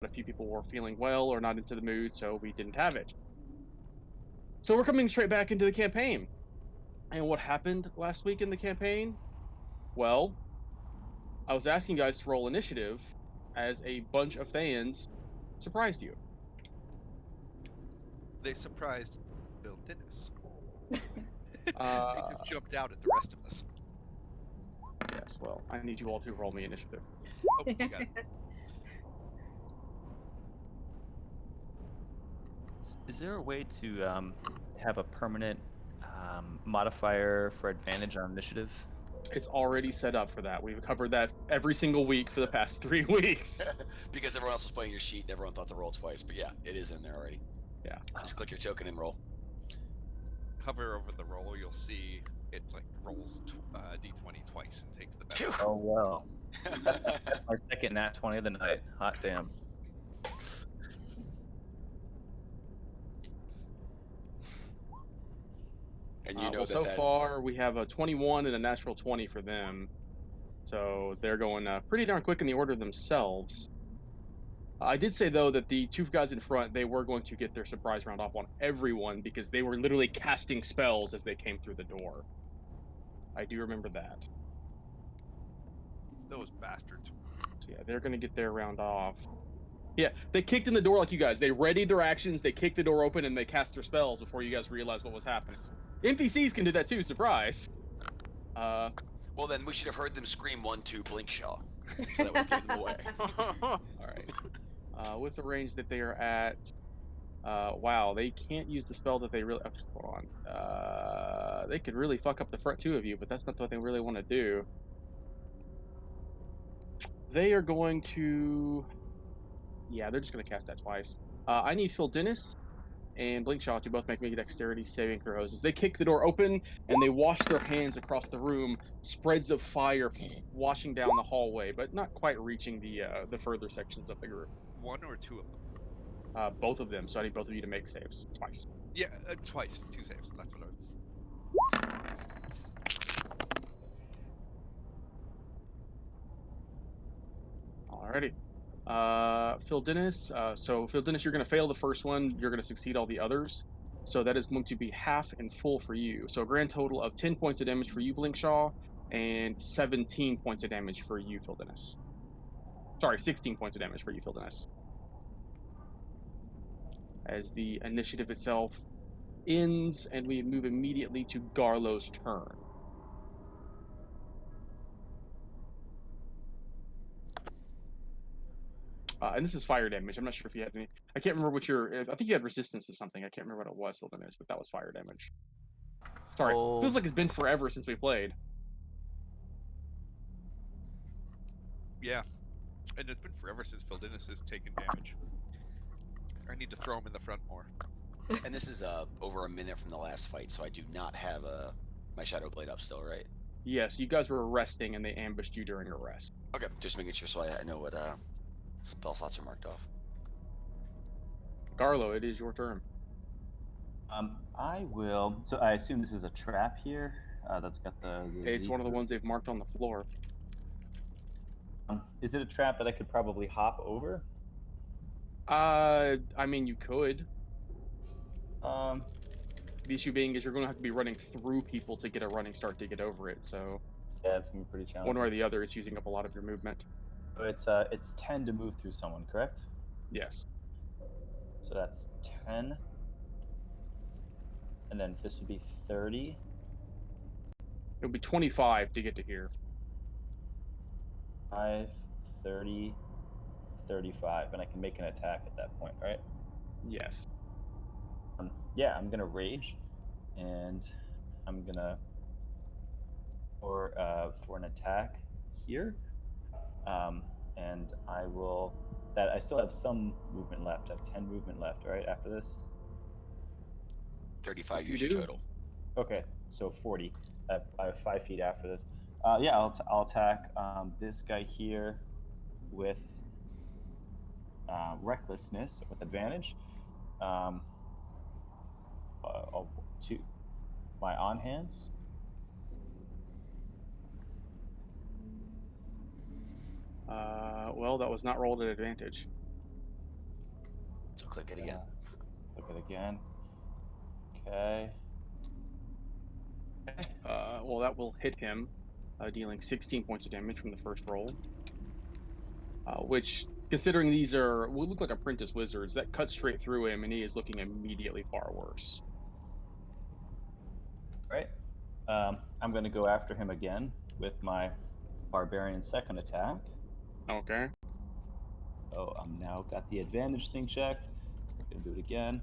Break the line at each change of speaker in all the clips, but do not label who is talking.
a few people were feeling well or not into the mood, so we didn't have it. So we're coming straight back into the campaign. And what happened last week in the campaign? Well, I was asking you guys to roll initiative as a bunch of fans surprised you.
They surprised Bill Dennis. They
Uh,
just jumped out at the rest of us.
yes, well, I need you all to roll me initiative.
Oh, you got it.
Is there a way to have a permanent modifier for advantage on initiative?
It's already set up for that. We've covered that every single week for the past 3 weeks.
Because everyone else was playing your sheet and everyone thought to roll twice. But yeah, it is in there already.
Yeah.
Just click your token and roll.
Hover over the roll, you'll see it like rolls d20 twice and takes the
Phew.
better.
Oh wow, that's my second nat 20 of the night. Hot damn.
And you know
Well,
that
so
that
far we have a 21 and a natural 20 for them. So they're going pretty darn quick in the order themselves. I did say, though, that the two guys in front, they were going to get their surprise round off on everyone because they were literally casting spells as they came through the door. I do remember that.
Those bastards.
So yeah, they're going to get their round off. Yeah, they kicked in the door like you guys. They readied their actions, they kicked the door open, and they cast their spells before you guys realized what was happening. NPCs can do that too, surprise.
Well, then we should have heard them scream 1-2 Blinkshaw. So that would give them away.
All right. With the range that they are at, wow, they can't use the spell that they really. Hold on. They could really fuck up the front two of you, but that's not what they really want to do. They are going to. Yeah, they're just going to cast that twice. I need Phil Dennis and Blinkshaw to both make me dexterity saving throws. As they kick the door open and they wash their hands across the room, spreads of fire washing down the hallway, but not quite reaching the further sections of the group.
One or two of them?
Both of them. So I need both of you to make saves twice.
Yeah, twice. 2 saves. That's what I was.
Alrighty. Phil Dennis. So Phil Dennis, you're going to fail the first one. You're going to succeed all the others. So that is going to be half and full for you. So a grand total of 10 points of damage for you, Blinkshaw, and 17 points of damage for you, Phil Dennis. Sorry, 16 points of damage for you, Phil Dennis. As the initiative itself ends, and we move immediately to Garlo's turn. And this is fire damage. I'm not sure if you had any. I can't remember what your. I think you had resistance to something. I can't remember what it was, Phil Dennis, but that was fire damage. Sorry, feels like it's been forever since we played.
Yeah, and it's been forever since Phil Dennis has taken damage. I need to throw him in the front more.
And this is over a minute from the last fight, so I do not have my Shadow Blade up still, right?
Yes, you guys were resting and they ambushed you during your rest.
Okay, just making sure so I know what spell slots are marked off.
Garlo, it is your turn.
I will. So I assume this is a trap here. That's got the
It's one of the ones they've marked on the floor.
Is it a trap that I could probably hop over?
I mean, you could.
Um,
The issue being is you're going to have to be running through people to get a running start to get over it. So
yeah, it's gonna be pretty challenging.
one way or the other, it's using up a lot of your movement.
It's 10 to move through someone, correct?
Yes.
So that's 10. And then this would be 30.
It would be 25 to get to here.
5, 30, 35, and I can make an attack at that point, right?
Yes.
Yeah, I'm gonna rage, and I'm gonna for an attack here, and I will. That I still have some movement left. I have 10 movement left, right after this.
35
You
usually
do.
total.
Okay, so 40. I have 5 feet after this. Yeah, I'll attack this guy here with recklessness with advantage. To my on hands.
Well, that was not rolled at advantage.
Click it again.
Click it again. Okay.
Well, that will hit him, dealing 16 points of damage from the first roll. Which, considering these would look like apprentice wizards, that cuts straight through him, and he is looking immediately far worse.
Right. I'm going to go after him again with my barbarian second attack.
Okay.
Oh, I'm now got the advantage thing checked. Gonna do it again.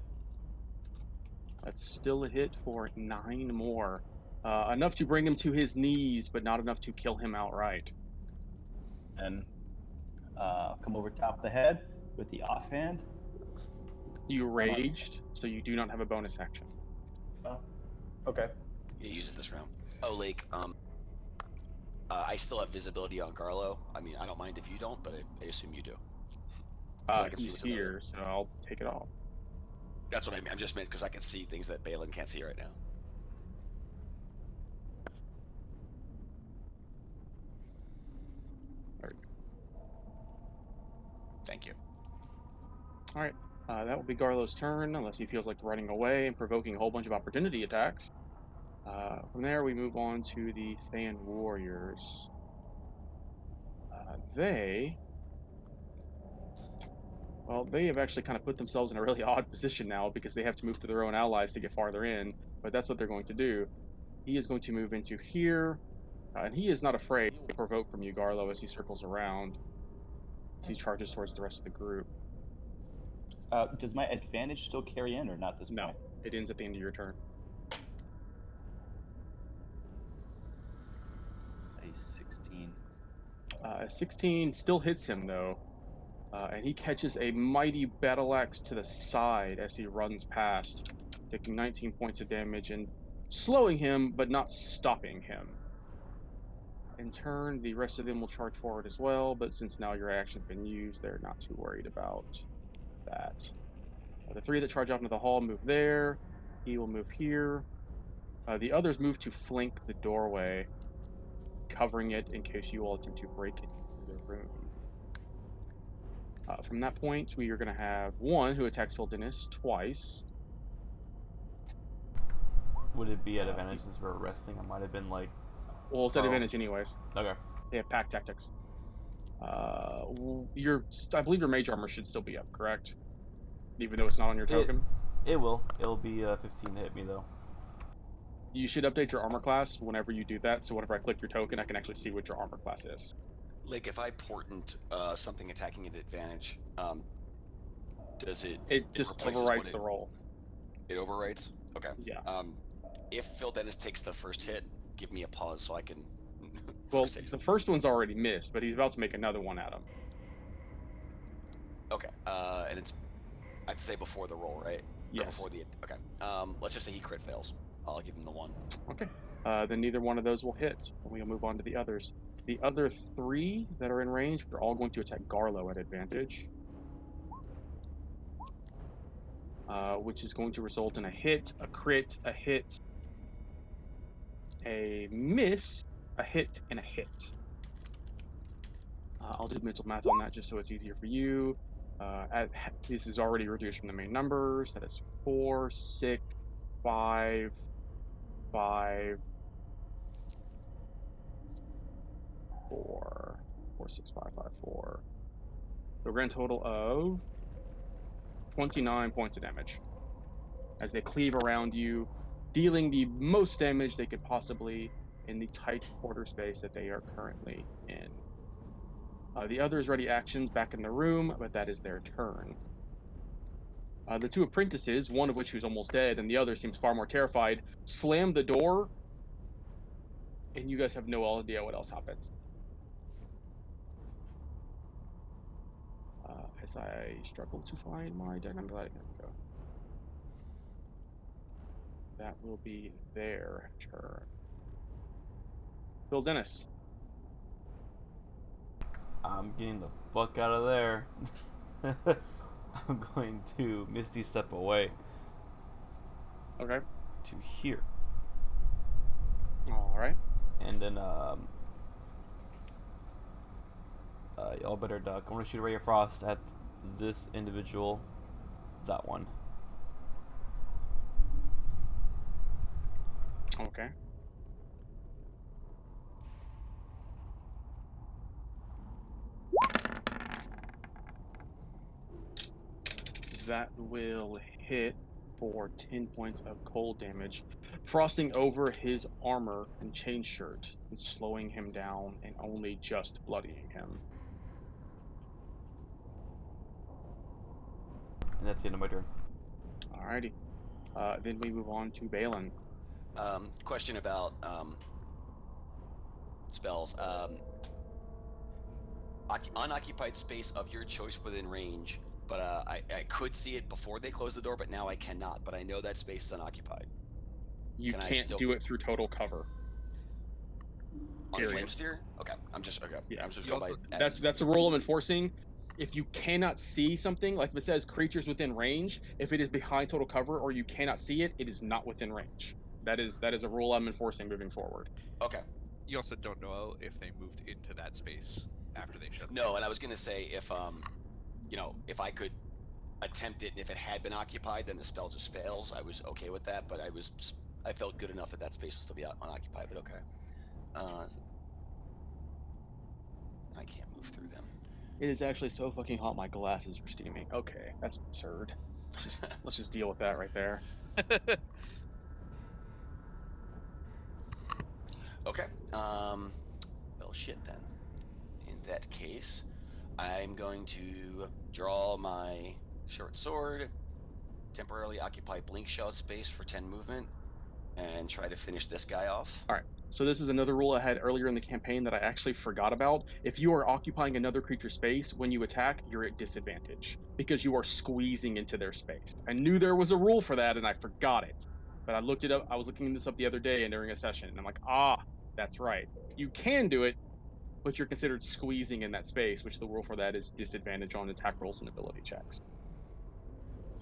That's still a hit for 9 more. Enough to bring him to his knees, but not enough to kill him outright.
And come over top of the head with the offhand.
You raged, so you do not have a bonus action.
Oh, okay.
Yeah, use it this round. Oh, Lake. I still have visibility on Garlo. I mean, I don't mind if you don't, but I assume you do. 'Cause I can see
He's
what's in the room.
here, so I'll take it off.
That's what I mean. I just meant because I can see things that Balin can't see right now. Thank you.
All right. That will be Garlo's turn, unless he feels like running away and provoking a whole bunch of opportunity attacks. From there, we move on to the Than Warriors. They have actually kind of put themselves in a really odd position now because they have to move to their own allies to get farther in, but that's what they're going to do. He is going to move into here, and he is not afraid. He will provoke from you, Garlo, as he circles around. He charges towards the rest of the group.
Does my advantage still carry in or not this
No,
point?
it ends at the end of your turn.
A 16.
16 still hits him, though, and he catches a mighty battle axe to the side as he runs past, taking 19 points of damage and slowing him, but not stopping him. In turn, the rest of them will charge forward as well, but since now your action's been used, they're not too worried about that. The 3 that charge off into the hall move there. He will move here. The others move to flank the doorway, covering it in case you all attempt to break into the room. From that point, we are going to have one who attacks Phildinis twice.
Would it be at advantage since we're resting? I might have been like...
Well, it's at advantage anyways.
Okay.
They have pack tactics. I believe your mage armor should still be up, correct? Even though it's not on your token?
It will. It'll be 15 to hit me, though.
You should update your armor class whenever you do that, so whenever I click your token, I can actually see what your armor class is.
Lake, if I portent something attacking at advantage, does it...
It just
replaces
overwrites
what
the roll.
It overwrites? Okay.
Yeah.
If Phildinis takes the first hit, give me a pause so I can...
Well,
say
the
something.
first one's already missed, but he's about to make another one at him.
Okay. And it's... I have to say before the roll, right? Or
Yes.
before the... Okay. Let's just say he crit fails. I'll give him the 1.
Okay. Then neither one of those will hit. And we'll move on to the others. The other 3 that are in range are all going to attack Garlo at advantage. Which is going to result in a hit, a crit, a hit, a miss, a hit, and a hit. I'll do mental math on that just so it's easier for you. This is already reduced from the main numbers. That is 4, 6, 5, 5, 4, 4, 6, 5, 5, 4. So a grand total of 29 points of damage as they cleave around you, dealing the most damage they could possibly in the tight quarter space that they are currently in. The others ready actions back in the room, but that is their turn. The 2 apprentices, one of which who's almost dead and the other seems far more terrified, slam the door, and you guys have no idea what else happens. As I struggle to find my dynamic lighting. There we go. That will be their turn. Phildinis.
I'm getting the fuck out of there. I'm going to Misty Step away
Okay.
to here.
Alright.
And then, y'all better duck. I'm gonna shoot a Ray of Frost at this individual that one.
Okay. That will hit for 10 points of cold damage, frosting over his armor and chain shirt and slowing him down and only just bloodying him.
And that's the end of my turn.
Alrighty. Then we move on to Balin.
Question about spells. Unoccupied space of your choice within range, but I could see it before they close the door, but now I cannot. But I know that space is unoccupied.
You
Can I
can't
still-
do it through total cover.
On the
Period.
flame sphere? Okay. I'm just
Yeah.
I'm just
You
going
also-
by
That's a rule I'm enforcing. If you cannot see something, like if it says creatures within range, if it is behind total cover or you cannot see it, it is not within range. That is a rule I'm enforcing moving forward.
Okay.
You also don't know if they moved into that space after they shut.
No, and I was gonna say if if I could attempt it and if it had been occupied, then the spell just fails. I was okay with that, but I felt good enough that space would still be unoccupied. But okay. I can't move through them.
It is actually so fucking hot my glasses are steaming. Okay, that's absurd. Let's just deal with that right there.
Okay. Well, shit then. In that case, I'm going to draw my short sword, temporarily occupy blink shell space for 10 movement, and try to finish this guy off.
So this is another rule I had earlier in the campaign that I actually forgot about. If you are occupying another creature's space, when you attack, you're at disadvantage because you are squeezing into their space. I knew there was a rule for that and I forgot it. But I looked it up. I was looking this up the other day and during a session, and I'm like, that's right. You can do it, but you're considered squeezing in that space, which the rule for that is disadvantage on attack rolls and ability checks.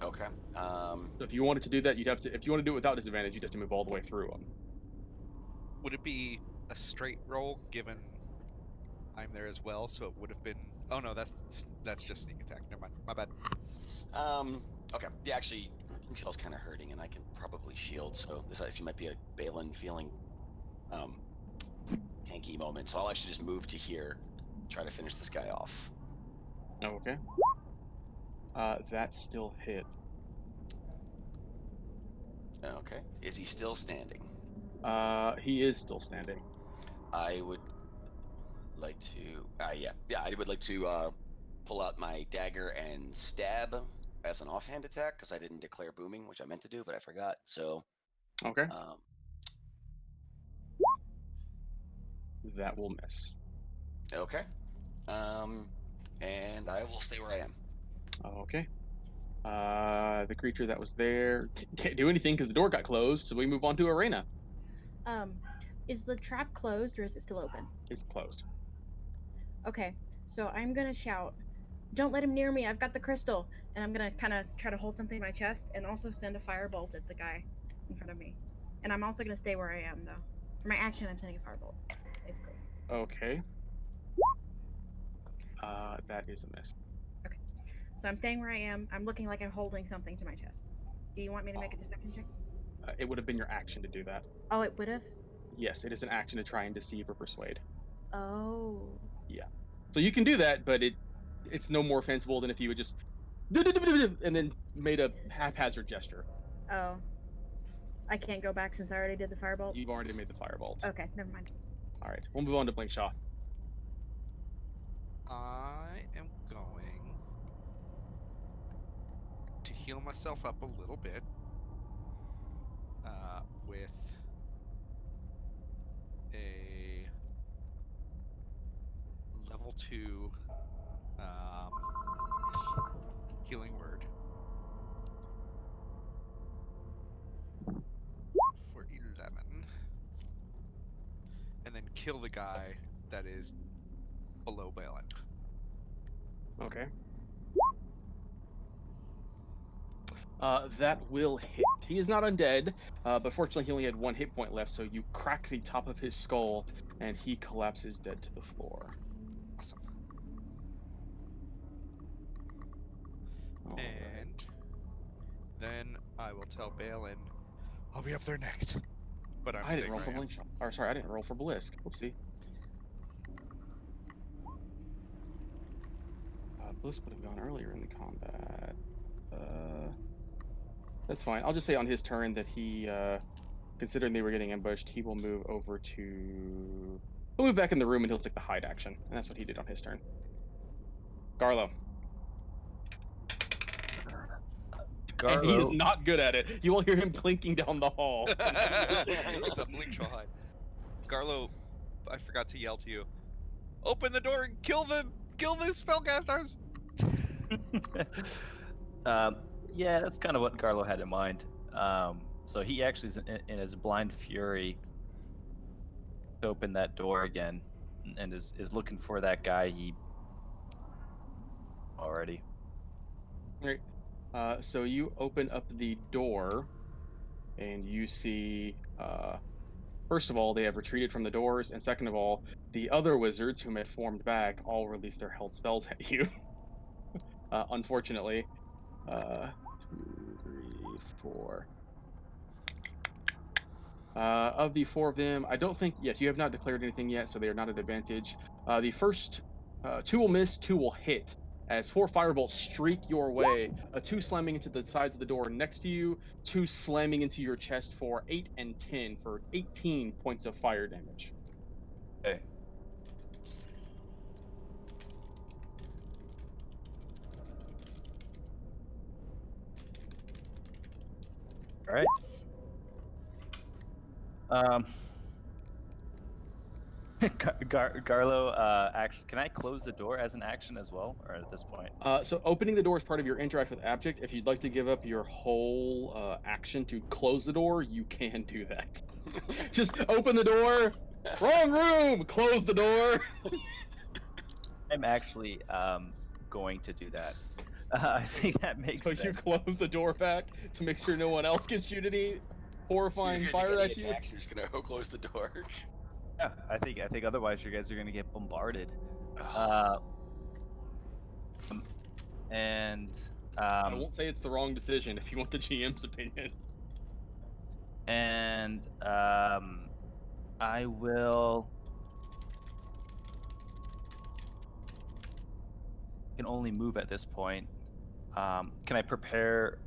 Okay.
So if you wanted to do that, if you want to do it without disadvantage, you'd have to move all the way through them.
Would it be a straight roll given I'm there as well? So it would have been. Oh no, that's just sneak attack. Never mind. My bad.
Okay. Yeah, actually, blink shell's kind of hurting, and I can probably shield. So this actually might be a Balin feeling tanky moment. So I'll actually just move to here, try to finish this guy off.
Okay. That still hit.
Okay. Is he still standing?
He is still standing.
I would like to. Yeah. I would like to pull out my dagger and stab as an offhand attack because I didn't declare booming, which I meant to do, but I forgot. So.
Okay. That will miss.
Okay. And I will stay where I am.
Okay. The creature that was there can't do anything because the door got closed, so we move on to Arena.
Is the trap closed or is it still open?
It's closed.
Okay, so I'm gonna shout, "Don't let him near me! I've got the crystal!" And I'm gonna kind of try to hold something in my chest and also send a firebolt at the guy in front of me. And I'm also gonna stay where I am though. For my action, I'm sending a firebolt, basically.
Okay. That is a miss.
So I'm staying where I am. I'm looking like I'm holding something to my chest. Do you want me to make a deception check?
It would have been your action to do that.
Oh, it would have.
Yes, it is an action to try and deceive or persuade.
Oh.
So you can do that, but it's no more offensive than if you would just and then made a haphazard gesture.
Oh. I can't go back since I already did the firebolt.
You've already made the firebolt.
Okay, never mind.
All right, we'll move on to Blinkshaw.
I am going to heal myself up a little bit with a level 2 healing word for 11, and then kill the guy that is below Balin.
Okay. That will hit. He is not undead, but fortunately he only had 1 hit point left, so you crack the top of his skull, and he collapses dead to the floor.
Awesome.
All right.
And I will tell Balin. I'll be up there next. But I'm
I didn't
staying
roll
where
for
I am.
Blink Shot. Or sorry, I didn't roll for Blisk. Whoopsie. Blisk would have gone earlier in the combat. That's fine. I'll just say on his turn that he, considering they were getting ambushed, he will move over to. He'll move back in the room and he'll take the hide action. And that's what he did on his turn. Garlo. And he is
Garlo,
not good at it. You will hear him clinking down the hall.
It's a blink shot hide. Garlo, I forgot to yell to you. Open the door and kill the spellcasters.
yeah, that's kind of what Garlo had in mind. So he actually is in his blind fury to open that door again, and is looking for that guy he already.
Right. So you open up the door, and you see, first of all, they have retreated from the doors, and second of all, the other wizards whom had formed back all released their held spells at you. Unfortunately. 2, 3, 4. Of the 4 of them, I don't think, yes, you have not declared anything yet, so they are not at advantage. The first 2 will miss, 2 will hit, as 4 firebolts streak your way, 2 slamming into the sides of the door next to you, 2 slamming into your chest for 8 and 10 for 18 points of fire damage.
Okay. All right. Garlo, actually, can I close the door as an action as well, or at this point?
So opening the door is part of your interact with Abject. If you'd like to give up your whole action to close the door, you can do that. Just open the door. Wrong room. Close the door.
I'm actually going to do that. I think that makes
So
sense.
you close the door back to make sure no one else can shoot any horrifying fire at you.
Attacks, you're just gonna close the door.
Yeah, I think otherwise you guys are gonna get bombarded. And
I won't say it's the wrong decision if you want the GM's opinion.
and I will. Can only move at this point. Can I prepare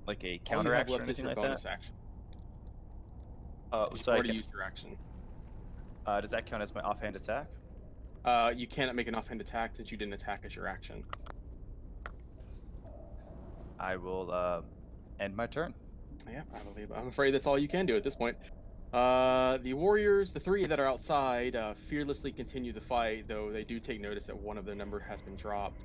like a
All you
counter
have
action or
left is
anything
your
like
bonus
that?
action.
Oh,
You've
so I
already
can.
used your action.
Does that count as my offhand attack?
You cannot make an offhand attack since you didn't attack as your action.
I will end my turn.
Yeah, I'm afraid that's all you can do at this point. The warriors, the 3 that are outside, fearlessly continue the fight, though they do take notice that one of their number has been dropped.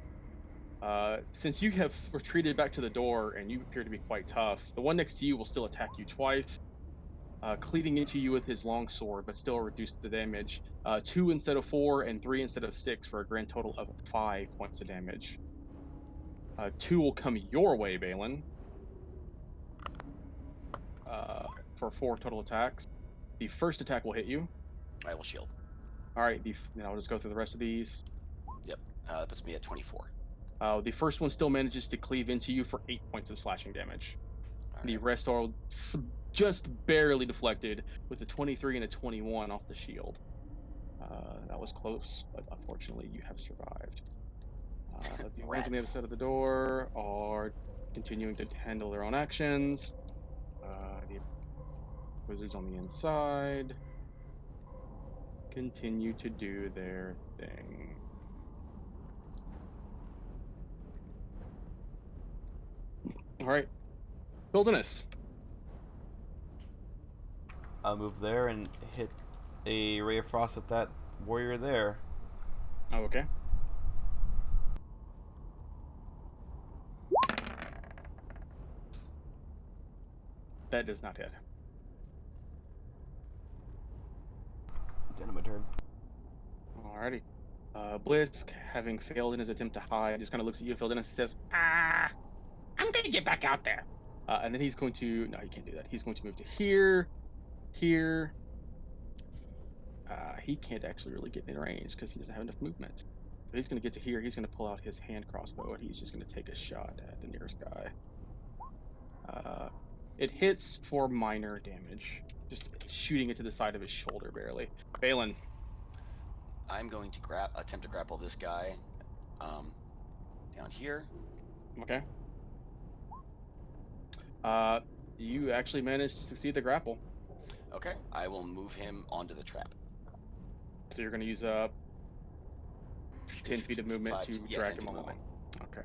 Since you have retreated back to the door and you appear to be quite tough, the one next to you will still attack you twice, cleaving into you with his long sword, but still reduced the damage. 2 instead of 4 and 3 instead of 6 for a grand total of 5 points of damage. 2 will come your way, Balin, for 4 total attacks. The first attack will hit you.
I will shield.
All right, now I'll just go through the rest of these.
Yep. That puts me at 24.
The first one still manages to cleave into you for 8 points of slashing damage.
All
The
right.
rest are just barely deflected with a 23 and a 21 off the shield. That was close, but unfortunately you have survived. The ones on the other
Rats.
side of the door are continuing to handle their own actions. The wizards on the inside continue to do their thing. All right, Wilderness.
I'll move there and hit a ray of frost at that warrior there.
Oh, okay. That does not hit.
End of my turn.
Alrighty. Blisk, having failed in his attempt to hide, just kind of looks at you, Wilderness, and says, I'm going to get back out there. And then he's going to... No, he can't do that. He's going to move to here, here. He can't actually really get in range because he doesn't have enough movement. So he's going to get to here. He's going to pull out his hand crossbow, and he's just going to take a shot at the nearest guy. It hits for minor damage, just shooting it to the side of his shoulder barely. Balin.
I'm going to attempt to grapple this guy down here.
Okay. You actually managed to succeed the grapple.
Okay, I will move him onto the trap.
So you're going to use 10 feet of movement to drag
10
him
feet
along.
movement.
Okay.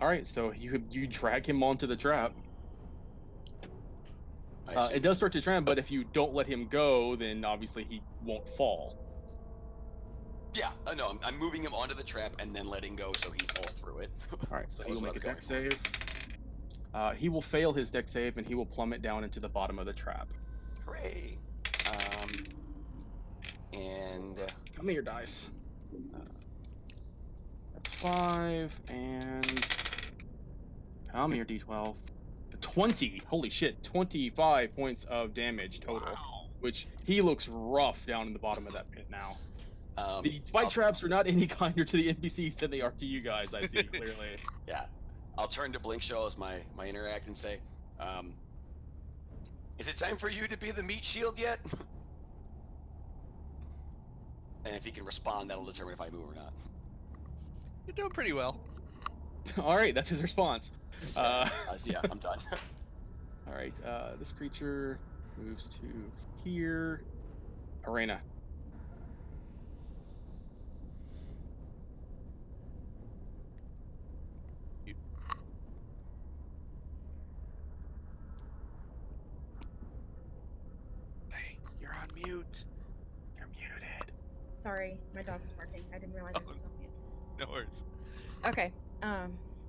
All right. So you drag him onto the trap.
I assume-
It does start to trend, but if you don't let him go, then obviously he won't fall.
Yeah, no, I'm moving him onto the trap and then letting go so he falls through it.
All right. So
That
he
was
will
what
make a
I was
dex
going
save. He will fail his dex save, and he will plummet down into the bottom of the trap.
Hooray! And
Come here, dice. That's 5, and come here, D12. 20. Holy shit! 25 points of damage total.
wow.
Which he looks rough down in the bottom of that pit now. The
I'll-
fight traps are not any kinder to the NPCs than they are to you guys. I see clearly.
Yeah, I'll turn to Blinkshaw as my interact and say, "Is it time for you to be the meat shield yet?" And if he can respond, that'll determine if I move or not.
You're doing pretty well.
All right, that's his response.
So, yeah, I'm done.
All right, this creature moves to here. Arena.
Hey, you're on mute.
You're muted.
Sorry, my dog was barking. I didn't realize I was on mute.
No worries.
Okay.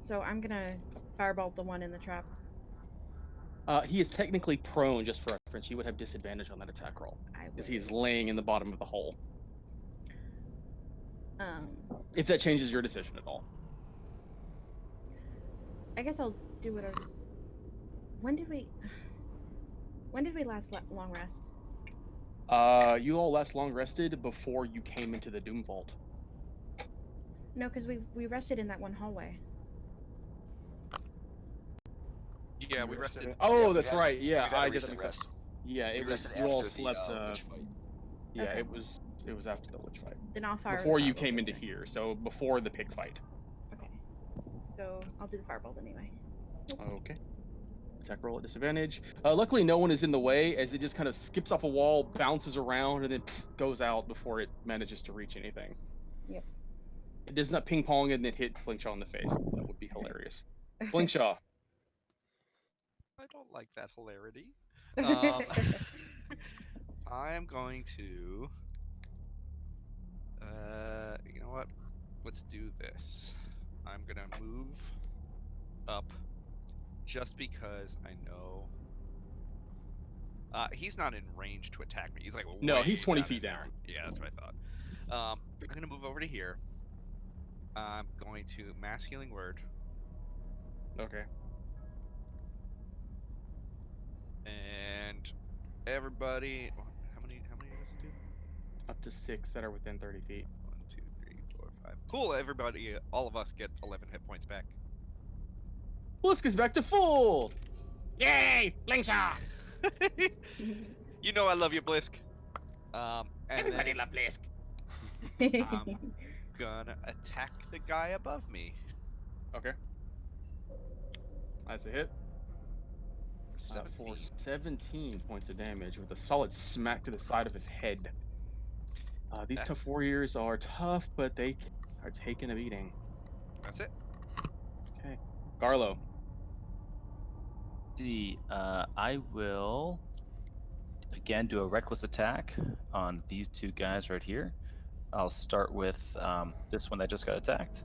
So I'm gonna firebolt the one in the trap.
He is technically prone, just for reference. He would have disadvantage on that attack roll,
I
because
will.
he's laying in the bottom of the hole.
Um,
If that changes your decision at all.
I guess I'll do what I was. When did we last long rest?
You all last long rested before you came into the Doom Vault.
No, because we rested in that one hallway.
Yeah,
You
we rested.
Oh,
Yeah, we
that's
had-
right. Yeah,
We've had
I
a
did
recent
that.
rest.
Yeah,
We
it was.
rested
You all
after the
slept.
witch fight.
Yeah,
Okay.
it was after the witch fight.
Then I'll fire. the
Before you
firebolt
came into
anyway.
here, so before the pig fight.
Okay. So I'll do the firebolt anyway.
Okay. Attack roll at disadvantage. Luckily, no one is in the way, as it just kind of skips off a wall, bounces around, and then goes out before it manages to reach anything.
Yep.
It does not ping pong and then hit Blinkshaw in the face. That would be hilarious. Blinkshaw.
I don't like that hilarity. I am going to. You know what? Let's do this. I'm gonna move up, just because I know. He's not in range to attack me. He's like
No,
way
he's 20
in
feet
there.
down.
Yeah, that's what I thought. I'm gonna move over to here. I'm going to mass healing word,
Okay.
and everybody. How many does it do?
Up to 6 that are within 30 feet.
1, 2, 3, 4, 5. Cool. Everybody, all of us get 11 hit points back.
Blisk is back to full! Yay! Blinkshaw!
You know I love you, Blisk. And
Everybody
then
love Blisk.
gonna attack the guy above me.
Okay. That's a hit.
For 17.
For 17 points of damage with a solid smack to the side of his head. These tough
That's-
warriors are tough, but they are taking a beating.
That's it.
Okay. Garlo.
I will again do a reckless attack on these two guys right here. I'll start with this one that just got attacked.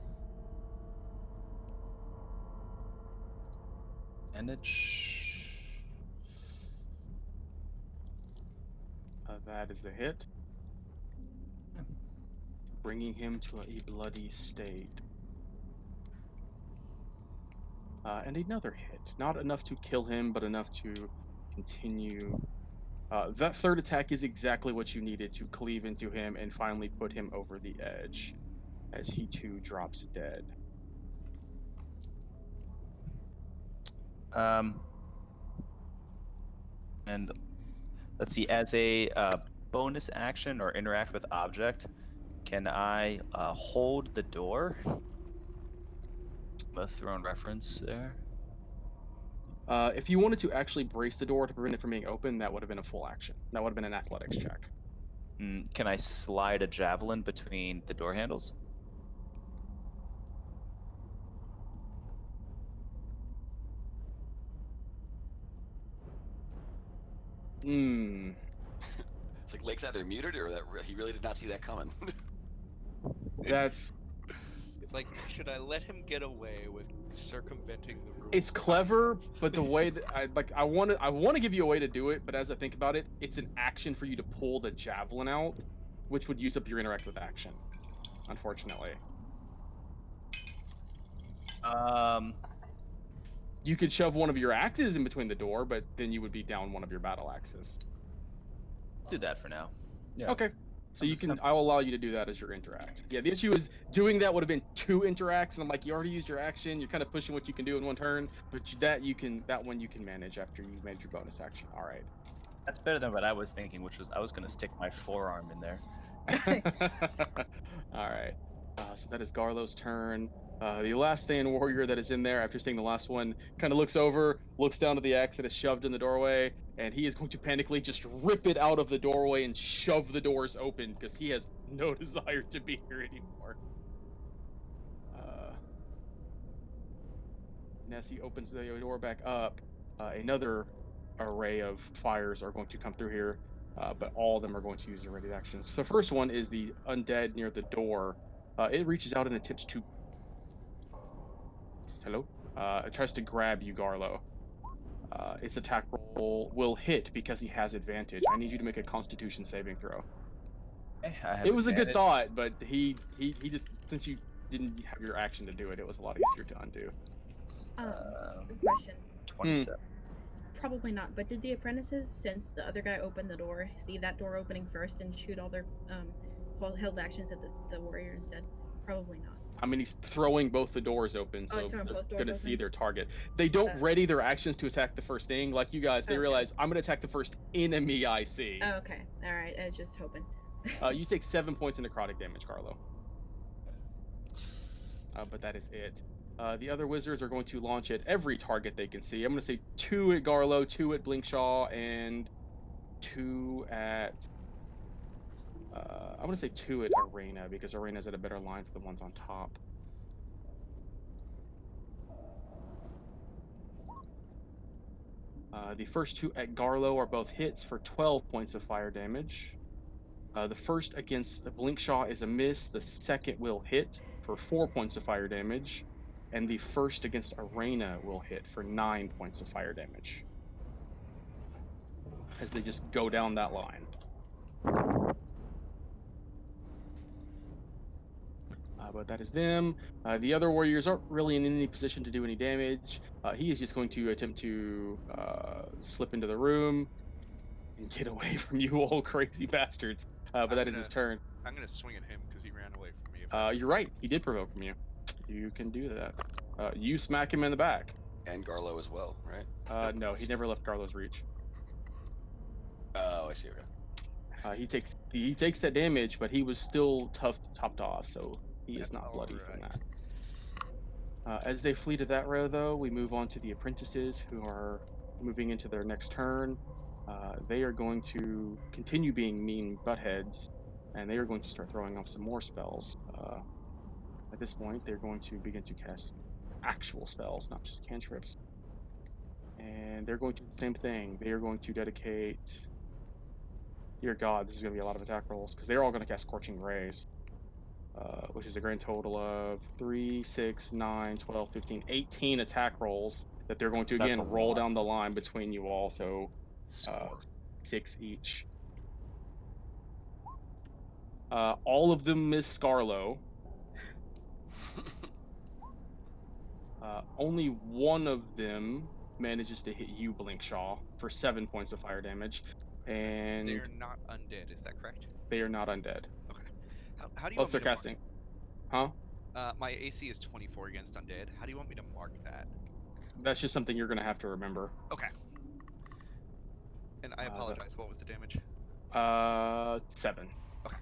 Bandage.
That is the hit. Bringing him to a bloody state. And another hit. Not enough to kill him, but enough to continue. That third attack is exactly what you needed to cleave into him and finally put him over the edge, as he too drops dead.
And let's see, as a bonus action or interact with object, can I hold the door? I'm gonna throw in reference there.
If you wanted to actually brace the door to prevent it from being open, that would have been a full action. That would have been an athletics check.
Can I slide a javelin between the door handles?
Hmm.
It's like Lake's either muted or that he really did not see that coming.
That's
It's like, should I let him get away with circumventing the rules?
it's clever, but the way that I want to give you a way to do it, but as I think about it, it's an action for you to pull the javelin out, which would use up your interact with action. Unfortunately, you could shove one of your axes in between the door, but then you would be down one of your battle axes.
Do that for now.
Yeah.
Okay. So
I'm
you
just
can.
gonna-
I'll allow you to do that as your interact. Yeah. The issue is doing that would have been 2 interacts, and I'm like, you already used your action. You're kind of pushing what you can do in one turn, but that one you can manage after you manage your bonus action. All right.
That's better than what I was thinking, which was I was gonna stick my forearm in there.
All right. So that is Garlo's turn. The last Thayan warrior that is in there, after seeing the last one, kind of looks over, looks down to the axe that is shoved in the doorway, and he is going to panically just rip it out of the doorway and shove the doors open because he has no desire to be here anymore. And as he opens the door back up, another array of fires are going to come through here, but all of them are going to use their ready actions. So the first one is the undead near the door. It reaches out and attempts to. Hello? It tries to grab you, Garlo. Its attack roll will hit because he has advantage. I need you to make a Constitution saving throw.
I have
It was a good
advantage.
thought, but he just, since you didn't have your action to do it, it was a lot easier to undo.
Question.
27.
Probably not, but did the apprentices, since the other guy opened the door, see that door opening first and shoot all their held actions at the warrior instead? Probably not.
I mean, he's throwing both the doors open,
Oh,
so
he's throwing
they're
both doors
gonna see
open?
their target. They don't
Uh.
ready their actions to attack the first thing. Like you guys, they
Okay.
realize, I'm gonna attack the first enemy I see.
Oh, okay. Alright, I was just hoping.
You take 7 points of necrotic damage, Carlo. But that is it. The other wizards are going to launch at every target they can see. I'm going to say 2 at Garlo, 2 at Blinkshaw, and 2 at... I'm going to say 2 at Arena, because Arena's at a better line for the ones on top. The first 2 at Garlo are both hits for 12 points of fire damage. The first against Blinkshaw is a miss. The second will hit for 4 points of fire damage. And the first against Arena will hit for 9 points of fire damage. As they just go down that line. But that is them. The other warriors aren't really in any position to do any damage. He is just going to attempt to slip into the room and get away from you all crazy bastards. But that is his turn.
I'm gonna swing at him because he ran away from me. if that's
You're right. He did provoke from you. You can do that. You smack him in the back.
And Garlo as well, right?
No, he never left Carlo's reach.
Oh, I see. Okay.
He takes that damage, but he was still topped off, so he is
That's
not bloody from
alright.
that. As they flee to that row, though, we move on to the apprentices who are moving into their next turn. They are going to continue being mean buttheads, and they are going to start throwing off some more spells. At this point, they're going to begin to cast actual spells, not just cantrips. And they're going to do the same thing. They are going to dedicate... Dear God, this is going to be a lot of attack rolls, because they're all going to cast Scorching Rays. Which is a grand total of 3, 6, 9, 12, 15, 18 attack rolls that they're going to,
That's
again,
a
roll
lot.
down the line between you all, so
Score.
6 each. All of them miss Scarlo. Only one of them manages to hit you, Blinkshaw, for 7 points of fire damage, and
They're not undead, is that correct?
they are not undead.
How do you
Plus
want me
they're
to
casting. Huh?
My AC is 24 against undead. How do you want me to mark that?
That's just something you're gonna have to remember.
Okay. And I
the-
apologize. What was the damage?
7.
Okay.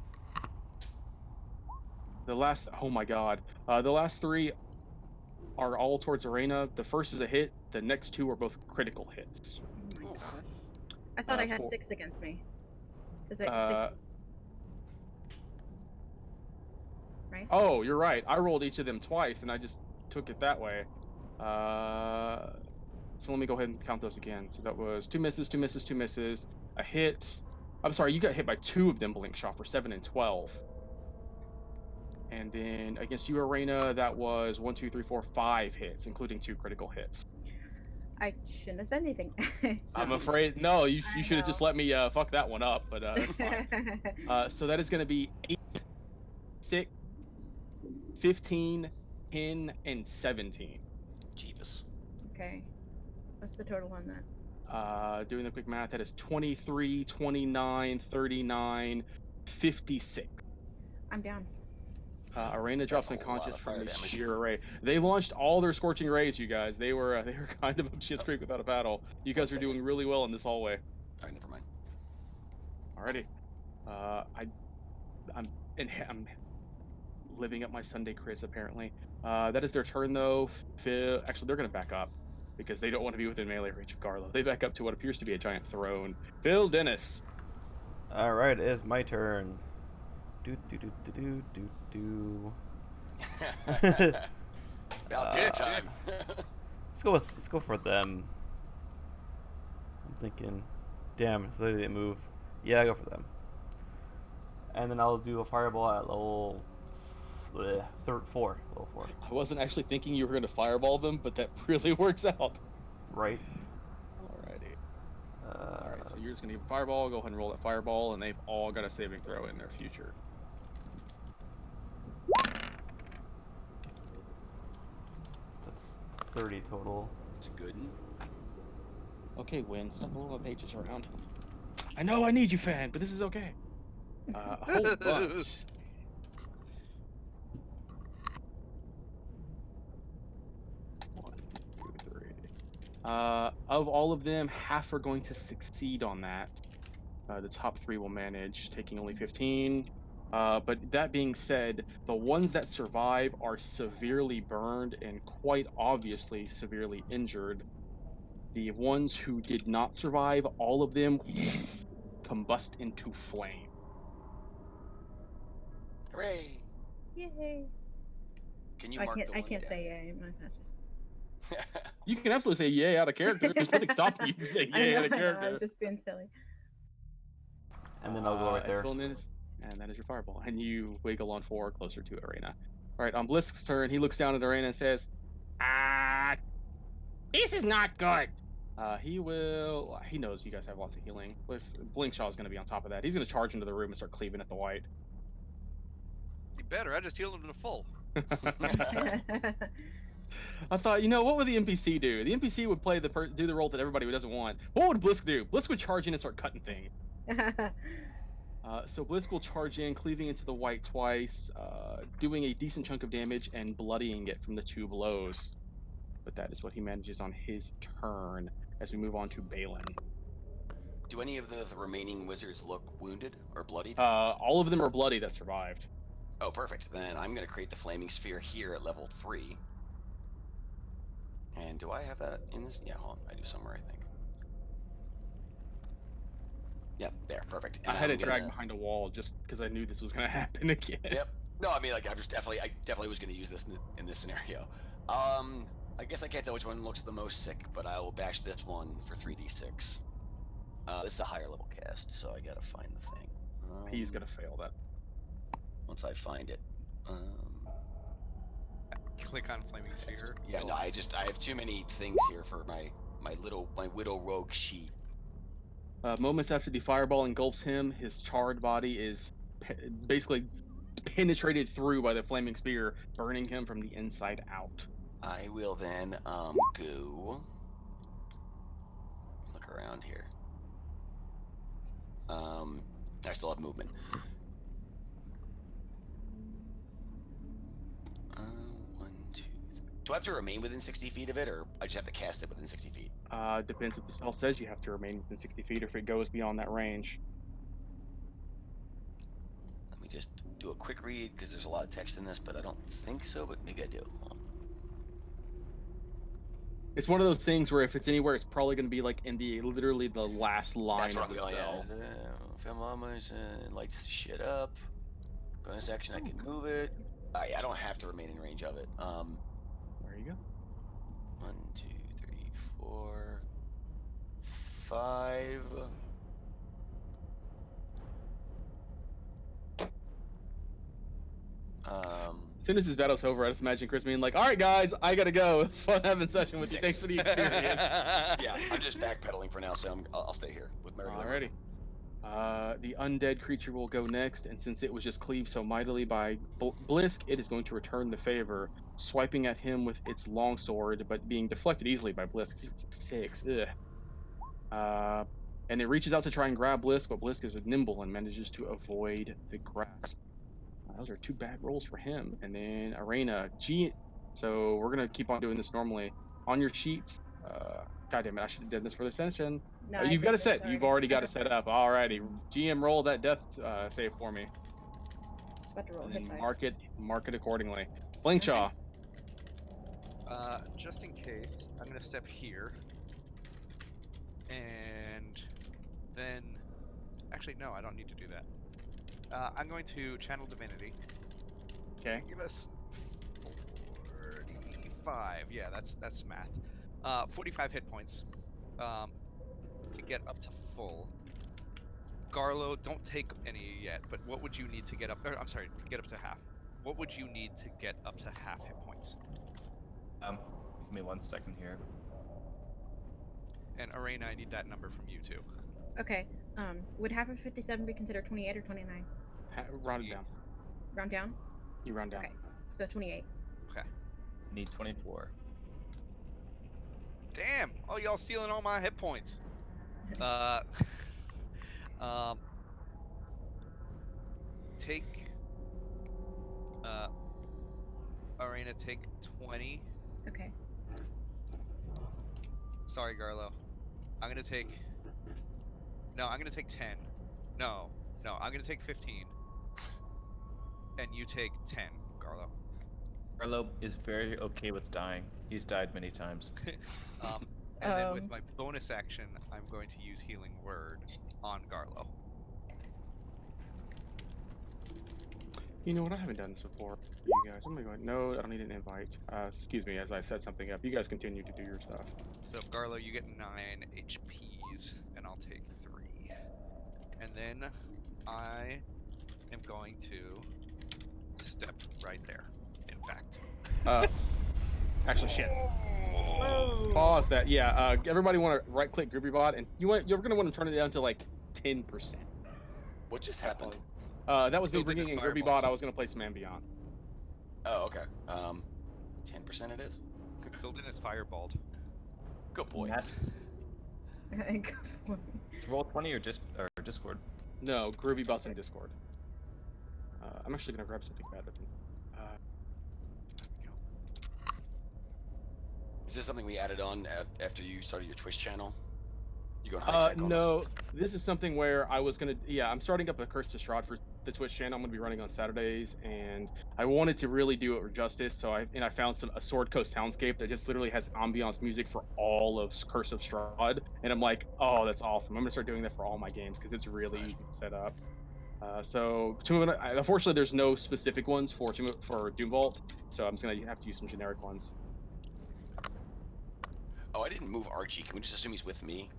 The last, oh my god, the last 3 are all towards Arena. The first is a hit. The next 2 are both critical hits.
Oh my
Oof.
gosh. I thought I had
4.
6 against me. Is it
Uh,
6? Right?
oh, you're right. I rolled each of them twice, and I just took it that way. So let me go ahead and count those again. So that was 2 misses, 2 misses, 2 misses, a hit. I'm sorry, you got hit by 2 of them, Blink Shot, for 7 and 12. And then against you, Arena, that was 1, 2, 3, 4, 5 hits, including 2 critical hits.
I shouldn't have said anything.
I'm afraid, no, you
I
should have just
know.
let me fuck that one up, but that's fine. So that is going to be 8, 6, 15, 10, and 17.
Jeebus.
Okay. What's the total on that?
Doing the quick math, that is 23, 29, 39, 56.
I'm down.
Arena drops
That's a lot
unconscious
of
from
fire
the
damage.
sheer array. They launched all their scorching rays, you guys. They were kind of up shit's creek without a paddle. You guys are
second.
doing really well in this hallway.
Alright, never mind.
Alrighty. I'm living up my Sunday crits apparently. That is their turn though. Actually, they're gonna back up because they don't want to be within melee range of Garlo. They back up to what appears to be a giant throne. Phil Dennis.
All right, it is my turn. Do do do do do do do.
About dinner time.
Let's go for them. I'm thinking, damn, if they didn't move. Yeah, go for them. And then I'll do a fireball at level 4. Level 4.
I wasn't actually thinking you were gonna fireball them, but that really works out.
Right.
Alrighty. Alright, so you're just gonna give a fireball, go ahead and roll that fireball, and they've all got a saving throw in their future.
That's 30 total.
It's a good one.
Okay, Win, stop moving my pages around. I know I need you, fan, but this is okay. A whole bunch. One, two, three. Of all of them, half are going to succeed on that. The top 3 will manage, taking only 15. But that being said, the ones that survive are severely burned and quite obviously severely injured. The ones who did not survive, all of them combust into flame.
Hooray!
Yay.
Can you
I
mark
can't.
the
I
one
can't
down?
say yay. That's just.
You can absolutely say yay out of character. There's nothing stopping you from saying yay out of
I know,
character.
I'm just being silly.
And then I'll go right there.
And that is your fireball. And you wiggle on 4 closer to Arena. Alright, on Blisk's turn, he looks down at Arena and says, this is not good. He knows you guys have lots of healing. Blinkshaw's going to be on top of that. He's going to charge into the room and start cleaving at the white.
You better. I just healed him to full.
I thought, what would the NPC do? The NPC would do the role that everybody doesn't want. What would Blisk do? Blisk would charge in and start cutting things. So Blisk will charge in, cleaving into the white twice, doing a decent chunk of damage and bloodying it from the 2 blows. But that is what he manages on his turn as we move on to Balin.
Do any of the remaining wizards look wounded or bloodied?
All of them are bloody that survived.
Oh, perfect. Then I'm going to create the flaming sphere here at level 3. And do I have that in this? Yeah, hold on. I do somewhere, I think. Yep, there. Perfect. And
I had
I'm
it dragged behind a wall just because I knew this was going to happen again.
Yep. No, I mean, like, I definitely was going to use this in this scenario. I guess I can't tell which one looks the most sick, but I will bash this one for 3d6. This is a higher level cast, so I gotta find the thing.
He's going to fail that.
Once I find it.
Click on flaming sphere.
Yeah, no, I have too many things here for my widow rogue sheet.
Moments after the fireball engulfs him, his charred body is basically penetrated through by the flaming spear, burning him from the inside out.
I will then go look around here. I still have movement. 1, 2, Do I have to remain within 60 feet of it, or I just have to cast it within 60 feet?
Depends if the spell says you have to remain within 60 feet or if it goes beyond that range.
Let me just do a quick read because there's a lot of text in this, but I don't think so. But maybe I do. Hold on.
It's one of those things where if it's anywhere, it's probably going to be like in the literally the last line
That's where
of
I'm
the
going.
spell.
Yeah. Film lights shit up. Bonus action, I can move it. I don't have to remain in range of it.
There you go.
1, 2, 3, 4, 5.
As soon as this battle's over, I just imagine Chris being like, "All right, guys, I gotta go. It's fun having a session with you.
6.
Thanks for the experience."
Yeah, I'm just backpedaling for now, so I'll stay here with my regular.
Alrighty. The undead creature will go next, and since it was just cleaved so mightily by Blisk, it is going to return the favor, swiping at him with its longsword, but being deflected easily by Blisk. 6. Ugh. And it reaches out to try and grab Blisk, but Blisk is nimble and manages to avoid the grasp. Those are 2 bad rolls for him. And then Arena G. So we're gonna keep on doing this normally. On your sheet, God damn it, I should have done this for the session.
No,
You've got it set.
already.
You've already got it set up. Alrighty. GM, roll that death save for me.
Just about to roll
And
hit
then
dice.
mark it accordingly. Blankshaw.
Just in case, I'm gonna step here, and then, actually no, I don't need to do that. I'm going to channel divinity.
Okay.
Give us 45. Yeah, that's math. 45 hit points. To get up to full. Garlo, don't take any yet, but what would you need to get up? I'm sorry, to get up to half. What would you need to get up to half hit points?
Give me 1 second here.
And Arena, I need that number from you too.
Okay. Would half of 57 be considered 28 or 29?
Round it down.
Round down?
You round down.
Okay. So 28.
Okay.
Need 24.
Damn! Oh, y'all stealing all my hit points. Take. Arena, take 20.
Okay.
Sorry, Garlo. I'm gonna take. No, I'm gonna take 10. No, I'm gonna take 15. And you take 10, Garlo.
Arlo is very okay with dying. He's died many times.
And then with my bonus action, I'm going to use Healing Word on Garlo.
You know what? I haven't done this before for you guys. I'm gonna go. No, I don't need an invite. Excuse me, as I set something up. You guys continue to do your stuff.
So, Garlo, you get 9 HPs, and I'll take 3. And then I am going to step right there, in fact.
Actually, shit.
Whoa.
Pause that. Yeah. Everybody want to right-click GroupyBot, and you're gonna want to turn it down to like 10%.
What just happened?
That was me
Filled in
bringing
his
in
fireball.
GroupyBot. I was gonna play some Ambient.
Oh, okay. 10% it is?
Filled in as Fireballed.
Good boy.
Good point.
Roll 20 or Discord.
No, GroupyBot's in Discord. I'm actually gonna grab something bad.
Is this something we added on after you started your Twitch channel? You going high tech on
No, this is something where I was gonna. Yeah, I'm starting up a Curse to Strahd for the Twitch channel. I'm gonna be running on Saturdays, and I wanted to really do it justice. So I found a Sword Coast soundscape that just literally has ambiance music for all of Curse of Strahd, and I'm like, oh, that's awesome. I'm gonna start doing that for all my games because it's really easy to set up. Unfortunately, there's no specific ones for Doom Vault, so I'm just gonna have to use some generic ones.
Oh, I didn't move Archie. Can we just assume he's with me?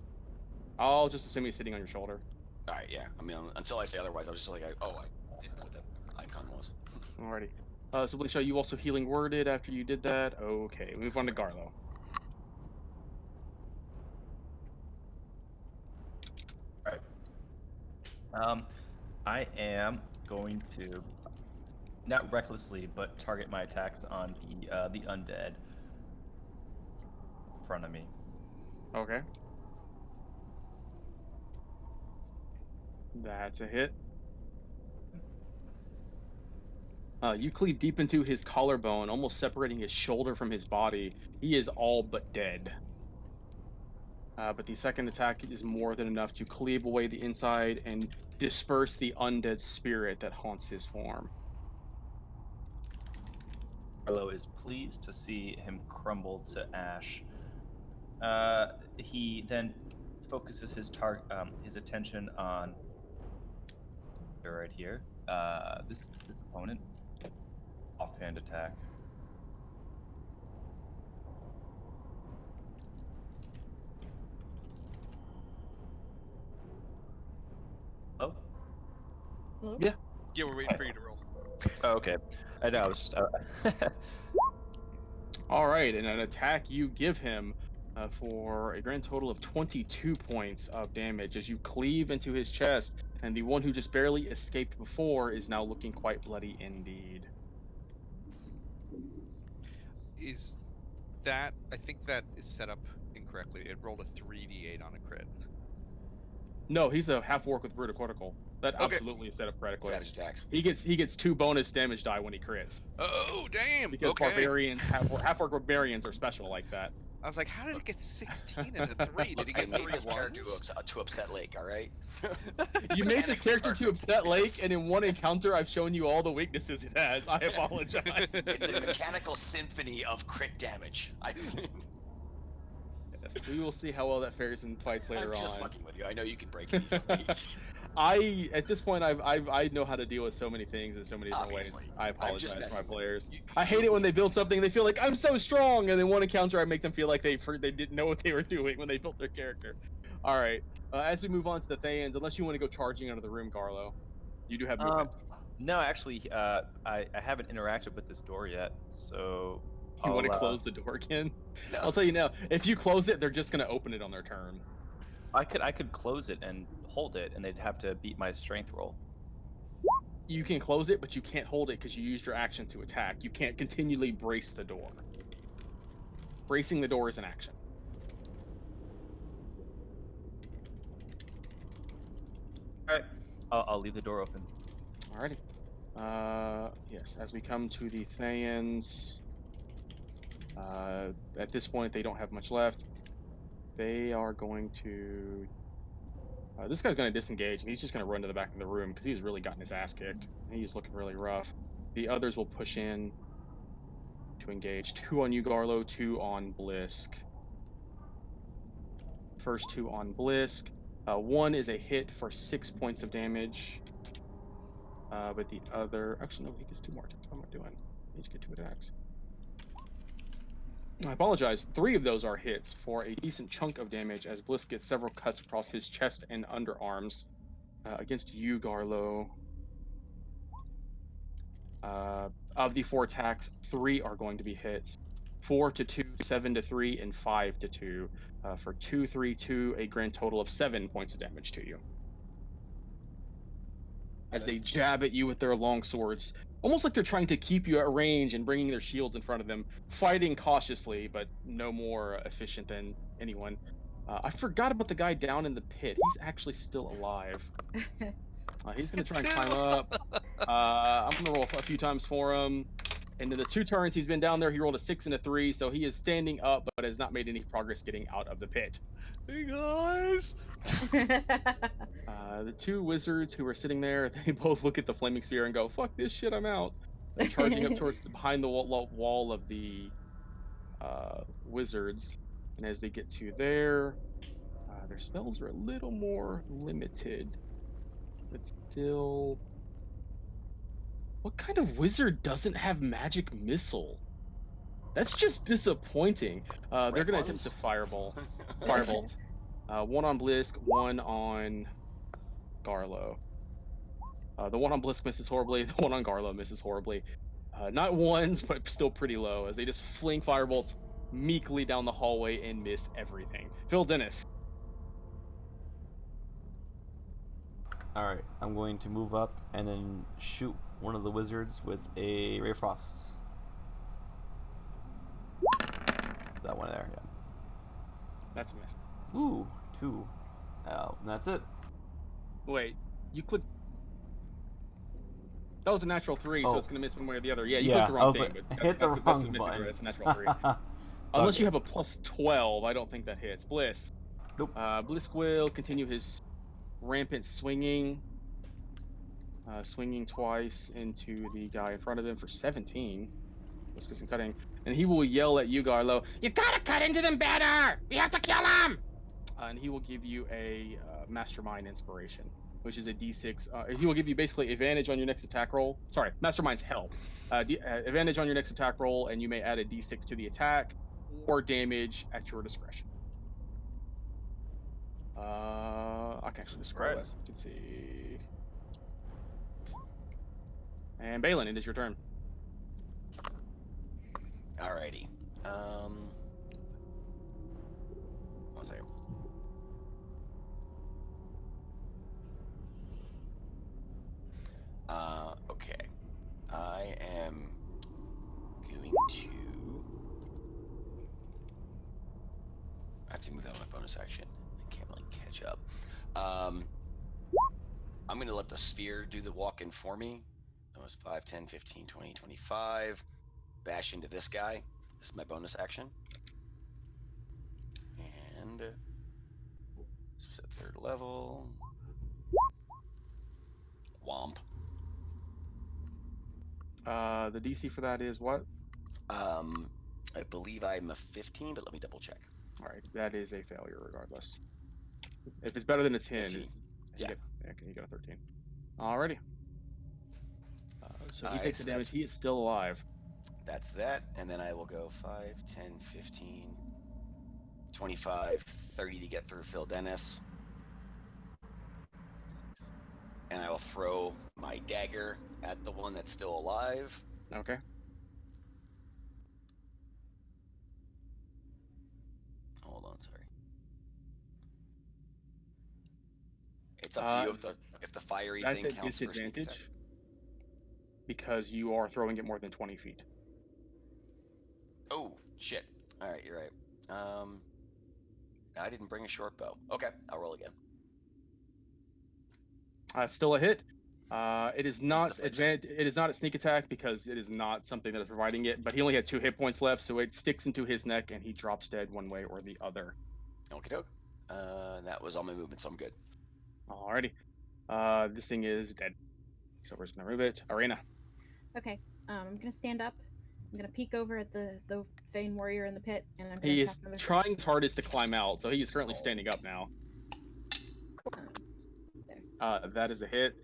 I'll just assume he's sitting on your shoulder.
All right, yeah. I mean, until I say otherwise, I was just like, I didn't know what that icon was.
Alrighty. So Bleakshaw, you also healing worded after you did that. Okay, move on to Garlo.
I am going to, not recklessly, but target my attacks on the undead in front of me.
Okay. That's a hit. You cleave deep into his collarbone, almost separating his shoulder from his body. He is all but dead. But the second attack is more than enough to cleave away the inside and disperse the undead spirit that haunts his form.
Arlo is pleased to see him crumble to ash. He then focuses his attention on right here. This opponent. Offhand attack. Hello?
Hello?
Yeah.
Yeah, we're waiting for you to roll.
Oh, okay. I know. I was
All right, and an attack you give him for a grand total of 22 points of damage as you cleave into his chest, and the one who just barely escaped before is now looking quite bloody indeed.
Is that? I think that is set up incorrectly. It rolled a 3d8 on a crit.
No, he's a half orc with brutal cortical. That
Okay.
absolutely is set up correctly.
Savage attacks.
He gets 2 bonus damage die when he crits.
Oh, damn!
Because
Okay.
barbarians, half orc barbarians are special like that.
I was like, how did he get 16 and a 3? Did he
I
get
made
3
this character
ones?
to upset Lake, alright?
You made this character to
Perfect.
upset Lake, and in one encounter, I've shown you all the weaknesses it has. I apologize.
It's a mechanical symphony of crit damage.
We will see how well that fares in fights later
I'm just
on.
fucking with you. I know you can break it easily.
At this point, I know how to deal with so many things in so many different ways.
Obviously.
I
I'm just
apologize to my
messing with you.
players.
You-
I hate it when they build something and they feel like I'm so strong, and then one encounter I make them feel like they didn't know what they were doing when they built their character. All right, as we move on to the Thayans, unless you want to go charging out of the room, Garlo, you do have movement.
no, actually, I haven't interacted with this door yet, so
You want to
I'll,
close the door again?
No.
I'll tell you now. If you close it, they're just gonna open it on their turn.
I could close it and hold it, and they'd have to beat my strength roll.
You can close it, but you can't hold it because you used your action to attack. You can't continually brace the door. Bracing the door is an action.
All right, I'll leave the door open.
Alrighty. Yes, as we come to the Thayans, at this point they don't have much left. They are going to... this guy's going to disengage, and he's just going to run to the back of the room because he's really gotten his ass kicked. He's looking really rough. The others will push in to engage. 2 on you, Garlo, 2 on Blisk. First 2 on Blisk. 1 is a hit for 6 points of damage. But the other... Actually, no, he gets 2 more attacks. What am I doing? He just get 2 attacks. I apologize. 3 of those are hits for a decent chunk of damage as Blisk gets several cuts across his chest and underarms. Against you, Garlo. Of the 4 attacks, 3 are going to be hits. 4 to 2, 7 to 3, and 5 to 2. For 2, 3, 2, a grand total of 7 points of damage to you. As they jab at you with their long swords, almost like they're trying to keep you at range and bringing their shields in front of them, fighting cautiously, but no more efficient than anyone. I forgot about the guy down in the pit. He's actually still alive. He's going to try and climb up. I'm going to roll a few times for him. And in the 2 turns he's been down there, he rolled a 6 and a 3, so he is standing up, but has not made any progress getting out of the pit.
Hey guys!
The 2 wizards who are sitting there, they both look at the flaming spear and go, "Fuck this shit, I'm out." They're charging up towards behind the wall of the wizards, and as they get to there, their spells are a little more limited, but still. What kind of wizard doesn't have magic missile? That's just disappointing. They're
Red
gonna attempt
ones?
to firebolt. 1 on Blisk, 1 on Garlo. The 1 on Blisk misses horribly. The 1 on Garlo misses horribly. Not ones, but still pretty low, as they just fling firebolts meekly down the hallway and miss everything. Phil Dennis.
Alright, I'm going to move up and then shoot one of the wizards with a Ray of Frost. That one there, yeah.
That's a miss.
Ooh, 2. And that's it.
Wait, you clicked. That was a natural 3, so
Oh.
it's gonna miss one way or the other. Yeah, you
Yeah,
clicked the
I
wrong
was
thing,
like,
but
hit the
that's
wrong
a
button.
That's a natural 3.
It's
Unless you
all
have a plus 12, I don't think that hits. Bliss.
Nope.
Bliss will continue his rampant swinging. Swinging twice into the guy in front of him for 17. Let's get some cutting. And he will yell at you, Garlo, "You gotta cut into them better! You have to kill them!" And he will give you a Mastermind Inspiration, which is a D6. He will give you basically advantage on your next attack roll. Sorry, Mastermind's help. Advantage on your next attack roll, and you may add a D6 to the attack or damage at your discretion. I can actually describe
Right.
that so you can see. And Balin, it is your turn.
Alrighty. One second. Okay. I am going to. I have to move out my bonus action. I can't really catch up. I'm going to let the sphere do the walk-in for me. That was 5, 10, 15, 20, 25. Bash into this guy. This is my bonus action. And this was at 3rd level. Womp.
The DC for that is what?
I believe I'm a 15, but let me double check.
All right, that is a failure regardless. If it's better than a 10,
15.
you
Yeah.
get a 13. Alrighty. So he
Alright,
takes
so
the damage.
that's-
He is still alive.
That's that. And then I will go 5, 10, 15, 25, 30 to get through Phil Dennis. And I will throw my dagger at the one that's still alive.
Okay.
Hold on, sorry. It's up to you if the fiery
That's
thing
at
counts for sneak
disadvantage
attack.
because you are throwing it more than 20 feet.
Oh, shit. Alright, you're right. I didn't bring a short bow. Okay, I'll roll again.
Still a hit. It is not
the flinch.
It is not a sneak attack because it is not something that is providing it. But he only had 2 hit points left, so it sticks into his neck and he drops dead one way or the other.
Okie doke. That was all my movement, so I'm good.
Alrighty. This thing is dead. So we're just gonna remove it. Arena.
Okay. I'm gonna stand up. I'm gonna peek over at the Thane warrior in the pit, and I'm gonna
He is
cast another.
trying his hardest to climb out, so he is currently standing up now. That is a hit.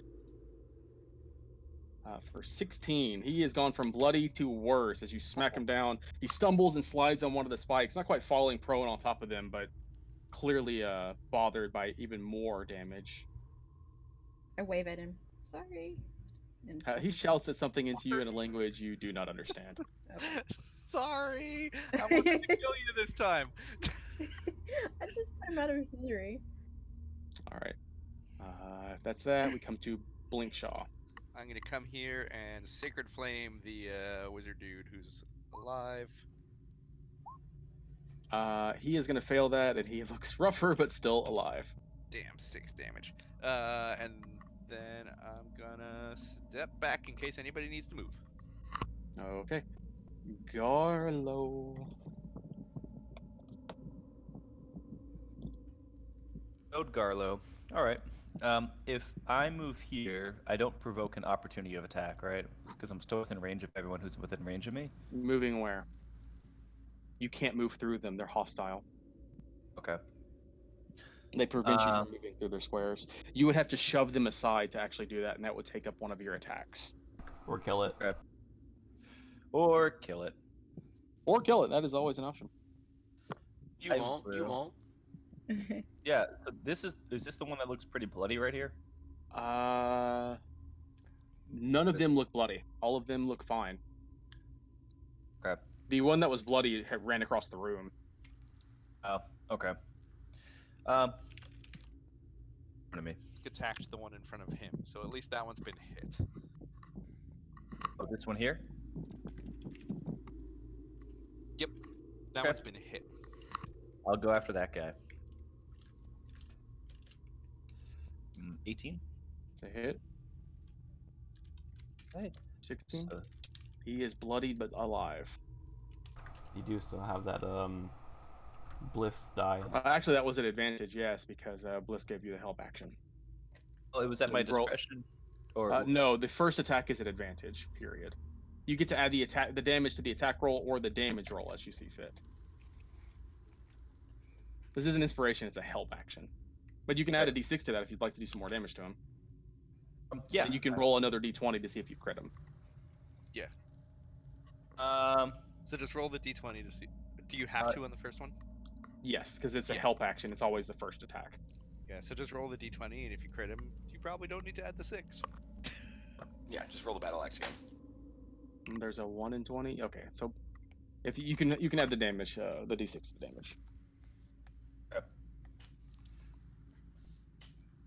For 16, he has gone from bloody to worse as you smack him down. He stumbles and slides on one of the spikes, not quite falling prone on top of them, but clearly bothered by even more damage.
I wave at him. Sorry. And
He shouts at something into you in a language you do not understand.
Okay.
Sorry, I wanted to kill you this time.
I just put him out of his misery.
All right. If that's that, we come to Blinkshaw.
I'm gonna come here and Sacred Flame the wizard dude who's alive.
He is going to fail that, and he looks rougher but still alive.
Damn, 6 damage. And then I'm gonna step back in case anybody needs to move.
Okay. Garlo.
Ode Garlo. All right. If I move here, I don't provoke an opportunity of attack, right? Because I'm still within range of everyone who's within range of me.
Moving where? You can't move through them. They're hostile.
Okay.
They prevent you from moving through their squares. You would have to shove them aside to actually do that, and that would take up one of your attacks.
Or kill it.
Okay. Or kill it.
Or kill it. That is always an option.
You
I
won't. You
will.
won't.
Yeah. So this is this the one that looks pretty bloody right here?
None of them look bloody. All of them look fine.
Okay.
The one that was bloody ran across the room.
Oh. Okay. Front of me.
Attacked the one in front of him, so at least that one's been hit.
Oh, this one here.
That
Okay.
one's been hit.
I'll go after that guy. 18.
It's a hit.
Okay.
16.
So,
He is bloodied but alive.
You do still have that bliss die.
Actually, that was an advantage, yes, because Bliss gave you the help action.
oh, it was at
So
my
you roll-
discretion, or
No, the first attack is an advantage. Period. You get to add the damage to the attack roll or the damage roll as you see fit. This is an inspiration; it's a help action, but you can add a d6 to that if you'd like to do some more damage to him.
yeah.
And you can roll another d20 to see if you crit him.
So just roll the d20 to see. Do you have to on the first one?
Yes, because it's a
Yeah.
help action. It's always the first attack.
Yeah. So just roll the d20, and if you crit him, you probably don't need to add the 6.
Yeah, just roll the battle axe again.
And there's a 1 in 20. Okay, so if you can add the damage, the d6 to the damage.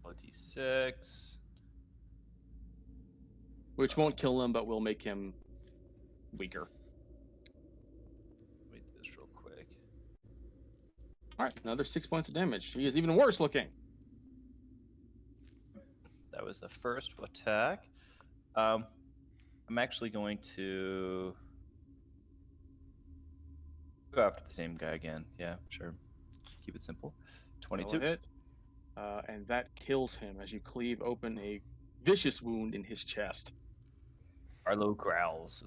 D6.
Which won't kill him, but will make him weaker.
Let me do this real quick.
All right, another 6 points of damage. He is even worse looking.
That was the first attack. I'm actually going to go after the same guy again. Yeah, sure. Keep it simple.
Roll a
22.
hit, and that kills him as you cleave open a vicious wound in his chest.
Arlo growls,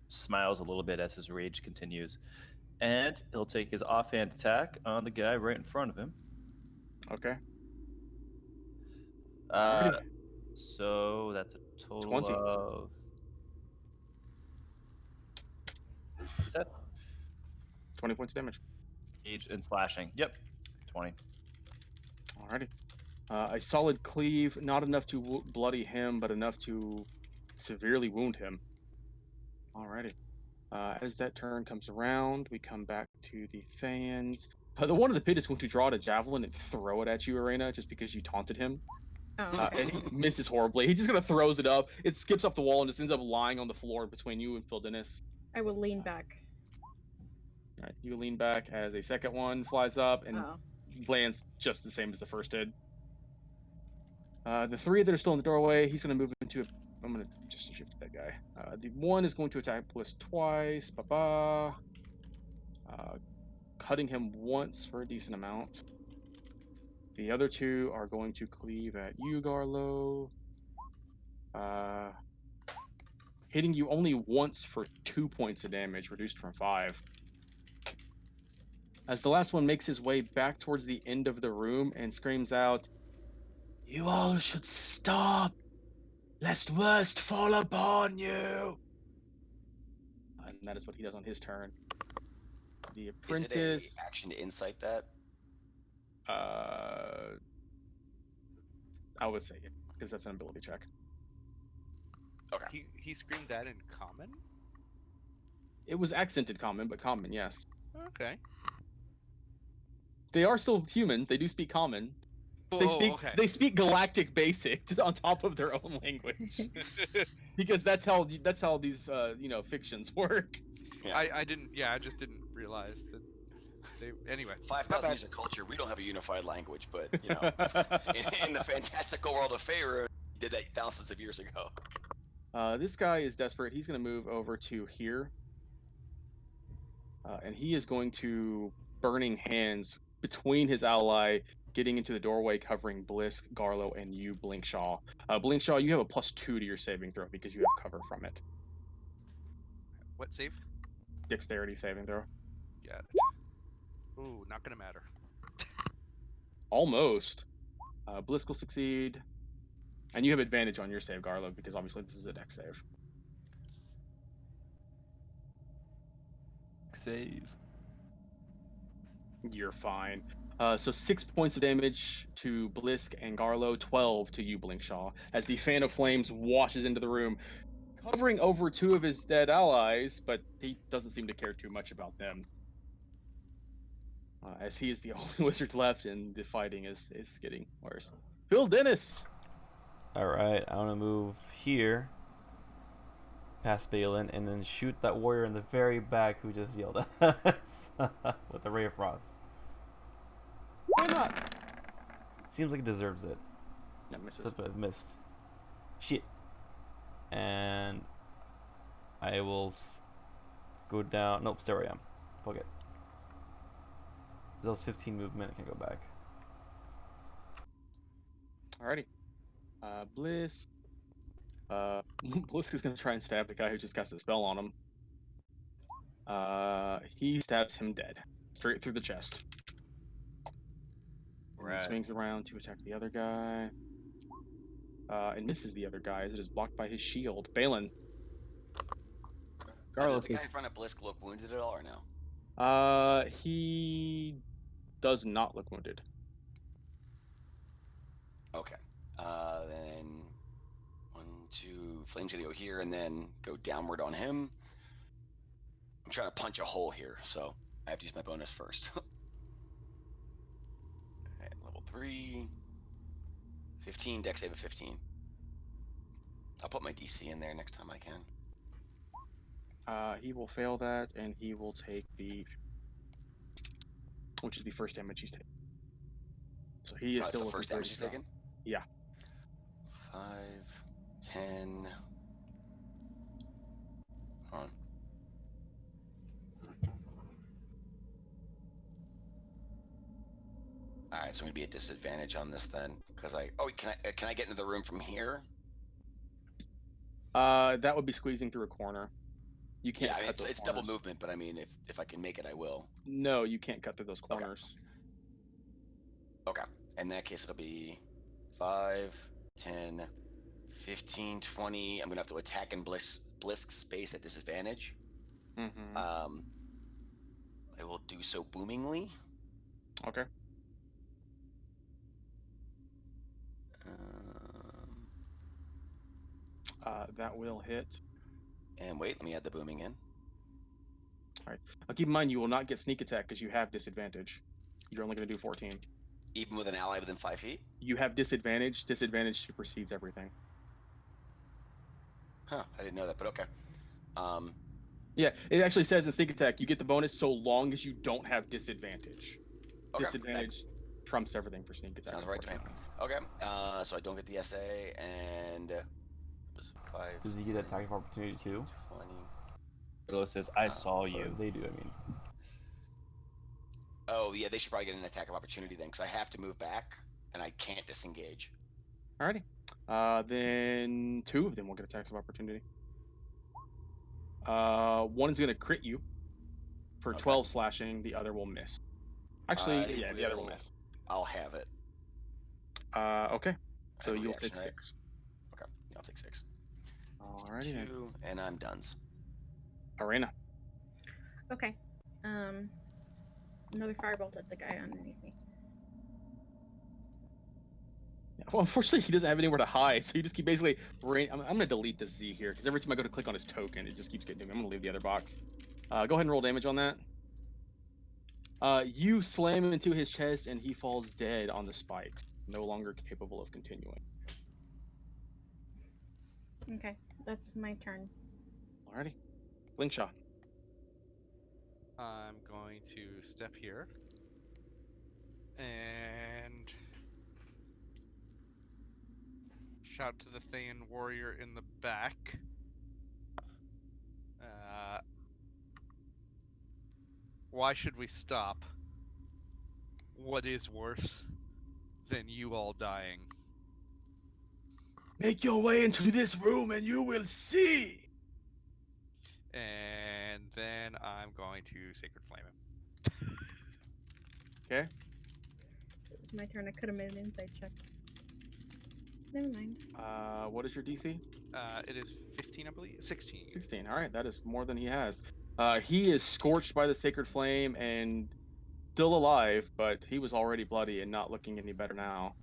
smiles a little bit as his rage continues, and he'll take his offhand attack on the guy right in front of him.
Okay.
So that's a total
20.
of. Is that
20 points of damage.
age and slashing? Yep, 20.
Alrighty. A solid cleave, not enough to bloody him, but enough to severely wound him. Alrighty. As that turn comes around, we come back to the fans. The one in the pit is going to draw a javelin and throw it at you, Arena, just because you taunted him.
Oh.
And he misses horribly. He just kind of throws it up. It skips off the wall and just ends up lying on the floor between you and Phil Dennis.
I will lean back.
All right, you lean back as a second one flies up and
Oh.
lands just the same as the first did. The three that are still in the doorway, he's going to move into a... I'm going to just shift that guy. The one is going to attack Bliss twice. Ba-ba. Cutting him once for a decent amount. The other two are going to cleave at you, Garlo. Hitting you only once for 2 points of damage, reduced from 5. As the last one makes his way back towards the end of the room and screams out, "You all should stop, lest worst fall upon you." And that is what he does on his turn. The
Is
apprentice...
it a action to insight that?
I would say it, because that's an ability check.
Okay.
He screamed that in common?
It was accented common, but common, yes.
Okay.
They are still humans. They do speak common. They speak Galactic Basic on top of their own language, because that's how these fictions work.
Yeah.
I just didn't realize that. Anyway,
5,000 years of culture, we don't have a unified language, but in the fantastical world of Faerun, did that thousands of years ago.
This guy is desperate. He's going to move over to here, and he is going to Burning Hands between his ally, getting into the doorway, covering Bliss, Garlo, and you, Blinkshaw. Blinkshaw, you have a +2 to your saving throw because you have cover from it.
What save?
Dexterity saving throw.
Got it. Ooh, not gonna matter.
Almost. Bliss will succeed. And you have advantage on your save, Garlo, because obviously this is a dex save.
Save.
You're fine. So 6 points of damage to Blisk and Garlo, 12 to you, Blinkshaw, as the fan of flames washes into the room, covering over 2 of his dead allies, but he doesn't seem to care too much about them. As he is the only wizard left, and the fighting is getting worse. Phil Dennis!
Alright, I want to move here, past Balin, and then shoot that warrior in the very back who just yelled at us with the Ray of Frost.
Why not?
Seems like it deserves it.
That misses.
Except I missed. Shit. and I will go down. Nope, stay where I am. Fuck it. That was 15 movement. I can go back.
Alrighty. Bliss. Bliss is gonna try and stab the guy who just cast a spell on him. He stabs him dead, straight through the chest. And he
Right.
swings around to attack the other guy. And misses the other guy as it is blocked by his shield. Balin.
Does
Carlos.
the guy in front of Blisk look wounded at all, or no?
He does not look wounded.
Okay. Then 1, 2. Flame's gonna go here and then go downward on him. I'm trying to punch a hole here, so I have to use my bonus first. Alright, level 3. 15, dex save of 15. I'll put my DC in there next time I can.
He will fail that, and he will take which is the first damage he's taken. So he is
That's
still
the
looking
first
pretty
damage he's
strong.
taken?
Yeah.
5, 10. Hold on. Alright, so I'm gonna be at disadvantage on this then, because can I get into the room from here?
That would be squeezing through a corner. You can't.
Yeah, I mean,
cut those
it's double
corners.
movement, but I mean, if I can make it, I will.
No, you can't cut through those corners.
Okay. In that case, it'll be 5, 10, 15, 20. I'm gonna have to attack in Blisk space at disadvantage.
Mm-hmm.
I will do so boomingly.
Okay. That will hit.
And wait, let me add the booming in.
Keep in mind, you will not get sneak attack because you have disadvantage. You're only going to do 14.
Even with an ally within 5 feet?
You have disadvantage. Disadvantage supersedes everything.
Huh, I didn't know that, but okay.
Yeah, it actually says in sneak attack, you get the bonus so long as you don't have disadvantage.
Okay.
Disadvantage trumps everything for sneak attack.
Sounds right to me. Okay, so I don't get the SA, and... 5,
Does he get attack of opportunity too?
20.
Carlos says, "I saw
Or
you."
they do, I mean.
Oh, yeah, they should probably get an attack of opportunity then, because I have to move back, and I can't disengage.
Alrighty. Then 2 of them will get attacks of opportunity. One is going to crit you for
Okay.
12 slashing. The other will miss. Actually, the other will miss.
I'll have it.
Okay.
I
So
have a
you'll
reaction,
take
right?
6.
Okay, I'll take 6.
Alrighty then.
2, and I'm done.
Arena.
Okay. Another firebolt at the guy underneath me.
Yeah, well, unfortunately, he doesn't have anywhere to hide, so you just keep basically. I'm going to delete the Z here because every time I go to click on his token, it just keeps getting to me. I'm going to leave the other box. Go ahead and roll damage on that. You slam him into his chest, and he falls dead on the spikes, no longer capable of continuing.
Okay, that's my turn.
Alrighty. Blingshot.
I'm going to step here and shout to the Thayan warrior in the back. Why should we stop? What is worse than you all dying?
Make your way into this room, and you will see.
And then I'm going to Sacred Flame him.
Okay.
It was my turn. I could have made an insight check. Never mind.
What is your DC?
It is 15, I believe. 16.
16. All right, that is more than he has. He is scorched by the sacred flame and still alive, but he was already bloody and not looking any better now.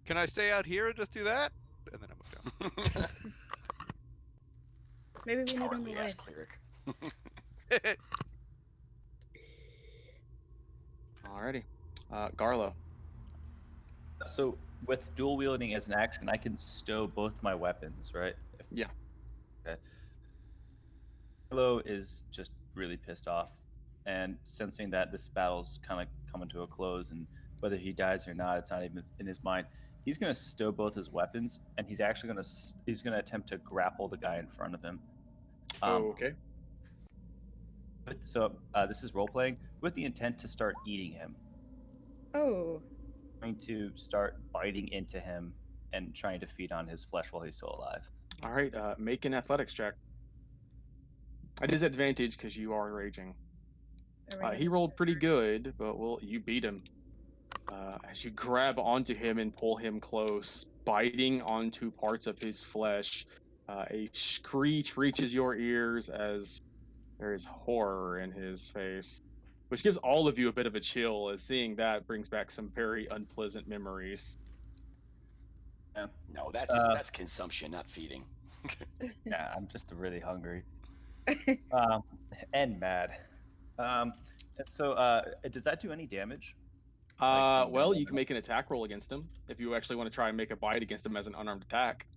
Can I stay out here and just do that? And then I move down.
Maybe we need him
Cowardly ass
alive.
cleric.
Alrighty. Garlo.
So with dual wielding as an action, I can stow both my weapons, right?
Yeah.
Okay. Carlo is just really pissed off, and sensing that this battle's kind of coming to a close, and whether he dies or not, it's not even in his mind. he's gonna stow both his weapons, and he's actually gonna attempt to grapple the guy in front of him.
Okay.
So this is role playing with the intent to start eating him.
Oh.
Going to start biting into him and trying to feed on his flesh while he's still alive.
All right. Make an athletics check. At disadvantage because you are raging. He rolled pretty good, but you beat him. As you grab onto him and pull him close, biting onto parts of his flesh, a screech reaches your ears as there is horror in his face, which gives all of you a bit of a chill, as seeing that brings back some very unpleasant memories.
Yeah.
No, that's consumption, not feeding.
Yeah, I'm just really hungry. And mad. So does that do any damage?
Well, you can make an attack roll against him if you actually want to try and make a bite against him as an unarmed attack.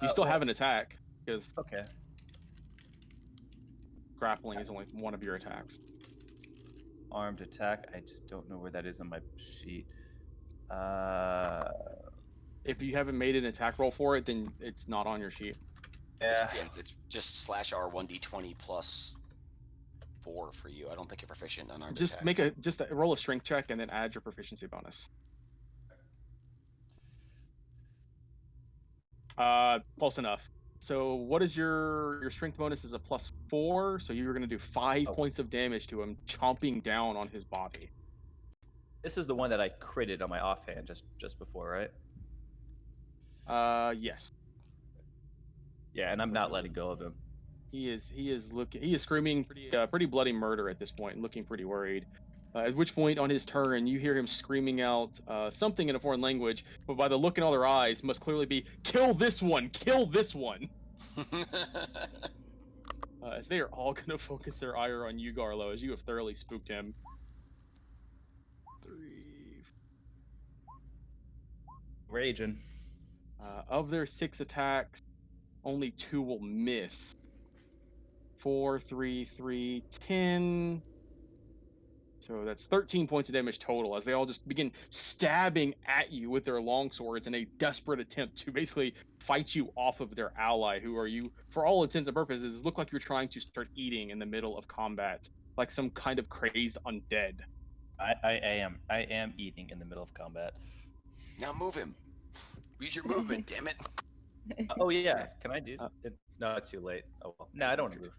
You still have an attack because
Okay.
grappling is only one of your attacks.
Armed attack. I just don't know where that is on my sheet.
If you haven't made an attack roll for it, then it's not on your sheet.
Yeah.
It's just /R 1d20 plus 4 for you. I don't think you're proficient in unarmed attacks.
Just roll a strength check and then add your proficiency bonus. Close enough. So what is your strength bonus is a +4, so you're going to do 5 points of damage to him, chomping down on his body.
This is the one that I critted on my offhand just before, right?
Yes.
Yeah, and I'm not letting go of him.
He is screaming pretty bloody murder at this point and looking pretty worried. At which point, on his turn, you hear him screaming out something in a foreign language, but by the look in all their eyes, must clearly be, "Kill this one! Kill this one!" As they are all going to focus their ire on you, Garlo, as you have thoroughly spooked him. 3.
Raging.
Of their 6 attacks, only 2 will miss. 4, 3, 3, 10. So that's 13 points of damage total, as they all just begin stabbing at you with their longswords in a desperate attempt to basically fight you off of their ally, who are you, for all intents and purposes, look like you're trying to start eating in the middle of combat, like some kind of crazed undead.
I am eating in the middle of combat.
Now move him. Use your movement, damn it.
Oh yeah, can I do it? No, it's too late. Oh well. No, I don't want to move.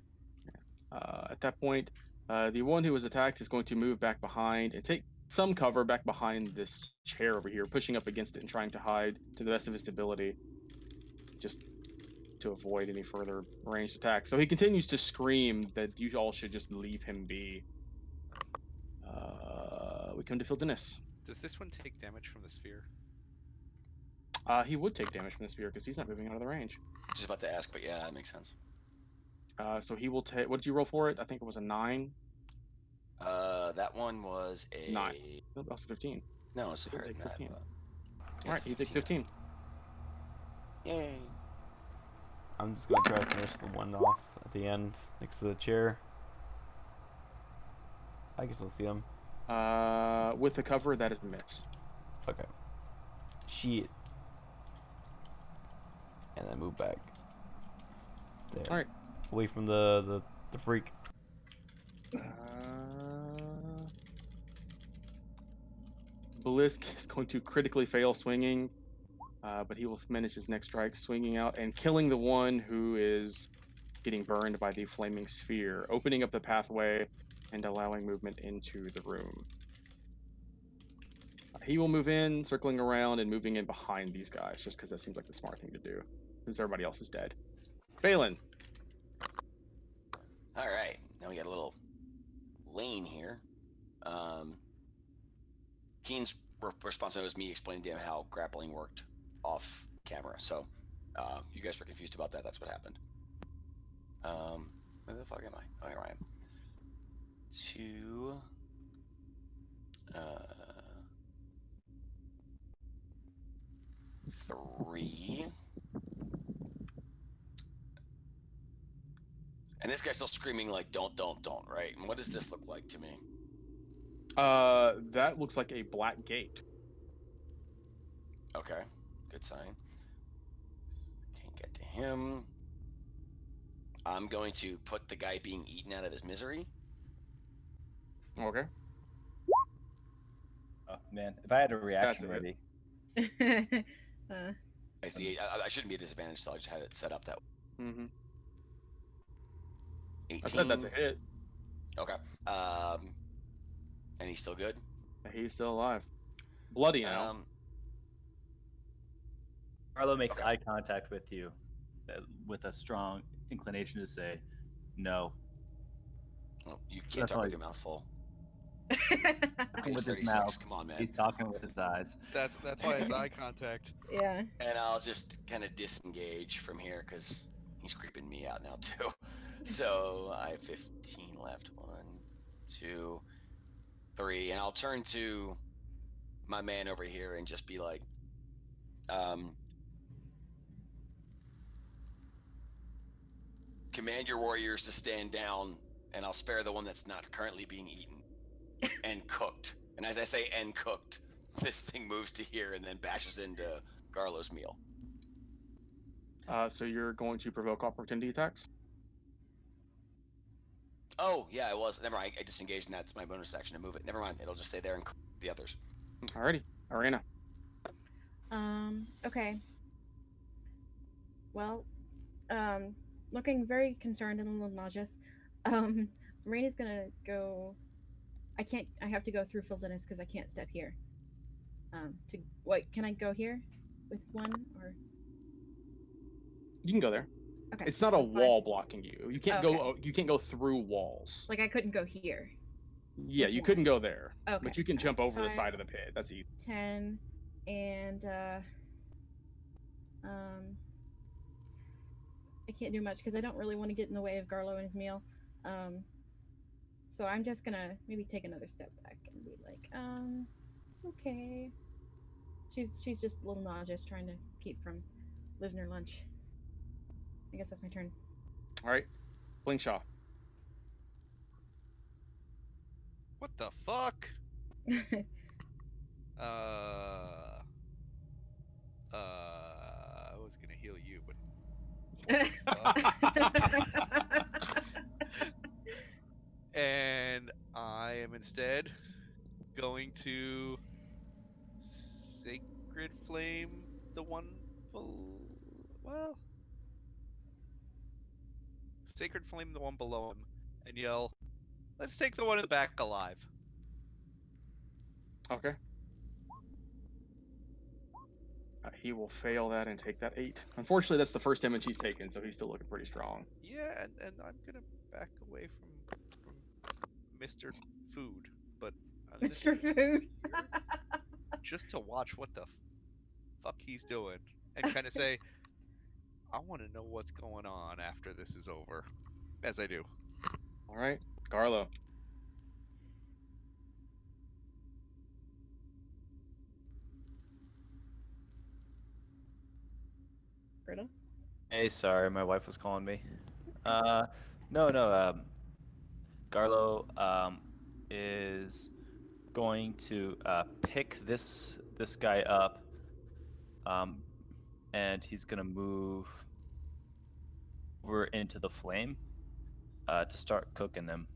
At that point, the one who was attacked is going to move back behind and take some cover back behind this chair over here, pushing up against it and trying to hide to the best of his ability, just to avoid any further ranged attacks. So he continues to scream that you all should just leave him be. We come to Phil Dennis.
Does this one take damage from the sphere?
He would take damage from the spear because he's not moving out of the range.
Just about to ask, but yeah, that makes sense.
So he will take. What did you roll for it? I think it was a 9.
That one was a
9. Nope, also 15.
No, it's higher than that.
15. All right, he takes 15.
Yay!
I'm just gonna try to finish the one off at the end next to the chair. I guess we'll see him.
With the cover, that is a miss.
Okay. Shit. And then move back. There.
All right.
Away from the freak.
Belisk is going to critically fail swinging, but he will manage his next strike, swinging out and killing the one who is getting burned by the flaming sphere, opening up the pathway and allowing movement into the room. He will move in, circling around and moving in behind these guys, just because that seems like the smart thing to do, since everybody else is dead. Balin.
All right, now we got a little lane here. Keen's responsibility was me explaining to him how grappling worked off camera. So, if you guys were confused about that, that's what happened. Where the fuck am I? Oh, here I am. 2. 3. And this guy's still screaming like, don't, right? And what does this look like to me?
That looks like a black gate.
Okay, good sign. Can't get to him. I'm going to put the guy being eaten out of his misery.
Okay.
Oh man, if I had a reaction
That's it.
ready.
I shouldn't be at disadvantage, so I just had it set up that way.
Mm-hmm.
18.
I said that's a hit.
Okay. And he's still good?
He's still alive. Bloody now.
Carlo makes
Okay.
eye contact with you, with a strong inclination to say, "No."
Well, you
So
can't
that's
talk
why-
with your mouth full.
Talking
It's
with his
36.
mouth.
Come on, man.
He's talking with his eyes.
That's why it's eye contact.
Yeah.
And I'll just kind of disengage from here because he's creeping me out now too. So I have 15 left. 1, 2, 3, and I'll turn to my man over here and just be like, command your warriors to stand down, and I'll spare the one that's not currently being eaten and cooked. And as I say "and cooked," this thing moves to here and then bashes into Garlo's meal.
So you're going to provoke opportunity attacks?
Oh, yeah, it was. Never mind. I disengaged, and that's my bonus action to move it. Never mind. It'll just stay there and cook the others.
Alrighty. Arena.
Okay. Well, looking very concerned and a little nauseous. Marina's gonna go. I have to go through Fildenus because I can't step here. Can I go here with one or?
You can go there.
Okay.
It's not a
that's fine.
wall blocking you. You can't
Okay.
go. You can't go through walls.
Like I couldn't go here.
Yeah,
with
you
one.
couldn't go there.
Okay.
But you can jump over the
5,
side of the pit. That's easy.
10, and I can't do much because I don't really want to get in the way of Garlo and his meal. So I'm just gonna maybe take another step back and be like, okay. She's just a little nauseous, trying to keep from losing her lunch. I guess that's my turn.
All right. Blinkshaw.
What the fuck? I was gonna heal you, but and I am instead going to Sacred Flame the one Sacred Flame the one below him and yell, "Let's take the one in the back alive."
Okay. He will fail that and take that 8. Unfortunately, that's the first damage he's taken, so he's still looking pretty strong.
Yeah, and I'm gonna back away from Mr. Food, but I'm gonna
Mr. Food.
just to watch what the fuck he's doing and kind of say, I want to know what's going on after this is over, as I do.
All right. Garlo.
Britta?
Hey, sorry, my wife was calling me. No. Garlo is going to pick this guy up, and he's gonna move over into the flame to start cooking them.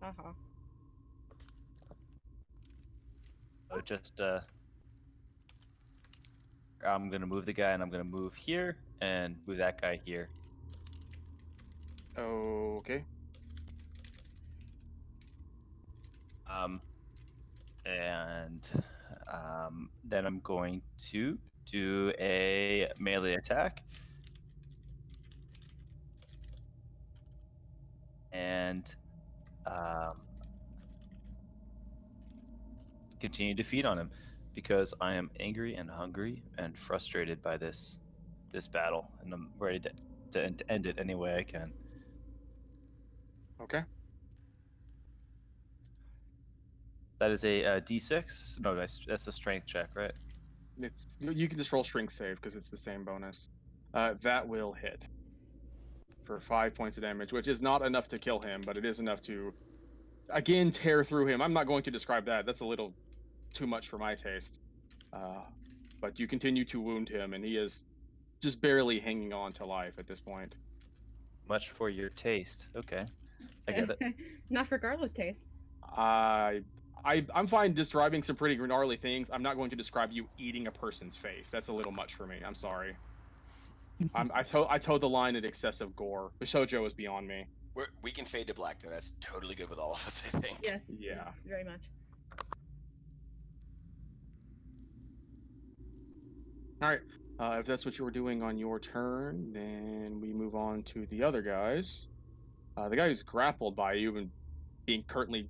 Uh-huh.
So just I'm gonna move the guy, and I'm gonna move here and move that guy here.
Okay.
And then I'm going to do a melee attack. And continue to feed on him because I am angry and hungry and frustrated by this battle, and I'm ready to end it any way I can.
Okay.
That is a D6. No, that's a strength check, right?
You can just roll strength save because it's the same bonus. That will hit for 5 points of damage, which is not enough to kill him, but it is enough to, again, tear through him. I'm not going to describe that. That's a little too much for my taste. But you continue to wound him, and he is just barely hanging on to life at this point.
Much for your taste. Okay, I get it.
Not for Garlo's taste.
I'm fine describing some pretty gnarly things. I'm not going to describe you eating a person's face. That's a little much for me. I'm sorry. I told the line at excessive gore. Bishojo is beyond me.
We can fade to black though. That's totally good with all of us, I think.
Yes.
Yeah.
Very much.
All right. If that's what you were doing on your turn, then we move on to the other guys. The guy who's grappled by you and being currently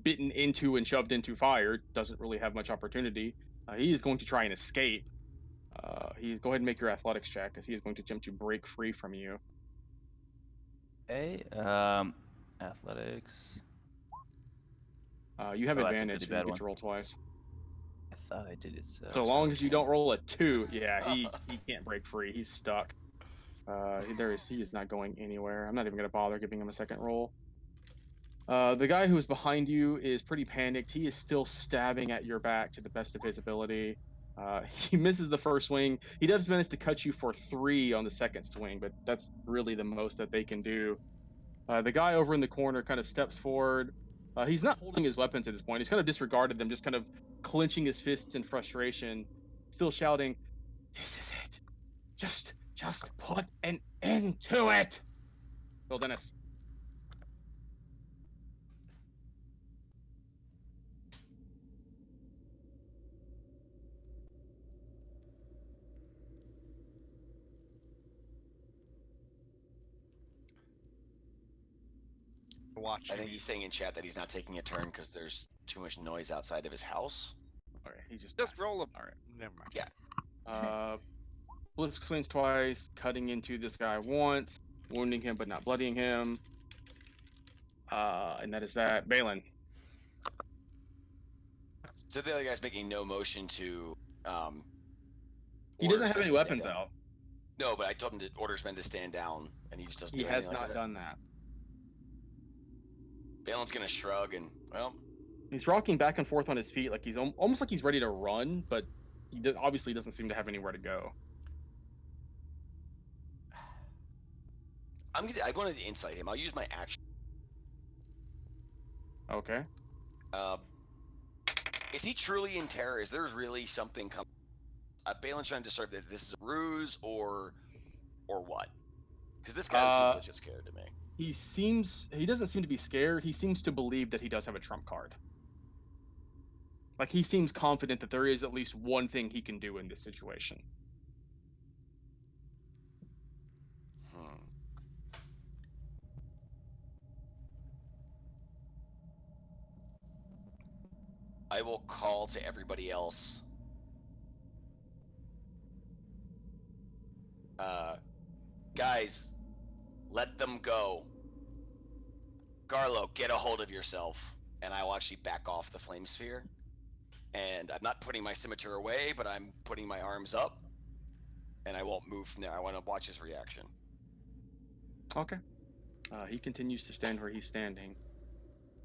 bitten into and shoved into fire doesn't really have much opportunity. He is going to try and escape. Go ahead and make your athletics check, as he is going to attempt to break free from you.
Okay. Athletics.
You have
Oh, that's a
advantage.
pretty
You
bad
get
one.
to roll twice.
I thought I did it.
So long as you don't roll a 2, yeah, he can't break free. He's stuck. He is not going anywhere. I'm not even going to bother giving him a second roll. The guy who is behind you is pretty panicked. He is still stabbing at your back to the best of his ability. He misses the first swing. He does manage to cut you for 3 on the second swing, but that's really the most that they can do. The guy over in the corner kind of steps forward. He's not holding his weapons at this point. He's kind of disregarded them, just kind of clenching his fists in frustration, still shouting, "This is it. Just put an end to it." Phil Dennis.
Watch.
I think he's saying in chat that he's not taking a turn because there's too much noise outside of his house.
All right, he just
roll him.
All right.
Never mind.
Yeah.
Blitz swings twice, cutting into this guy once, wounding him but not bloodying him. And that is that. Balin.
So the other guy's making no motion to.
He
order
doesn't have
Sven
any
to stand
weapons
down.
out.
No, but I told him to order Sven to stand down, and he just doesn't.
He
do
has
anything
not
like
done that.
Balin's gonna shrug and
He's rocking back and forth on his feet, like he's almost like he's ready to run, but he obviously doesn't seem to have anywhere to go.
I wanted to insight him. I'll use my action.
Okay.
Is he truly in terror? Is there really something coming? Balin's trying to discern that this is a ruse or what? Because this guy seems legit scared to me.
He doesn't seem to be scared. He seems to believe that he does have a trump card. Like, he seems confident that there is at least one thing he can do in this situation.
I will call to everybody else. Guys, let them go. Garlo, get a hold of yourself. And I will actually back off the flame sphere. And I'm not putting my scimitar away, but I'm putting my arms up. And I won't move from there. I want to watch his reaction.
Okay. He continues to stand where he's standing.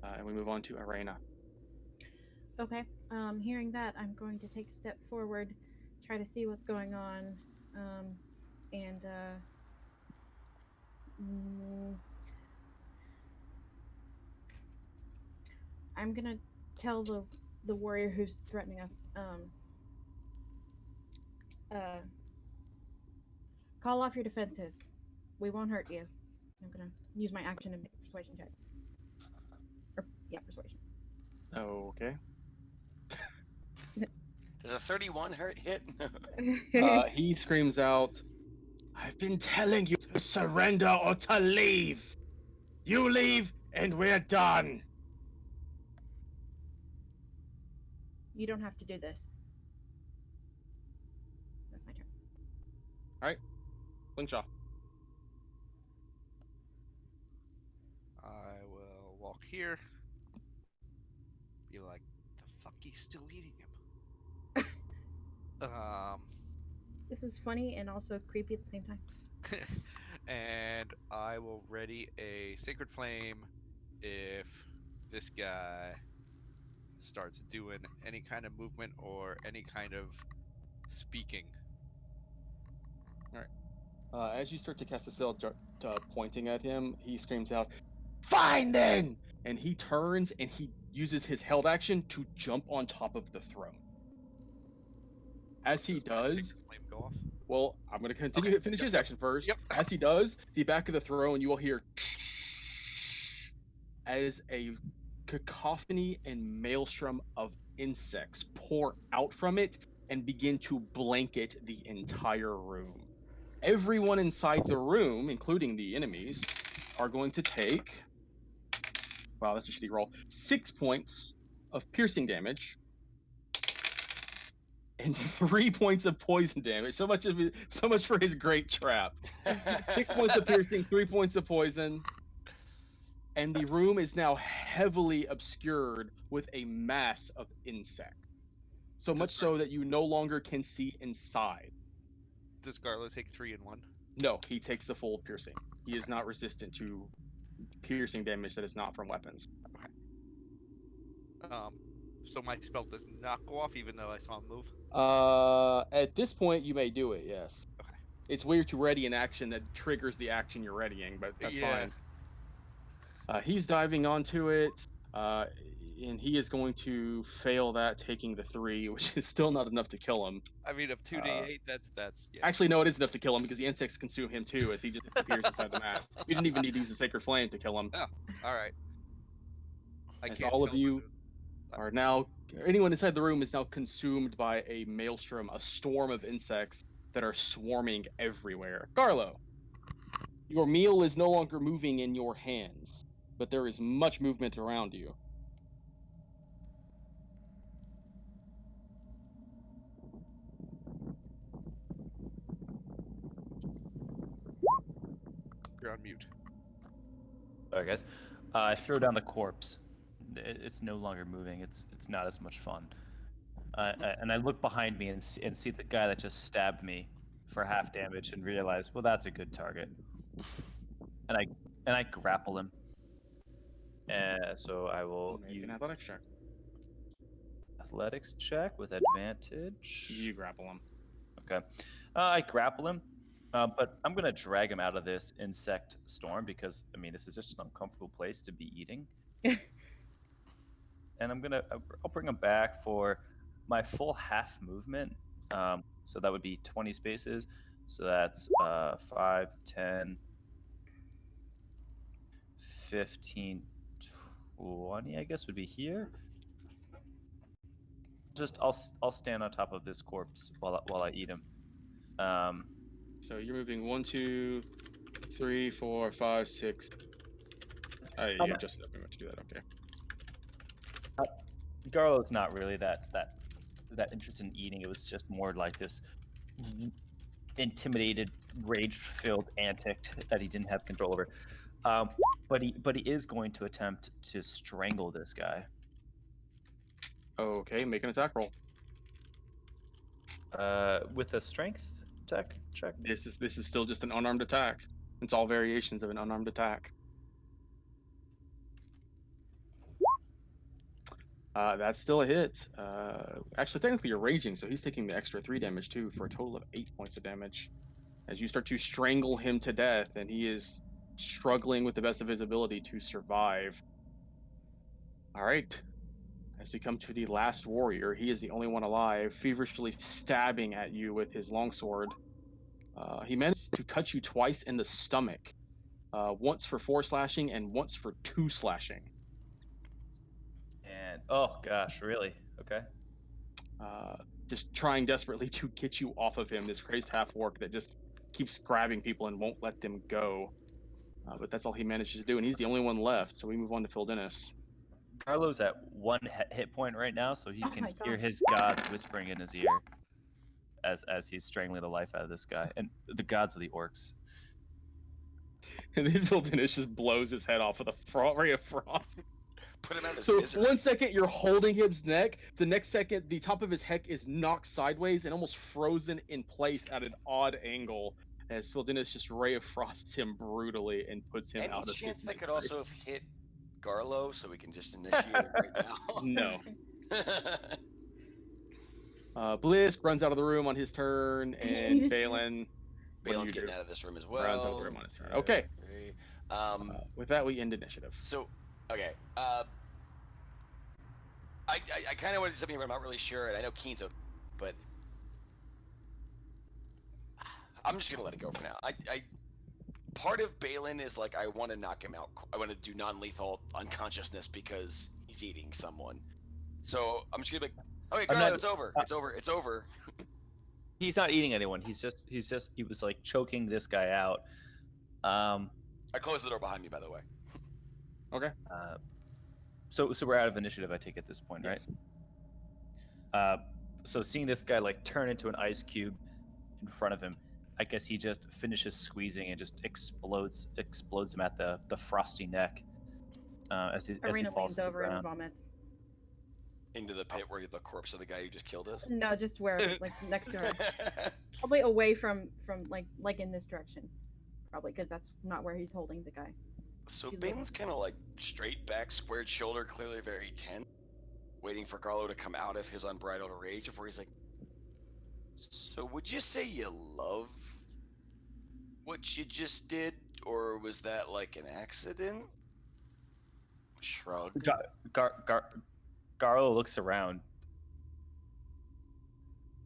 And we move on to Arena.
Okay. Hearing that, I'm going to take a step forward, try to see what's going on, and I'm gonna tell the warrior who's threatening us, call off your defenses. We won't hurt you. I'm gonna use my action and make a persuasion check. Persuasion.
Okay.
Does a 31 hit?
He screams out, "I've been telling you to surrender or to leave. You leave, and we're done."
You don't have to do this. That's my turn.
All right. Slingshaw.
I will walk here. Be like, the fuck, he's still eating him.
This is funny and also creepy at the same time.
And I will ready a Sacred Flame if this guy starts doing any kind of movement or any kind of speaking.
As you start to cast the spell, pointing at him, he screams out, "Fine then!" And he turns and he uses his held action to jump on top of the throne. As he
Does my
does,
sacred flame go off?
well, I'm going to continue
Okay,
to finish
yep,
his
yep,
action first.
yep.
As he does, the back of the throne, you will hear as a cacophony and maelstrom of insects pour out from it and begin to blanket the entire room. Everyone inside the room, including the enemies, are going to take, wow, that's a shitty roll, 6 points of piercing damage and 3 points of poison damage. So much for his great trap. 6 points of piercing, 3 points of poison, and the room is now heavily obscured with a mass of insects. So much so that you no longer can see inside.
Does Garlo take 3 and 1?
No, he takes the full piercing. He is not resistant to piercing damage that is not from weapons.
So my spell does not go off even though I saw him move?
At this point, you may do it, yes.
Okay.
It's weird to ready an action that triggers the action you're readying, but that's
Yeah.
fine. He's diving onto it, and he is going to fail that, taking the 3, which is still not enough to kill him.
I mean, of 2d8, that's yeah.
Actually, no, it is enough to kill him because the insects consume him too, as he just disappears inside the mask. You didn't even need to use the Sacred Flame to kill him.
Oh, all right. I
As
can't
all of
tell
you
whether-
are now, anyone inside the room is now consumed by a maelstrom, a storm of insects that are swarming everywhere. Garlo, your meal is no longer moving in your hands, but there is much movement around you.
You're on mute.
Sorry, guys. I throw down the corpse. It's no longer moving. It's not as much fun. And I look behind me and see the guy that just stabbed me for half damage and realize, well, that's a good target. And I grapple him. So I will
Make
use
an athletics check.
athletics check with advantage.
You grapple him.
Okay. I grapple him, but I'm going to drag him out of this insect storm because, I mean, this is just an uncomfortable place to be eating. And I'll bring him back for my full half movement. So that would be 20 spaces. So that's 5, 10, 15, 20, I guess would be here. I'll stand on top of this corpse while I eat him.
So you're moving 1, 2, 3, 4, 5, 6. Yeah, just enough movement to do that. Okay.
Garlo's not really that interested in eating. It was just more like this intimidated, rage-filled antic that he didn't have control over. But he is going to attempt to strangle this guy.
Okay, make an attack roll.
With a strength attack check.
This is still just an unarmed attack. It's all variations of an unarmed attack. That's still a hit. Actually, technically you're raging, so he's taking the extra 3 damage too, for a total of 8 points of damage. As you start to strangle him to death, and he is struggling with the best of his ability to survive. All right. As we come to the last warrior, he is the only one alive, feverishly stabbing at you with his longsword. He managed to cut you twice in the stomach, once for 4 slashing and once for 2 slashing.
And oh gosh, really? Okay.
Just trying desperately to get you off of him, this crazed half-orc that just keeps grabbing people and won't let them go. But that's all he manages to do, and he's the only one left, so we move on to Phil Dennis.
Carlo's at 1 hit point right now, so he
Oh
can
my
hear
gosh.
his gods whispering in his ear as he's strangling the life out of this guy. And the gods are the orcs.
And then Phil Dennis just blows his head off with a ray of frost.
Put him out of his
So
misery.
1 second you're holding his neck, the next second the top of his head is knocked sideways and almost frozen in place at an odd angle as Phil Dennis just ray of frosts him brutally and puts him
Any
out of
chance
his
that could
misery.
also have hit Garlo, so we can just initiate it right now?
No. Blisk runs out of the room on his turn, and
just-
Balin. What do
Balin's
you
getting
do?
out of this room as
Runs out of the
well.
room on his turn. Okay.
Great.
With that, we end initiative.
So, okay. I kind of want to do something, but I'm not really sure, and I know Keen's okay, but I'm just gonna let it go for now. Part of Balin is like I want to knock him out. I want to do non-lethal unconsciousness because he's eating someone. So I'm just gonna be like, okay,
I'm
Garlo,
not-
it's over. It's over. It's over.
He's not eating anyone. He was like choking this guy out.
I closed the door behind me, by the way.
Okay.
So we're out of initiative, I take at this point, right? So seeing this guy like turn into an ice cube in front of him, I guess he just finishes squeezing and just explodes him at the frosty neck as he
Arena
falls
leans
to the
over and
ground.
vomits.
Into the pit where the corpse of the guy who just killed us.
No, just where, like next to her. Probably away from like in this direction. Probably because that's not where he's holding the guy.
So
She's
Balin's kind of like straight back, squared shoulder, clearly very tense, waiting for Garlo to come out of his unbridled rage before he's like, so would you say you love what you just did, or was that like an accident? Shrug.
Garlo looks around.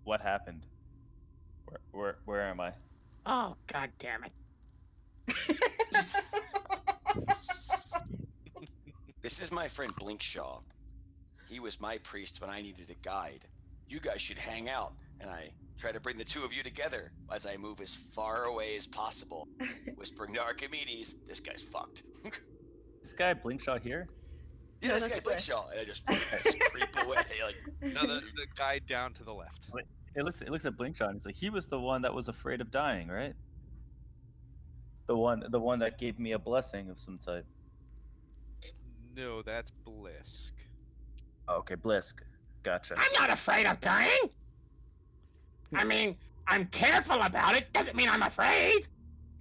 What happened? Where am I?
Oh, god damn it.
This is my friend Blinkshaw. He was my priest when I needed a guide. You guys should hang out, and I try to bring the two of you together as I move as far away as possible. Whispering to Archimedes, this guy's fucked.
This guy Blinkshot here?
Yeah, this
that's
guy
Bliss.
Blinkshaw. And I just creep away. Like,
No, the guy down to the left.
It looks at Blinkshot and he's like, he was the one that was afraid of dying, right? The one that gave me a blessing of some type.
No, that's Blisk.
Oh, okay, Blisk. Gotcha.
I'm not afraid of dying. I mean, I'm careful about it. Doesn't mean I'm afraid.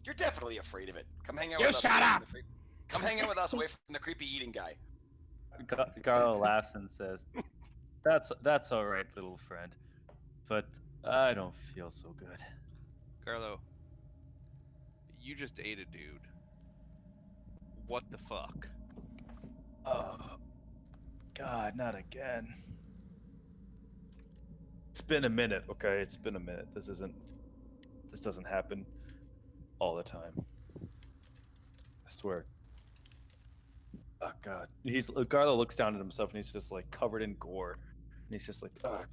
you're definitely afraid of it. Come hang out
You
with us.
shut
away from
up!
the come hang out with us away from the creepy eating guy.
Garlo laughs and says, "That's all right, little friend, but I don't feel so good."
Garlo, you just ate a dude. What the fuck?
Oh, God, not again. It's been a minute, okay? It's been a minute. This doesn't happen all the time. I swear. Oh God. Garlo looks down at himself and he's just like covered in gore, and he's just like, ugh.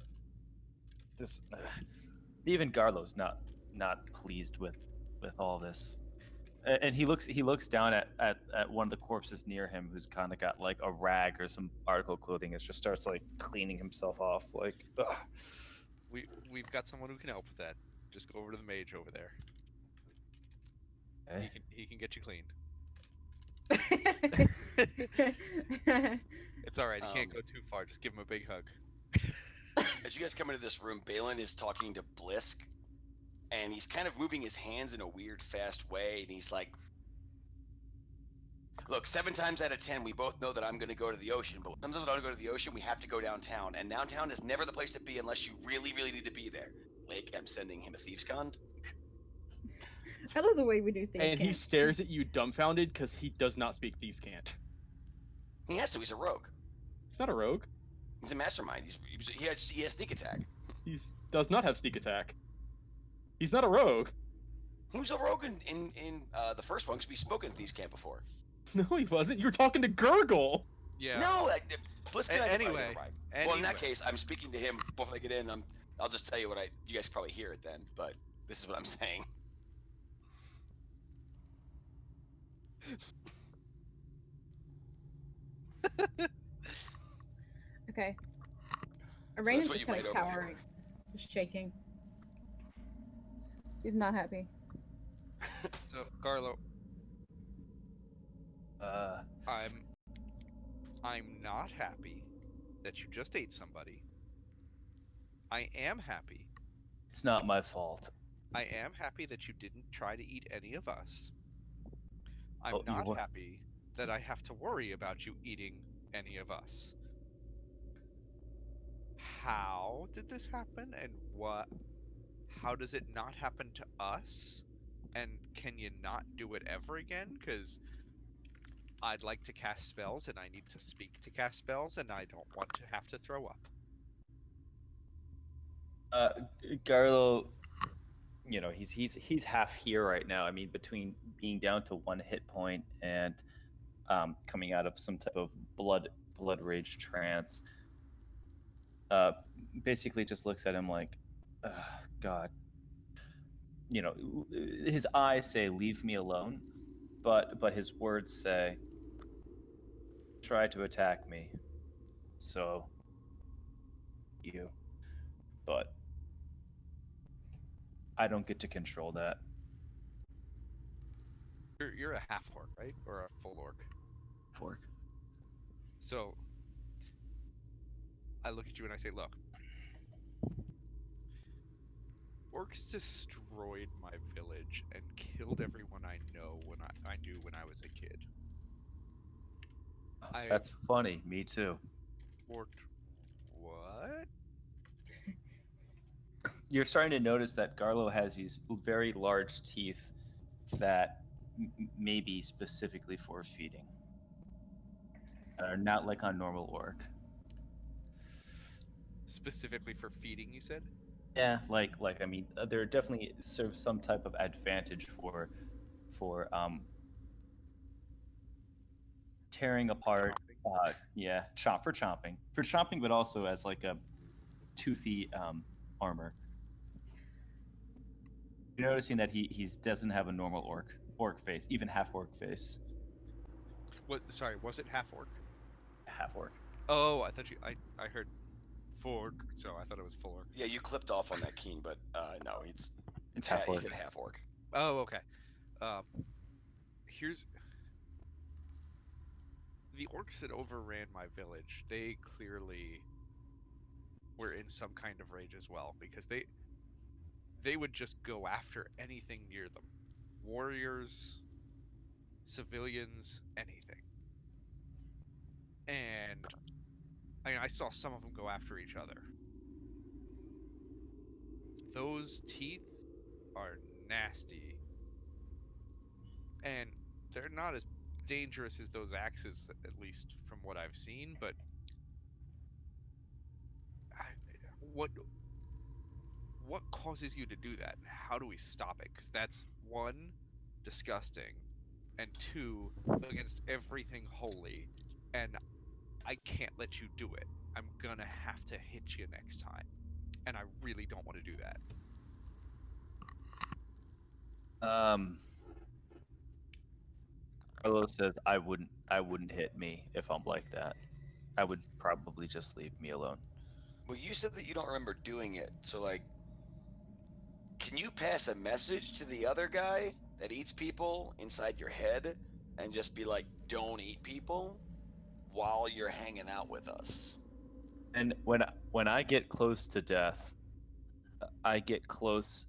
Even Garlo's not pleased with all this. And he looks down at one of the corpses near him, who's kind of got like a rag or some article of clothing, and just starts like cleaning himself off. Like, ugh.
We've got someone who can help with that. Just go over to the mage over there.
Okay.
He can get you cleaned. It's all right. He can't go too far. Just give him a big hug.
As you guys come into this room, Balin is talking to Blisk, and he's kind of moving his hands in a weird, fast way, and he's like, look, 7 times out of 10, we both know that I'm going to go to the ocean, but sometimes when I go to the ocean, we have to go downtown, and downtown is never the place to be unless you really, really need to be there. Like, I'm sending him a thieves' con.
I love the way we do things.
And he stares at you dumbfounded because he does not speak Thieves' Cant.
He has to. He's a rogue.
He's not a rogue.
He's a mastermind. He has sneak attack.
He does not have sneak attack. He's not a rogue.
He was a rogue in the first one because we've spoken to thieves' camp before.
No, he wasn't. You were talking to Gurgle.
Yeah.
No, Blisk and I-
Anyway,
never mind. Well, in that
anyway.
case, I'm speaking to him before they get in. I'll just tell you what you guys can probably hear it then, but this is what I'm saying.
Okay.
that's
Arena's
what
just
you
kind
might
of
overhear.
cowering, just shaking. She's not happy.
So, Garlo, I'm not happy that you just ate somebody. I am happy.
It's not my fault.
I am happy that you didn't try to eat any of us. I'm
Oh, you
not
weren't-
happy that I have to worry about you eating any of us. how did this happen, and how does it not happen to us? And can you not do it ever again? Because I'd like to cast spells, and I need to speak to cast spells, and I don't want to have to throw up.
Garlo, he's half here right now. I mean, between being down to 1 hit point and coming out of some type of blood rage trance, basically just looks at him like, God. His eyes say, "Leave me alone," but his words say, "Try to attack me, so you." But I don't get to control that.
You're a half orc, right, or a full orc?
Fork.
So I look at you and I say, "Look, orcs destroyed my village and killed everyone I know when I knew when I was a kid.
That's funny. Me too.
What?
You're starting to notice that Garlo has these very large teeth that may be specifically for feeding. Are not like on normal orc.
Specifically for feeding, you said?
Yeah, like I mean, there definitely serves some type of advantage for tearing apart. For chomping, but also as like a toothy armor. You're noticing that he doesn't have a normal orc face, even half orc face.
What? Sorry, was it half orc?
Half orc.
Oh, I thought I heard fork, so I thought it was full orc.
Yeah, you clipped off on that Keen, but no,
It's half orc.
He's a half orc.
Oh, okay. Here's the orcs that overran my village. They clearly were in some kind of rage as well, because they would just go after anything near them. Warriors, civilians, anything. And I saw some of them go after each other. Those teeth are nasty. And they're not as dangerous as those axes, at least from what I've seen, but what causes you to do that? How do we stop it? Because that's, 1, disgusting, and 2, against everything holy, and I can't let you do it. I'm gonna have to hit you next time, and I really don't want to do that.
Carlos says, I wouldn't hit me if I'm like that. I would probably just leave me alone.
Well, you said that you don't remember doing it, so like, can you pass a message to the other guy that eats people inside your head and just be like, don't eat people while you're hanging out with us?
And when I get close to death, I get close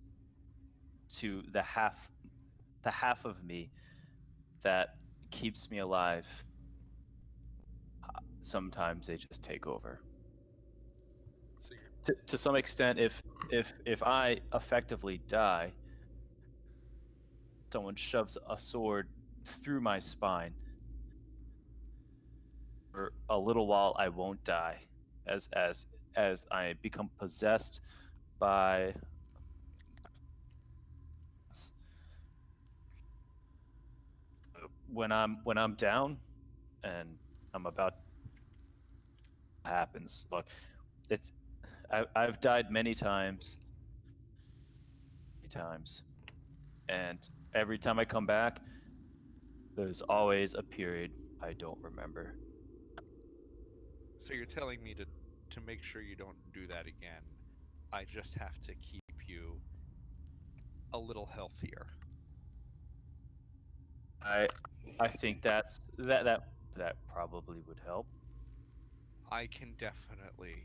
to the half of me that keeps me alive. Sometimes they just take over.
So
To some extent, if I effectively die, someone shoves a sword through my spine. For a little while, I won't die, as I become possessed by. When I'm down, and I'm about. Happens. Look, I've died many times, and every time I come back, there's always a period I don't remember.
So you're telling me to make sure you don't do that again, I just have to keep you a little healthier.
I think that probably would help.
I can definitely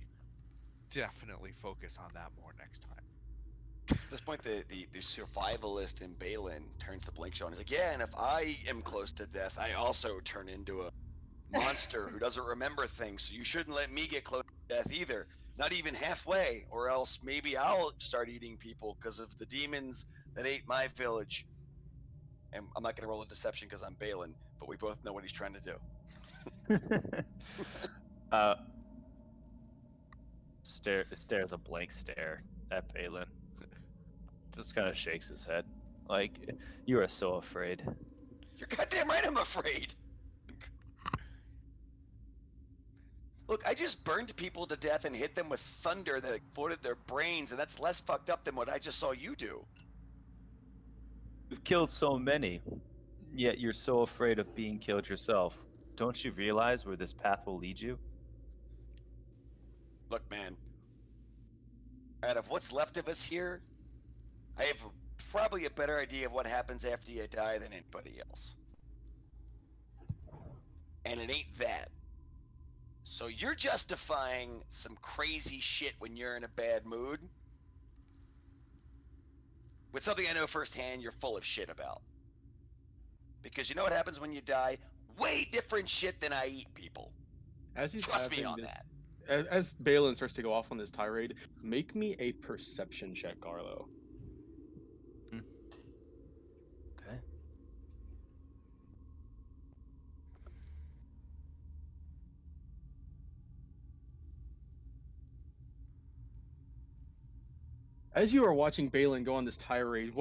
focus on that more next time.
At this point, the survivalist in Balin turns to Blinkshaw and is like, yeah, and if I am close to death, I also turn into a monster who doesn't remember things, so you shouldn't let me get close to death either. Not even halfway, or else maybe I'll start eating people because of the demons that ate my village. And I'm not going to roll a deception because I'm Balin, but we both know what he's trying to do.
Stares a blank stare at Balin. Just kind of shakes his head. Like, you are so afraid.
You're goddamn right I'm afraid. Look, I just burned people to death and hit them with thunder that exploded their brains, and that's less fucked up than what I just saw you do.
You've killed so many, yet you're so afraid of being killed yourself. Don't you realize where this path will lead you?
Look, man, out of what's left of us here, I have probably a better idea of what happens after you die than anybody else. And it ain't that. So you're justifying some crazy shit when you're in a bad mood with something I know firsthand you're full of shit about. Because you know what happens when you die? Way different shit than I eat people.
As he's
Trust me
having
on
this-
that.
As Balin starts to go off on this tirade, make me a perception check, Garlo.
Okay.
As you are watching Balin go on this tirade,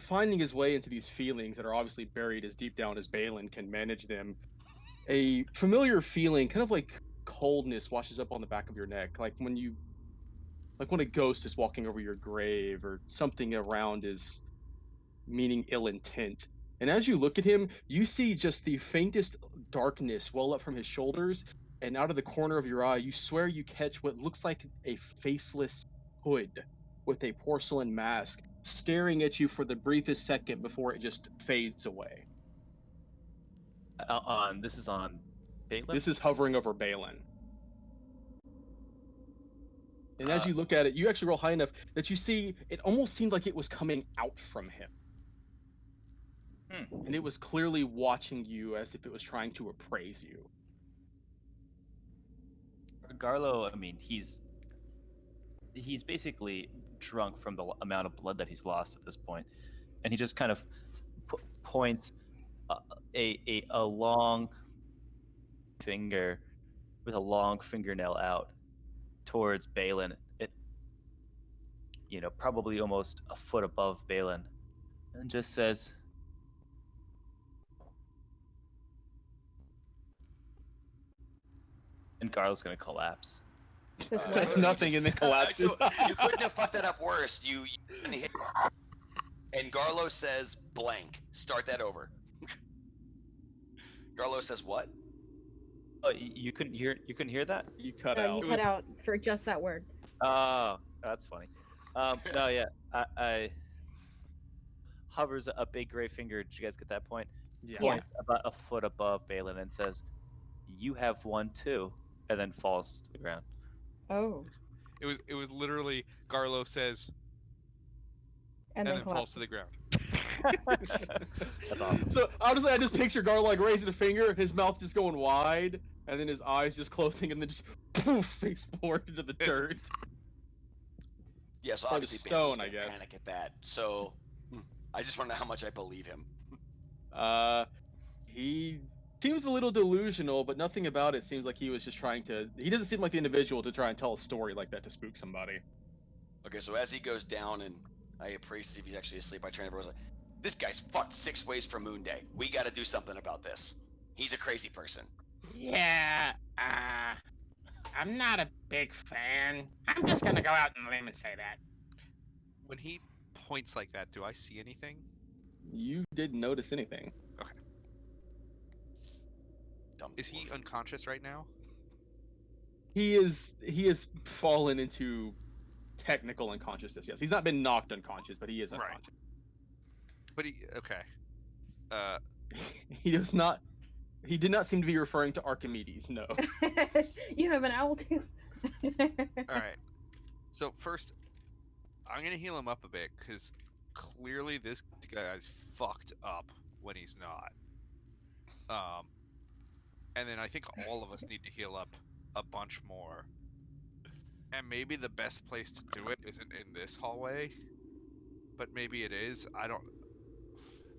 finding his way into these feelings that are obviously buried as deep down as Balin can manage them, a familiar feeling, kind of like coldness, washes up on the back of your neck, like when a ghost is walking over your grave, or something around is meaning ill intent. And as you look at him, you see just the faintest darkness well up from his shoulders, and out of the corner of your eye, you swear you catch what looks like a faceless hood with a porcelain mask staring at you for the briefest second before it just fades away.
This is on Balin?
This is hovering over Balin. And as
Uh,
you look at it, you actually roll high enough that you see it almost seemed like it was coming out from him. And it was clearly watching you as if it was trying to appraise you.
Garlo, I mean, he's basically drunk from the amount of blood that he's lost at this point, and he just kind of points a long finger with a long fingernail out towards Balin. It, probably almost a foot above Balin, and just says, and Garlo's gonna collapse.
Says
That's
what?
nothing, and then collapses.
So you couldn't have fucked that up worse. You hit, and Garlo says blank. Start that over. Garlo says what?
Oh, you couldn't hear that?
You cut out.
You cut out for just that word.
Oh, that's funny. No, yeah, I hovers a big gray finger. Did you guys get that point?
Yeah.
Points about a foot above Balin and says, "You have one too," and then falls to the ground.
Oh.
It was literally Garlo says
And then
falls to the ground.
That's awesome.
So honestly, I just picture Garlo like raising a finger, his mouth just going wide, and then his eyes just closing, and then just poof, face forward into the dirt.
Yeah, so
Or the
obviously
stone,
Balin's
I
gonna
guess.
panic at that. So I just want to know how much I believe him.
He seems a little delusional, but nothing about it seems like he was just trying to. He doesn't seem like the individual to try and tell a story like that to spook somebody.
Okay, so as he goes down and I appraise to see if he's actually asleep, I turn over and I was like, this guy's fucked 6 ways from Moon Day. We got to do something about this. He's a crazy person.
Yeah, I'm not a big fan. I'm just gonna go out on a limb and say that.
When he points like that, do I see anything?
You didn't notice anything.
Dumb
Is he
dwarf.
unconscious right now?
He is fallen into technical unconsciousness. Yes, he's not been knocked unconscious, but he is
Right.
unconscious.
But okay.
He does not. He did not seem to be referring to Archimedes. No.
You have an owl too.
All right. So first, I'm gonna heal him up a bit because clearly this guy's fucked up when he's not. And then I think all of us need to heal up a bunch more. And maybe the best place to do it isn't in this hallway, but maybe it is. I don't.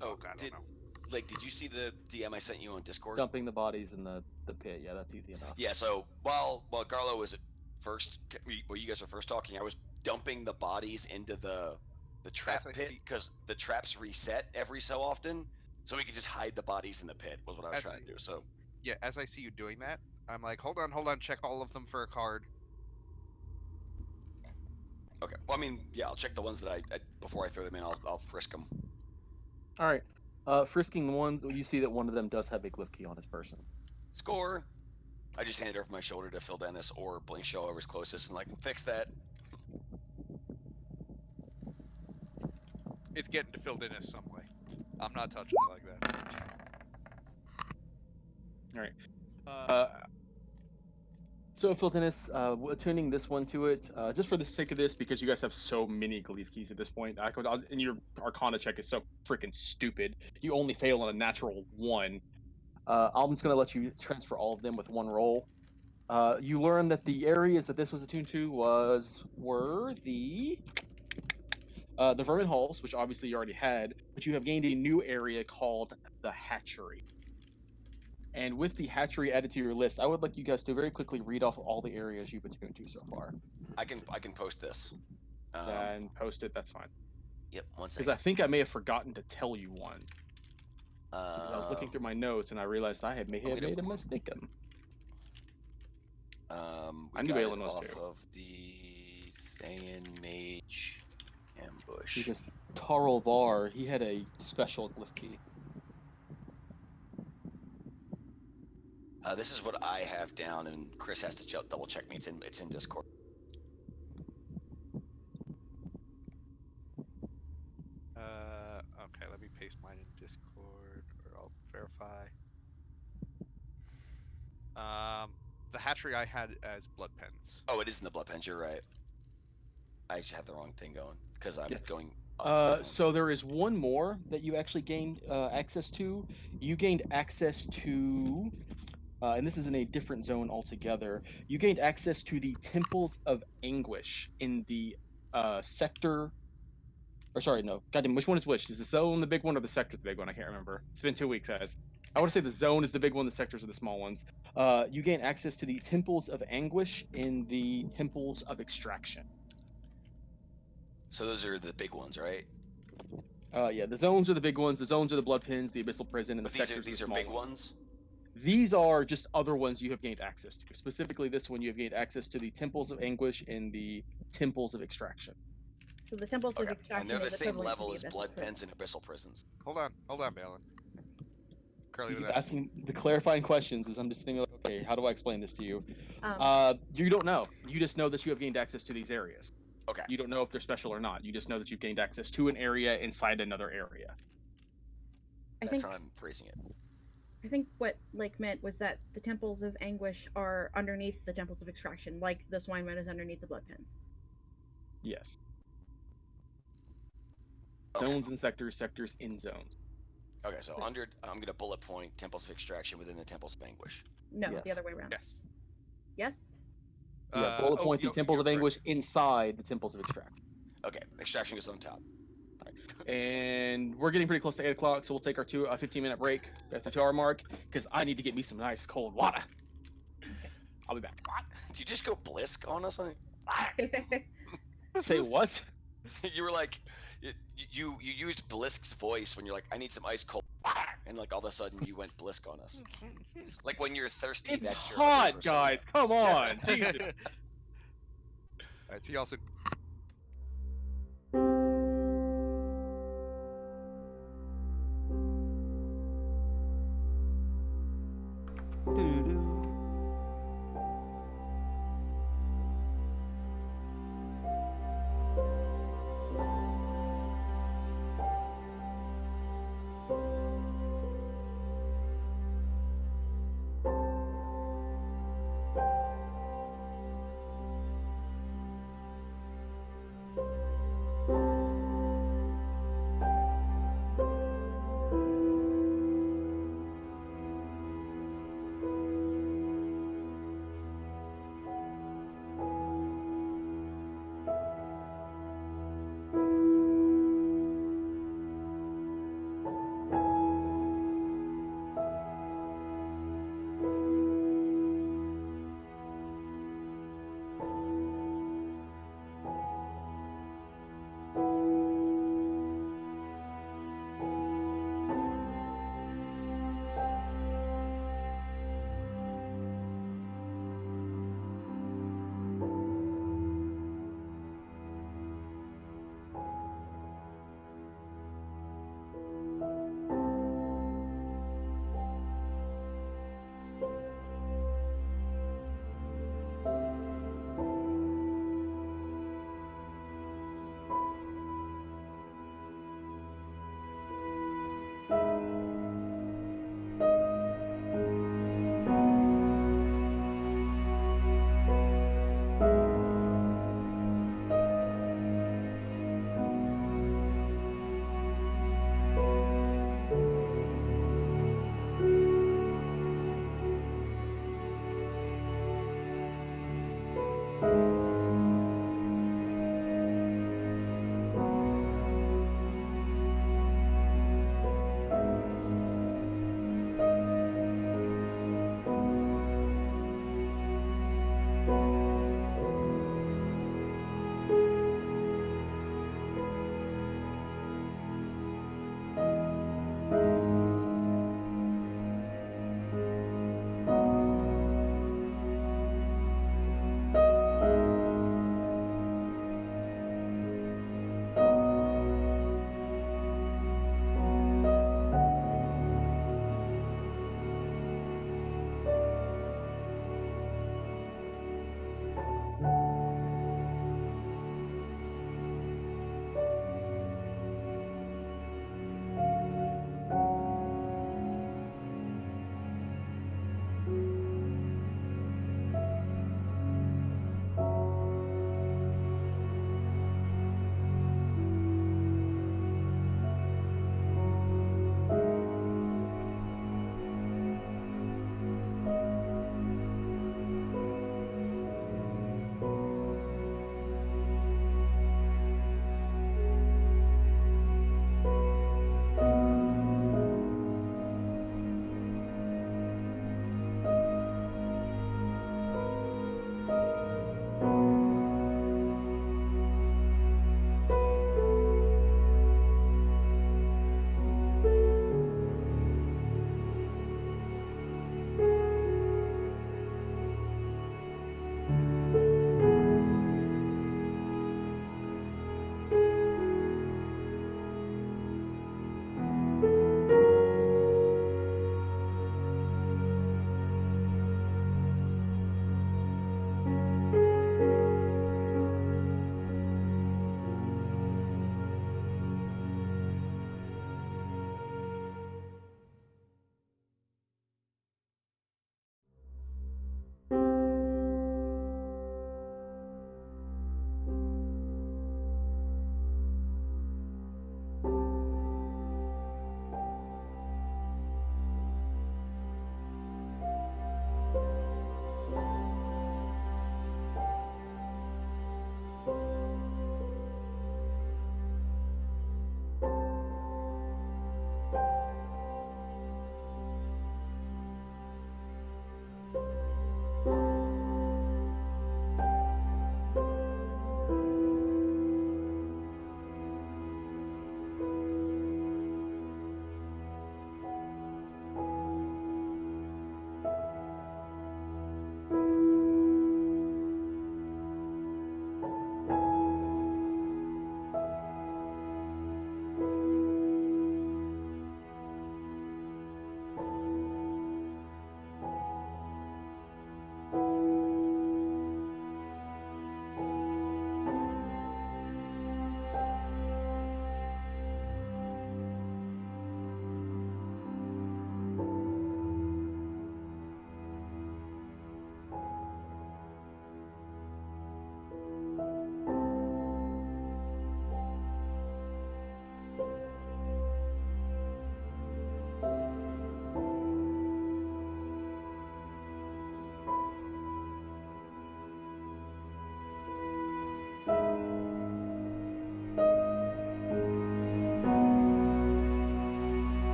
Oh,
Fuck, I don't
did
know.
did you see the DM I sent you on Discord?
Dumping the bodies in the pit. Yeah, that's easy enough.
Yeah. So while Garlo was at first, well, you guys were first talking, I was dumping the bodies into the trap
As I
pit
see-
because the traps reset every so often, so we could just hide the bodies in the pit. Was what I was
As
trying
I-
to do. So
Yeah, as I see you doing that, I'm like, hold on, check all of them for a card.
okay. Well, I mean, yeah, I'll check the ones that I before I throw them in. I'll frisk them.
All right. Frisking the ones, you see that one of them does have a glyph key on his person.
Score. I just hand it over my shoulder to Phil Dennis or Blink Show, whoever's closest, and like fix that.
It's getting to Phil Dennis some way. I'm not touching it like that.
So, Phil Dennis, attuning this one to it, just for the sake of this, because you guys have so many glyph keys at this point, and your Arcana check is so freaking stupid. You only fail on a natural 1. I'm just going to let you transfer all of them with 1 roll. You learn that the areas that this was attuned to were the Vermin Halls, which obviously you already had, but you have gained a new area called the Hatchery. And with the hatchery added to your list, I would like you guys to very quickly read off all the areas you've attuned to so far.
I can post this.
And post it, that's fine.
Yep. One
Because
second.
I think I may have forgotten to tell you one. Because I was looking through my notes and I realized I had made a mistake.
We
I knew
got
Aelin
it
was
off
too.
of the Thayan Mage ambush.
Because Tarl Var, he had a special glyph key.
This is what I have down, and Chris has to double check me. It's in Discord.
Okay, let me paste mine in Discord, or I'll verify. The hatchery I had as blood pens.
Oh, it is in the blood pens. You're right. I just have the wrong thing going because I'm
Yeah.
going up. To
So there is one more that you actually gained access to. You gained access to, and this is in a different zone altogether. You gained access to the Temples of Anguish in the sector. Or sorry, no. Goddamn, which one is which? Is the zone the big one or the sector the big one? I can't remember. It's been 2 weeks, guys. I want to say the zone is the big one, the sectors are the small ones. You gain access to the Temples of Anguish in the Temples of Extraction.
So those are the big ones, right?
Yeah, the zones are the big ones. The zones are the blood pens, the abyssal prison, and
But
the
these
sectors
are
the small
big ones.
These are just other ones you have gained access to. Specifically, this one you have gained access to the Temples of Anguish and the Temples of Extraction.
So the temples of
Okay.
extraction
And they're the
is
same
equivalent to
level
the
as
abyssal
blood
prison.
pens and abyssal prisons.
Hold on, Balin. Curly
You
with
keep
that.
asking the clarifying questions as I'm just thinking, like, okay, how do I explain this to you?
Um,
You don't know. You just know that you have gained access to these areas.
Okay.
You don't know if they're special or not. You just know that you've gained access to an area inside another area.
I
That's
think
how I'm phrasing it.
I think what Lake meant was that the temples of anguish are underneath the temples of extraction, like the swine man is underneath the blood pens.
Yes.
Okay.
Zones and sectors, sectors in zones.
Okay, so
So-
I'm gonna bullet point temples of extraction within the temples of anguish.
No,
Yes.
the other way around.
Yes.
Yes?
Yeah, bullet point the Temples of
you're
Anguish
correct.
inside the Temples of Extraction.
Okay, extraction goes on top.
And we're getting pretty close to 8 o'clock, so we'll take our 15-minute break at the 2-hour mark, because I need to get me some nice cold water. I'll be back.
Did you just go blisk on us?
Say what?
You were like, you used Blisk's voice when you're like, I need some ice cold, and like all of a sudden you went blisk on us. Like when you're thirsty,
It's
that's your
hot,
other persona.
guys. Come on. Jesus.
Alright, see y'all soon.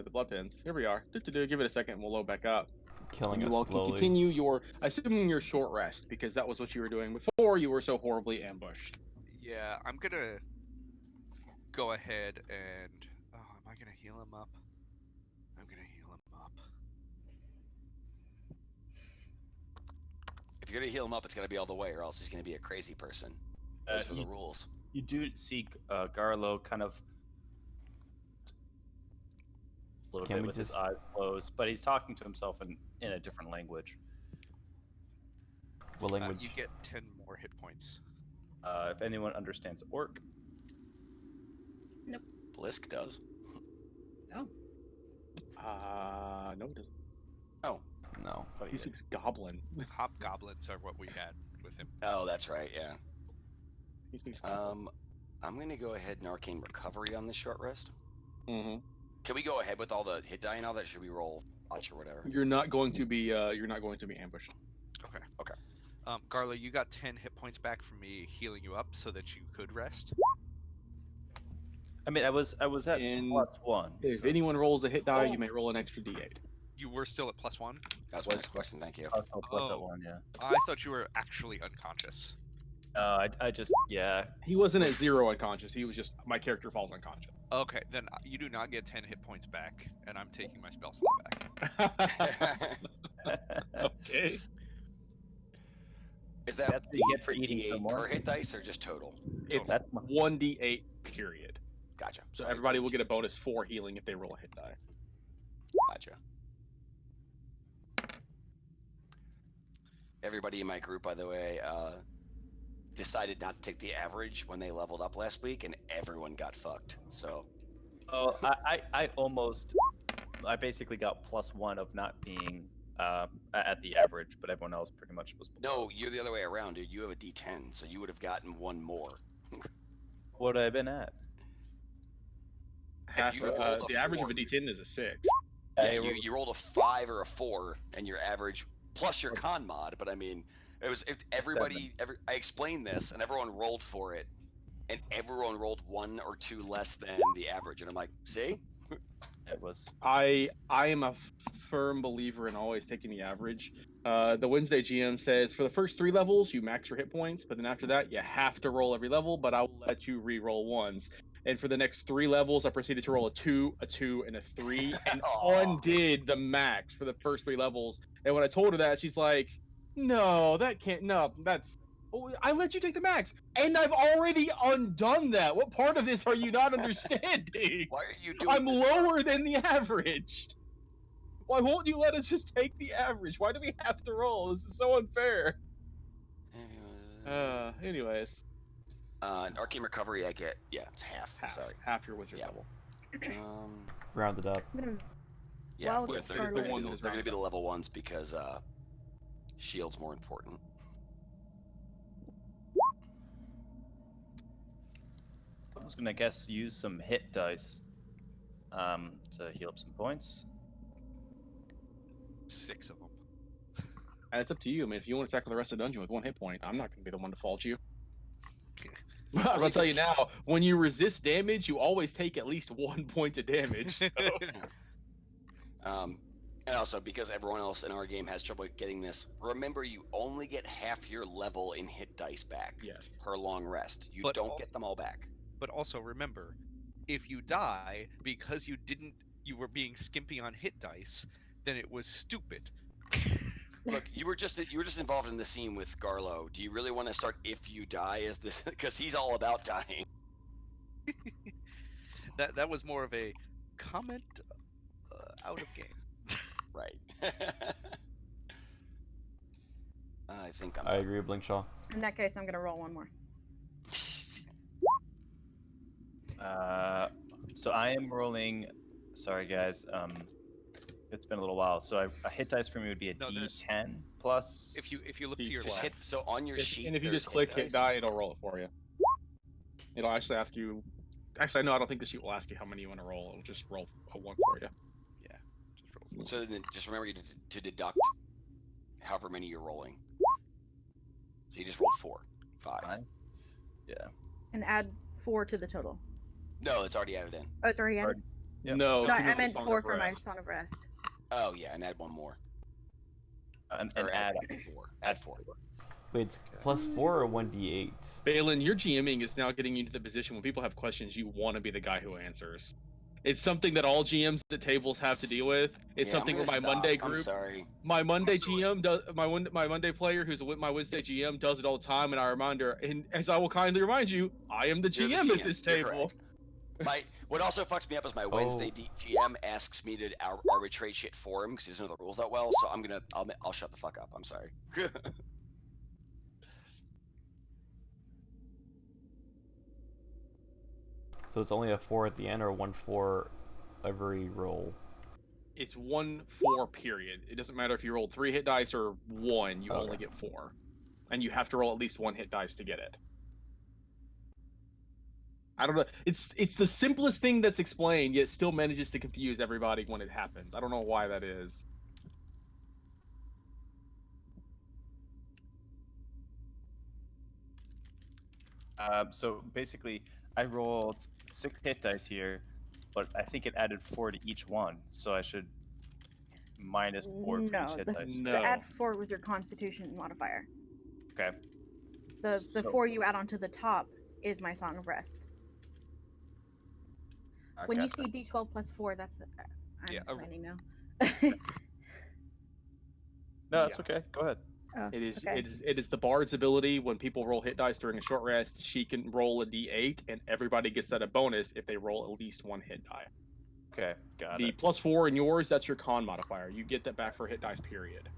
the blood pins. Here we are. Give it a second, and we'll load back up.
Killing
You
us
all can
slowly.
continue your, assuming your short rest, because that was what you were doing before you were so horribly ambushed.
Yeah, I'm gonna go ahead and. Oh, am I gonna heal him up? I'm gonna heal him up.
If you're gonna heal him up, it's gonna be all the way, or else he's gonna be a crazy person. Those are the rules.
You do see Garlo kind of a little
Can
bit
we
with his
just-
eyes closed, but he's talking to himself in a different language.
What language?
You get 10 more hit points.
If anyone understands Orc,
Blisk does.
Oh.
No, it doesn't.
Oh.
No.
oh,
He
you did.
speaks Goblin.
Hobgoblins are what we had with him.
Oh, that's right. Yeah.
He speaks Goblin.
I'm gonna go ahead and arcane recovery on this short rest.
Mm-hmm.
Can we go ahead with all the hit die and all that? Should we roll watch or whatever?
You're not going to be ambushed.
Okay.
Okay.
Garlo, you got 10 hit points back from me healing you up so that you could rest.
I mean, I was at
In-
+1.
If
so-
anyone rolls a hit die,
Oh.
you may roll an extra d8.
You were still at +1?
That was my next question. Thank you.
I was plus at
Oh.
1, yeah.
I thought you were actually unconscious.
I just, yeah.
He wasn't at 0 unconscious. He was just, my character falls unconscious.
Okay, then you do not get 10 hit points back, and I'm taking my spell slot back.
Okay.
Is that
That's what
D
you get for eating
D8
someone.
per hit dice or just total?
It's
That's my-
1d8 period.
Gotcha.
So everybody will get a bonus for healing if they roll a hit die.
Gotcha. Everybody in my group, by the way, decided not to take the average when they leveled up last week, and everyone got fucked. So
Oh, I basically got +1 of not being at the average, but everyone else pretty much was below.
no, you're the other way around, dude. You have a D10, so you would have gotten one more.
What would I have been at?
you rolled a
The average of
4.
a d10 is a 6.
Yeah, you rolled a 5 or a 4, and your average plus your con mod. But I mean, I explained this, and everyone rolled for it, and everyone rolled 1 or 2 less than the average, and I'm like, see?
It was
I am a firm believer in always taking the average. The Wednesday GM says for the first 3 levels you max your hit points, but then after that you have to roll every level, but I'll let you re-roll ones. And for the next 3 levels, I proceeded to roll a 2, and a 3, and
Aw.
undid the max for the first 3 levels. And when I told her that, she's like, "No, that can't. No, that's. Oh, I let you take the max, and I've already undone that. What part of this are you not understanding?
Why are you doing
I'm
this?
lower than the average. Why won't you let us just take the average? Why do we have to roll? This is so unfair." Anyways,
Arcane recovery, I get, it's half. Sorry.
half your wizard
Yeah.
level.
Rounded up.
I'm gonna
Yeah,
Well,
they're,
it's
they're,
Garlo.
they're,
One
gonna
is
be the- they're gonna be the
rounded
level 1s because shield's more important.
I was gonna guess use some hit dice to heal up some points.
6 of them.
And it's up to you. I mean, if you want to tackle the rest of the dungeon with 1 hit point, I'm not going to be the one to fault you. I'm going to tell you now, when you resist damage, you always take at least 1 point of damage. So.
And also, because everyone else in our game has trouble getting this, remember you only get half your level in hit dice back
Yes.
per long rest. You
But
don't
also-
get them all back.
But also remember, if you die because you were being skimpy on hit dice, then it was stupid.
Look, you were just involved in the scene with Garlo. Do you really want to start if you die as this? Because he's all about dying.
That was more of a comment out of game.
Right. I think I'm.
I agree with Blinkshaw.
In that case, I'm gonna roll one more.
So I am rolling. Sorry, guys. It's been a little while. So a hit dice for me would be a
No, there's-
D10 plus.
If you look to your
Just
left,
hit. So on your sheet,
And if you
there's
just click hit
dice.
die, it'll roll it for you. It'll actually ask you. Actually, no, I don't think the sheet will ask you how many you want to roll. It'll just roll a 1 for you.
just rolls.
So then just remember to deduct however many you're rolling. So you just rolled 4, 5.
Fine. Yeah.
And add 4 to the total.
No, it's already added in.
Oh, it's already added?
Yep.
No,
No,
two more
I meant
Song
4
of
for my
Rest.
Song of Rest.
Oh yeah, and add one more.
And
Or
add
4. Add 4.
Wait, it's +4 or 1d8?
Balin, your GMing is now getting you to the position when people have questions, you want to be the guy who answers. It's something that all GMs at tables have to deal with. It's
Yeah, I'm
something where
gonna
my
stop.
Monday
I'm
group,
sorry.
my Monday GM does, my Monday player who's my Wednesday GM does it all the time, and I remind her, and as I will kindly remind you, I am the
You're the
GM at this
You're
table.
correct. What also fucks me up is my Wednesday GM asks me to arbitrate shit for him because he doesn't know the rules that well. So I'll shut the fuck up. I'm sorry.
So it's only a 4 at the end, or 1/4 every roll?
It's 1/4 period. It doesn't matter if you rolled 3 hit dice or 1, you only
Okay.
get 4. And you have to roll at least 1 hit dice to get it. I don't know. It's the simplest thing that's explained, yet still manages to confuse everybody when it happens. I don't know why that is.
So basically, I rolled 6 hit dice here, but I think it added 4 to each one, so I should minus 4 for
No,
each hit
the,
dice.
No.
the add 4 was your Constitution modifier.
Okay.
The
So-
4 you add onto the top is my Song of Rest.
I
When you
gotcha.
see D12 plus 4, that's I'm
Yeah,
explaining now.
No, that's okay. Go ahead.
Oh,
It is
okay.
it is the bard's ability when people roll hit dice during a short rest, she can roll a d8 and everybody gets that a bonus if they roll at least 1 hit die.
Okay, got
The
it.
+4 in yours, that's your con modifier. You get that back for hit dice period.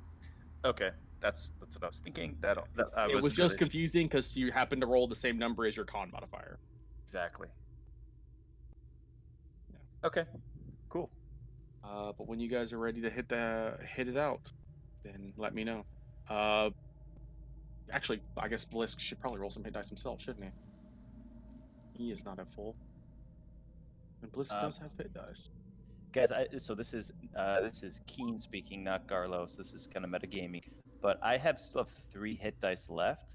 Okay, that's what I was thinking.
It was just confusing because you happen to roll the same number as your con modifier.
Exactly.
Yeah.
Okay, cool.
But when you guys are ready to hit it out, then let me know. Actually, I guess Blisk should probably roll some hit dice himself, shouldn't he? He is not at full. And Blisk does have hit dice.
Guys, so this is Keen speaking, not Garlos. This is kind of metagaming, but I still have 3 hit dice left.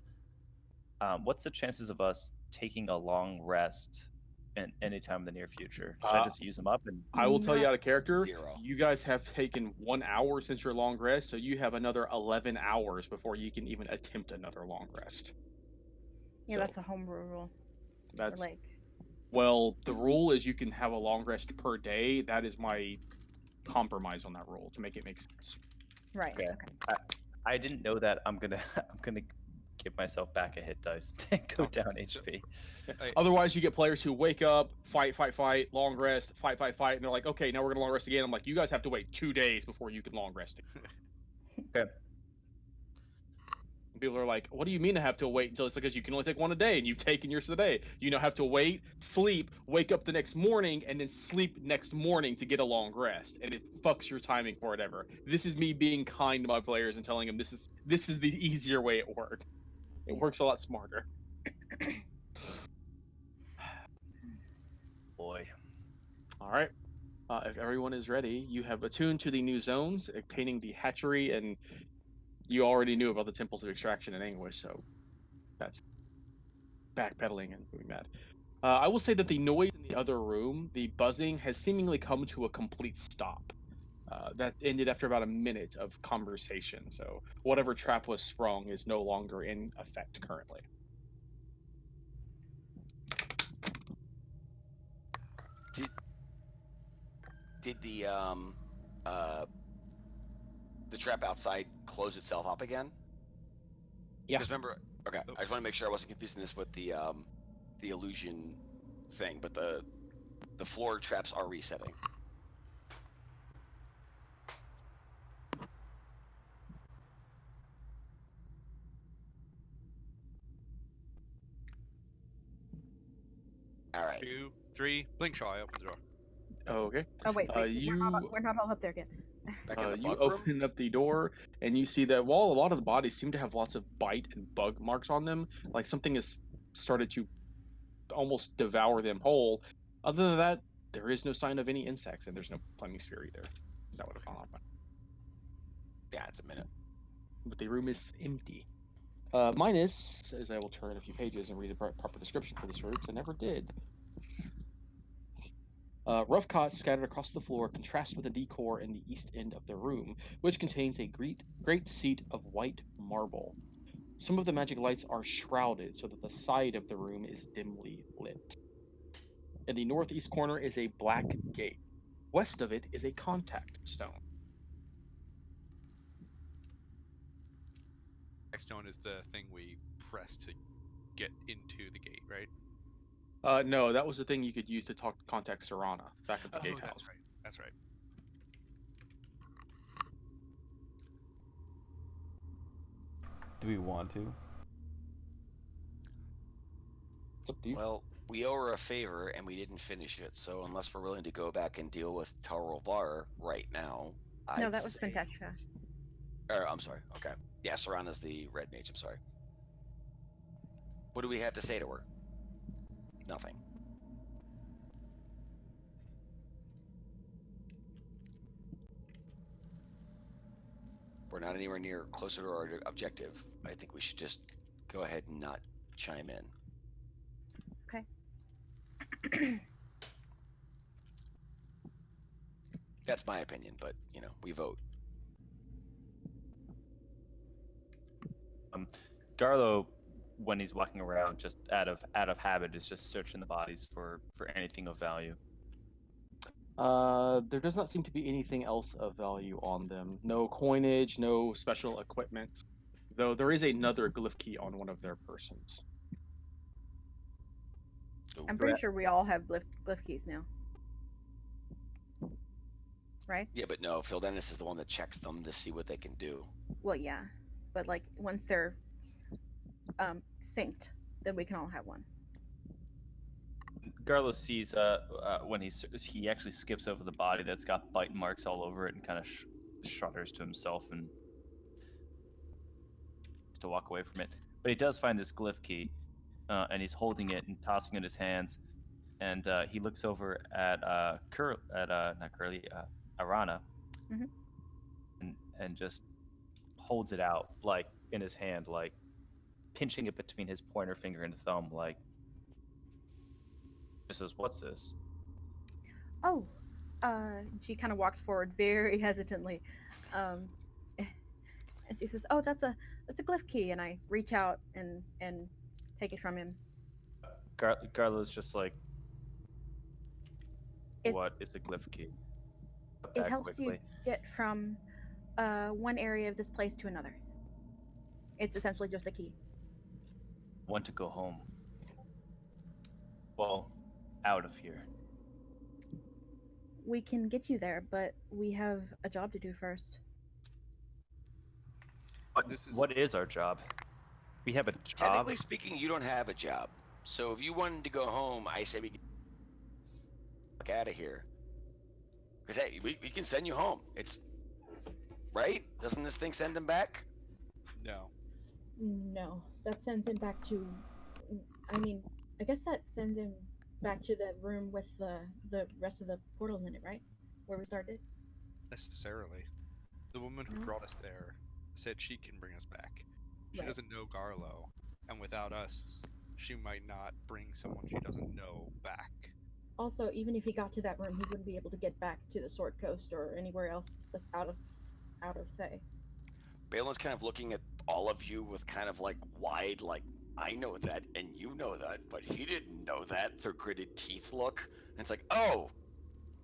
What's the chances of us taking a long rest anytime in the near future? Should I just use them up? And
I will tell you
Not
out of character,
0.
you guys have taken 1 hour since your long rest, so you have another 11 hours before you can even attempt another long rest.
Yeah,
So,
that's a homebrew rule. Or,
That's
like,
well, the rule is you can have a long rest per day. That is my compromise on that rule to make it make sense.
right.
Okay.
Okay.
I didn't know that. I'm gonna give myself back a hit dice to go
Oh,
down
so-
HP.
Otherwise, you get players who wake up, fight, long rest, fight, and they're like, okay, now we're gonna long rest again. I'm like, you guys have to wait 2 days before you can long rest again.
Okay.
And people are like, what do you mean I have to wait until it's because you can only take 1 a day and you've taken yours for the day? You now have to wait, sleep, wake up the next morning, and then sleep next morning to get a long rest, and it fucks your timing for it ever. This is me being kind to my players and telling them this is the easier way it works. It works a lot smarter.
Boy.
All right. If everyone is ready, you have attuned to the new zones containing the hatchery, and you already knew about the temples of extraction and anguish, so that's backpedaling and doing that. I will say that the noise in the other room, the buzzing, has seemingly come to a complete stop. That ended after about a minute of conversation, so whatever trap was sprung is no longer in effect currently.
Did the trap outside close itself up again?
Yeah.
Because remember, okay, I just want to make sure I wasn't confusing this with the illusion thing, but the floor traps are resetting. All right.
2, 3, blink shaw, I open the door.
Okay.
Oh wait,
You
we're not all up there yet.
Back in the
you
bug room?
open up the door and you see that while a lot of the bodies seem to have lots of bite and bug marks on them, like something has started to almost devour them whole. Other than that, there is no sign of any insects, and there's no climbing sphere either. That would have gone on.
Yeah, it's a minute.
But the room is empty. Minus, as I will turn a few pages and read a proper description for this room, because I never did. Rough cots scattered across the floor contrast with the decor in the east end of the room, which contains a great seat of white marble. Some of the magic lights are shrouded so that the side of the room is dimly lit. In the northeast corner is a black gate. West of it is a contact stone.
Stone is the thing we press to get into the gate, right?
No, that was the thing you could use to contact Serana back at the gatehouse.
That's right. That's right.
Do we want to?
It's up to you.
Well, we owe her a favor and we didn't finish it, so unless we're willing to go back and deal with Taro Bar right now,
No,
I'd
that was
say...
Fantastica.
I'm sorry. Okay. Yeah, Serana's the red mage. I'm sorry. What do we have to say to her? Nothing. We're not anywhere near closer to our objective. I think we should just go ahead and not chime in.
Okay.
That's my opinion, but we vote.
Garlo, when he's walking around, just out of habit, is just searching the bodies for anything of value.
There does not seem to be anything else of value on them. No coinage, no special equipment. Though there is another glyph key on one of their persons.
I'm pretty sure we all have glyph keys now. Right?
Yeah, but no, Phil Dennis is the one that checks them to see what they can do.
Well, yeah. But like once they're synced, then we can all have one.
Garlo sees when he actually skips over the body that's got bite marks all over it and kind of shudders to himself and to walk away from it. But he does find this glyph key, and he's holding it and tossing it in his hands. And he looks over at Arana, and just holds it out like in his hand, like pinching it between his pointer finger and thumb, like. She says, "What's this?"
Oh, she kind of walks forward very hesitantly, and she says, "Oh, that's a glyph key." And I reach out and take it from him.
Garlo's just like,
It-
"What is a glyph key?"
It helps you get from one area of this place to another. It's essentially just a key.
Want to go home. Well, out of here.
We can get you there, but we have a job to do first.
What is our job? We have a job.
Technically speaking, you don't have a job. So if you wanted to go home, I say we get out of here. Because hey, we can send you home. It's right? Doesn't this thing send him back?
No.
No, that sends him back to. I mean, I guess that sends him back to the room with the rest of the portals in it, right? Where we started.
Necessarily. The woman who
No.
brought us there said she can bring us back. She
Right.
doesn't know Garlo, and without us, she might not bring someone she doesn't know back.
Also, even if he got to that room, he wouldn't be able to get back to the Sword Coast or anywhere else that's out of Thay.
Balin's kind of looking at all of you with kind of like wide, like, I know that and you know that, but he didn't know that, the gritted teeth look. And it's like, oh,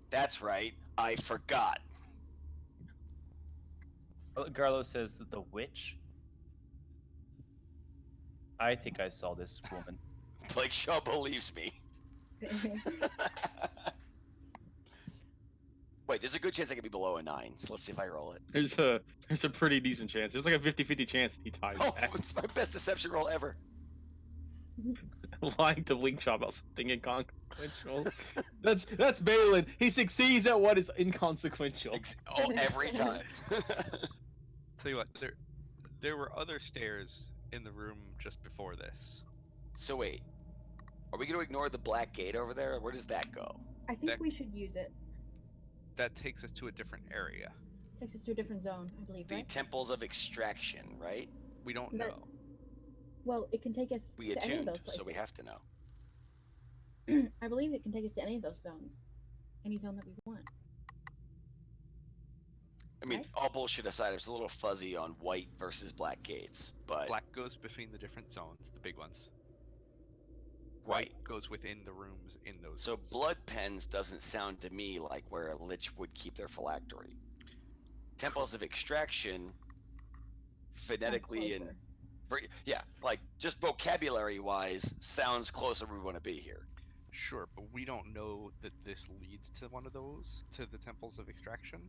that's right, I forgot.
Garlo says that the witch. I think I saw this woman.
Blake Shaw believes me. Wait, there's a good chance I could be below a 9, so let's see if I roll it.
There's a pretty decent chance. There's like a 50-50 chance that he ties
Oh,
back.
it's my best deception roll ever.
Lying to Blinkshaw about something inconsequential. That's Balin. He succeeds at what is inconsequential.
Oh, every time.
Tell you what, there were other stairs in the room just before this.
So wait, are we going to ignore the black gate over there? Where does that go?
I think
That-
we should use it.
That takes us to a different area.
Takes us to a different zone, I believe,
The
right?
temples of extraction, right?
We don't
That-
know.
Well, it can take us
We
to any of
attuned,
those places.
so we have to know.
I believe it can take us to any of those zones. any zone that we want.
I mean,
Right.
all bullshit aside, it's a little fuzzy on white versus black gates, but
Black goes between the different zones, the big ones.
right.
White goes within the rooms in those
So
zones.
blood pens doesn't sound to me like where a lich would keep their phylactery. Temples of extraction, phonetically and yeah, like just vocabulary wise, sounds closer where we want to be here.
Sure, but we don't know that this leads to one of those, to the temples of extraction,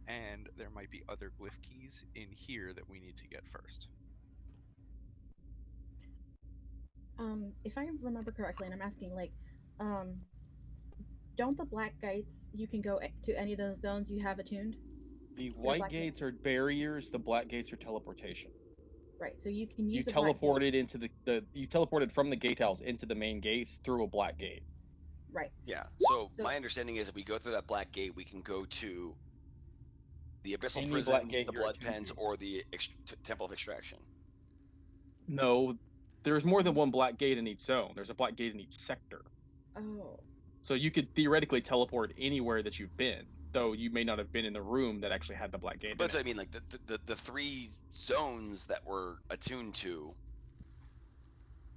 and there might be other glyph keys in here that we need to get first.
If I remember correctly, and I'm asking, like, don't the black gates, you can go to any of those zones you have attuned?
The
They're
white
black
gates are barriers. The black gates are teleportation.
Right, so you can
You
use a black gate.
teleported into you teleported from the gatehouse into the main gates through a black gate.
Right.
Yeah. So my understanding is if we go through that black gate, we can go to the abyssal
Any
prison,
black gate
the
you're
blood
attuned
pens,
to.
or the temple of extraction.
No, there's more than one black gate in each zone. There's a black gate in each sector.
Oh.
So you could theoretically teleport anywhere that you've been, though you may not have been in the room that actually had the black gate.
But
in
I
it.
mean, like the 3 zones that we're attuned to.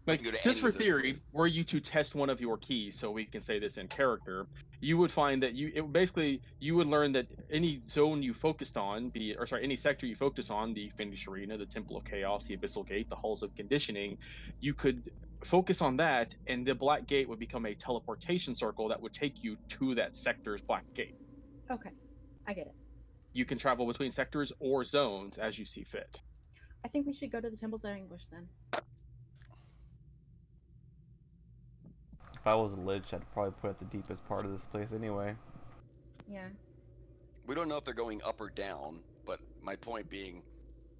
Like,
go to
just
any
for
of those
theory,
3.
were you to test one of your keys, so we can say this in character, you would find that you would learn that any zone you focused on, any sector you focused on, the Fiendish Arena, the Temple of Chaos, the Abyssal Gate, the Halls of Conditioning, you could focus on that, and the Black Gate would become a teleportation circle that would take you to that sector's Black Gate.
Okay, I get it.
You can travel between sectors or zones as you see fit.
I think we should go to the Temples of Anguish then.
If I was a lich, I'd probably put it at the deepest part of this place anyway.
Yeah.
We don't know if they're going up or down, but my point being,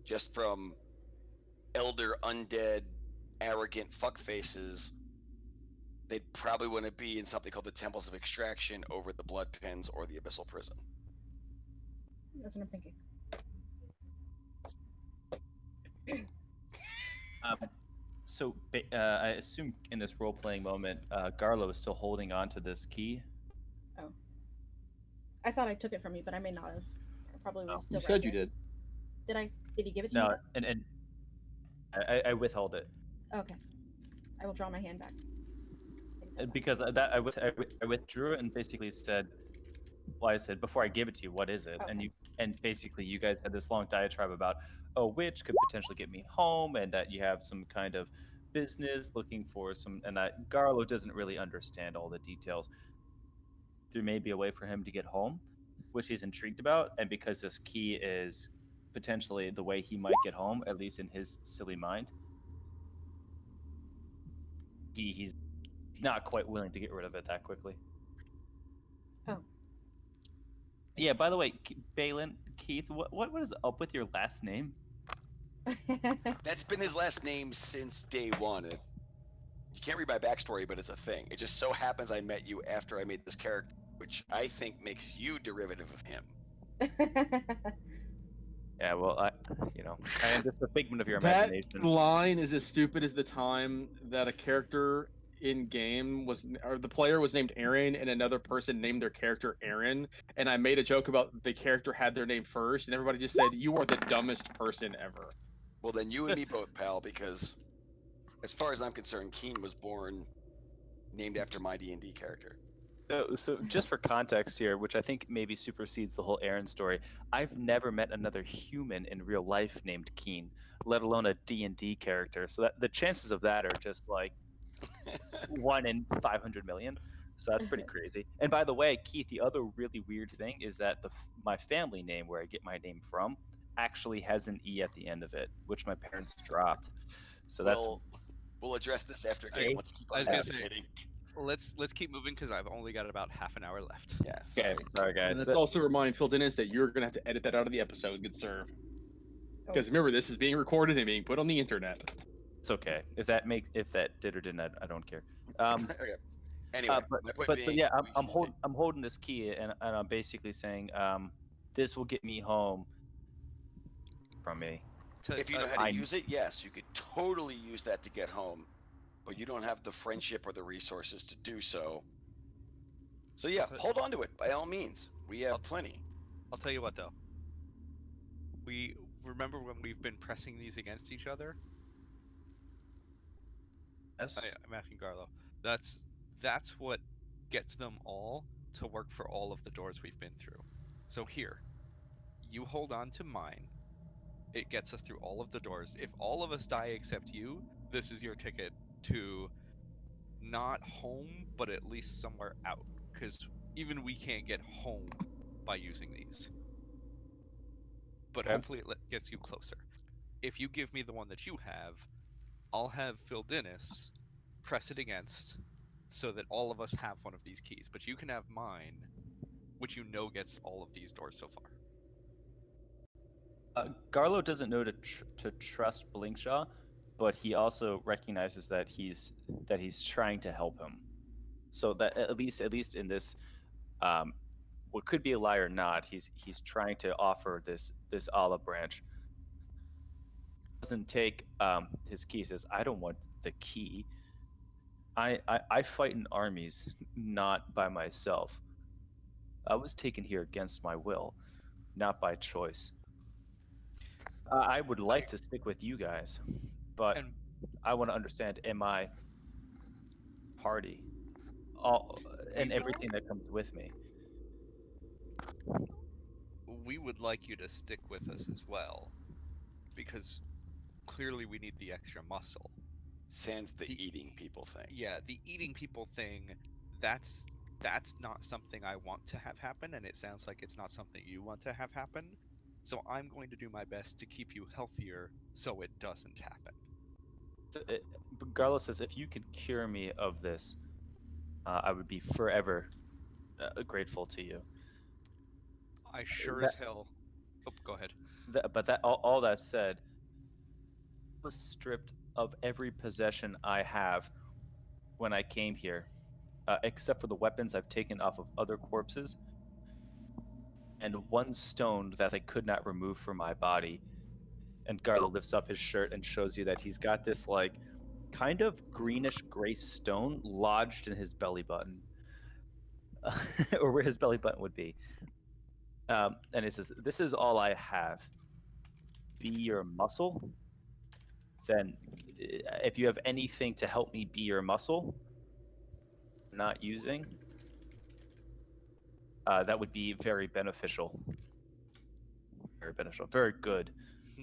just from elder, undead, arrogant fuckfaces, they'd probably want to be in something called the Temples of Extraction over the Blood Pens or the Abyssal Prison.
That's what I'm thinking.
So I assume in this role-playing moment, Garlo is still holding on to this key.
Oh. I thought I took it from you, but I may not have. I probably was still
You
right
said you
here.
did.
Did he give it to
No,
you?
and I withheld it
Okay. I will draw my hand back.
because I withdrew it and basically said, well, I said before I give it to you, what is it?
Okay.
And basically you guys had this long diatribe about, oh, which could potentially get me home, and that you have some kind of business looking for some, and that Garlo doesn't really understand all the details. There may be a way for him to get home, which he's intrigued about, and because this key is potentially the way he might get home, at least in his silly mind, he's not quite willing to get rid of it that quickly.
Oh.
Yeah, by the way, Balin, Keith, what is up with your last name?
That's been his last name since day one. You can't read my backstory, but it's a thing. It just so happens I met you after I made this character, which I think makes you derivative of him.
Yeah, well, I am just a figment of your
That
imagination.
line is as stupid as the time that a character in game or the player was named Aaron and another person named their character Aaron, and I made a joke about the character had their name first, and everybody just said, "You are the dumbest person ever."
Well, then you and me both, pal, because as far as I'm concerned, Keen was born named after my D&D character.
So just for context here, which I think maybe supersedes the whole Aaron story, I've never met another human in real life named Keen, let alone a D&D character. So that the chances of that are just like 1 in 500 million. So that's pretty crazy. And by the way, Keith, the other really weird thing is that my family name, where I get my name from, actually has an E at the end of it, which my parents dropped. So that's
we'll address this after
Okay.
game. Let's keep
I
on
was gonna say-
navigating.
Let's keep moving because I've only got about half an hour left.
Yeah.
okay. Sorry, guys.
And let's also remind Phil Dennis that you're gonna have to edit that out of the episode, good sir. Because remember, this is being recorded and being put on the internet.
It's okay. If that did or didn't, I don't care.
Okay. Anyway, my point being,
yeah, I'm holding this key, and I'm basically saying, this will get me home from me.
if you know how to use it, yes, you could totally use that to get home, but you don't have the friendship or the resources to do so. So yeah,
But-
hold on to it by all means. We have plenty.
I'll tell you what though. We remember when we've been pressing these against each other.
Yes.
I'm asking Garlo. That's what gets them all to work for all of the doors we've been through. So here, you hold on to mine. It gets us through all of the doors. If all of us die except you, this is your ticket to not home, but at least somewhere out. Because even we can't get home by using these. But
Okay.
hopefully it gets you closer. If you give me the one that you have, I'll have Phil Dennis press it against so that all of us have one of these keys. But you can have mine, which you know gets all of these doors so far.
Garlo doesn't know to trust Blinkshaw, but he also recognizes that he's trying to help him. So that at least in this, what could be a lie or not, he's trying to offer this olive branch. Doesn't take his key. Says, I don't want the key. I fight in armies, not by myself. I was taken here against my will, not by choice. I would like to stick with you guys, but
And
I want to understand, am I party? All and everything that comes with me.
we would like you to stick with us as well, because clearly we need the extra muscle.
Sans the
The-
eating people thing.
Yeah, the eating people thing, that's not something I want to have happen, and it sounds like it's not something you want to have happen. So I'm going to do my best to keep you healthier so it doesn't happen.
But Garlo says, if you could cure me of this, I would be forever grateful to you.
I sure
That-
as hell. Oh, go ahead.
But that all that said, I was stripped of every possession I have when I came here, except for the weapons I've taken off of other corpses, and one stone that I could not remove from my body. And Garlo lifts up his shirt and shows you that he's got this like kind of greenish gray stone lodged in his belly button, or where his belly button would be. And it says, "This is all I have. Be your muscle. Then, if you have anything to help me be your muscle, not using, that would be very beneficial. Very beneficial. Very good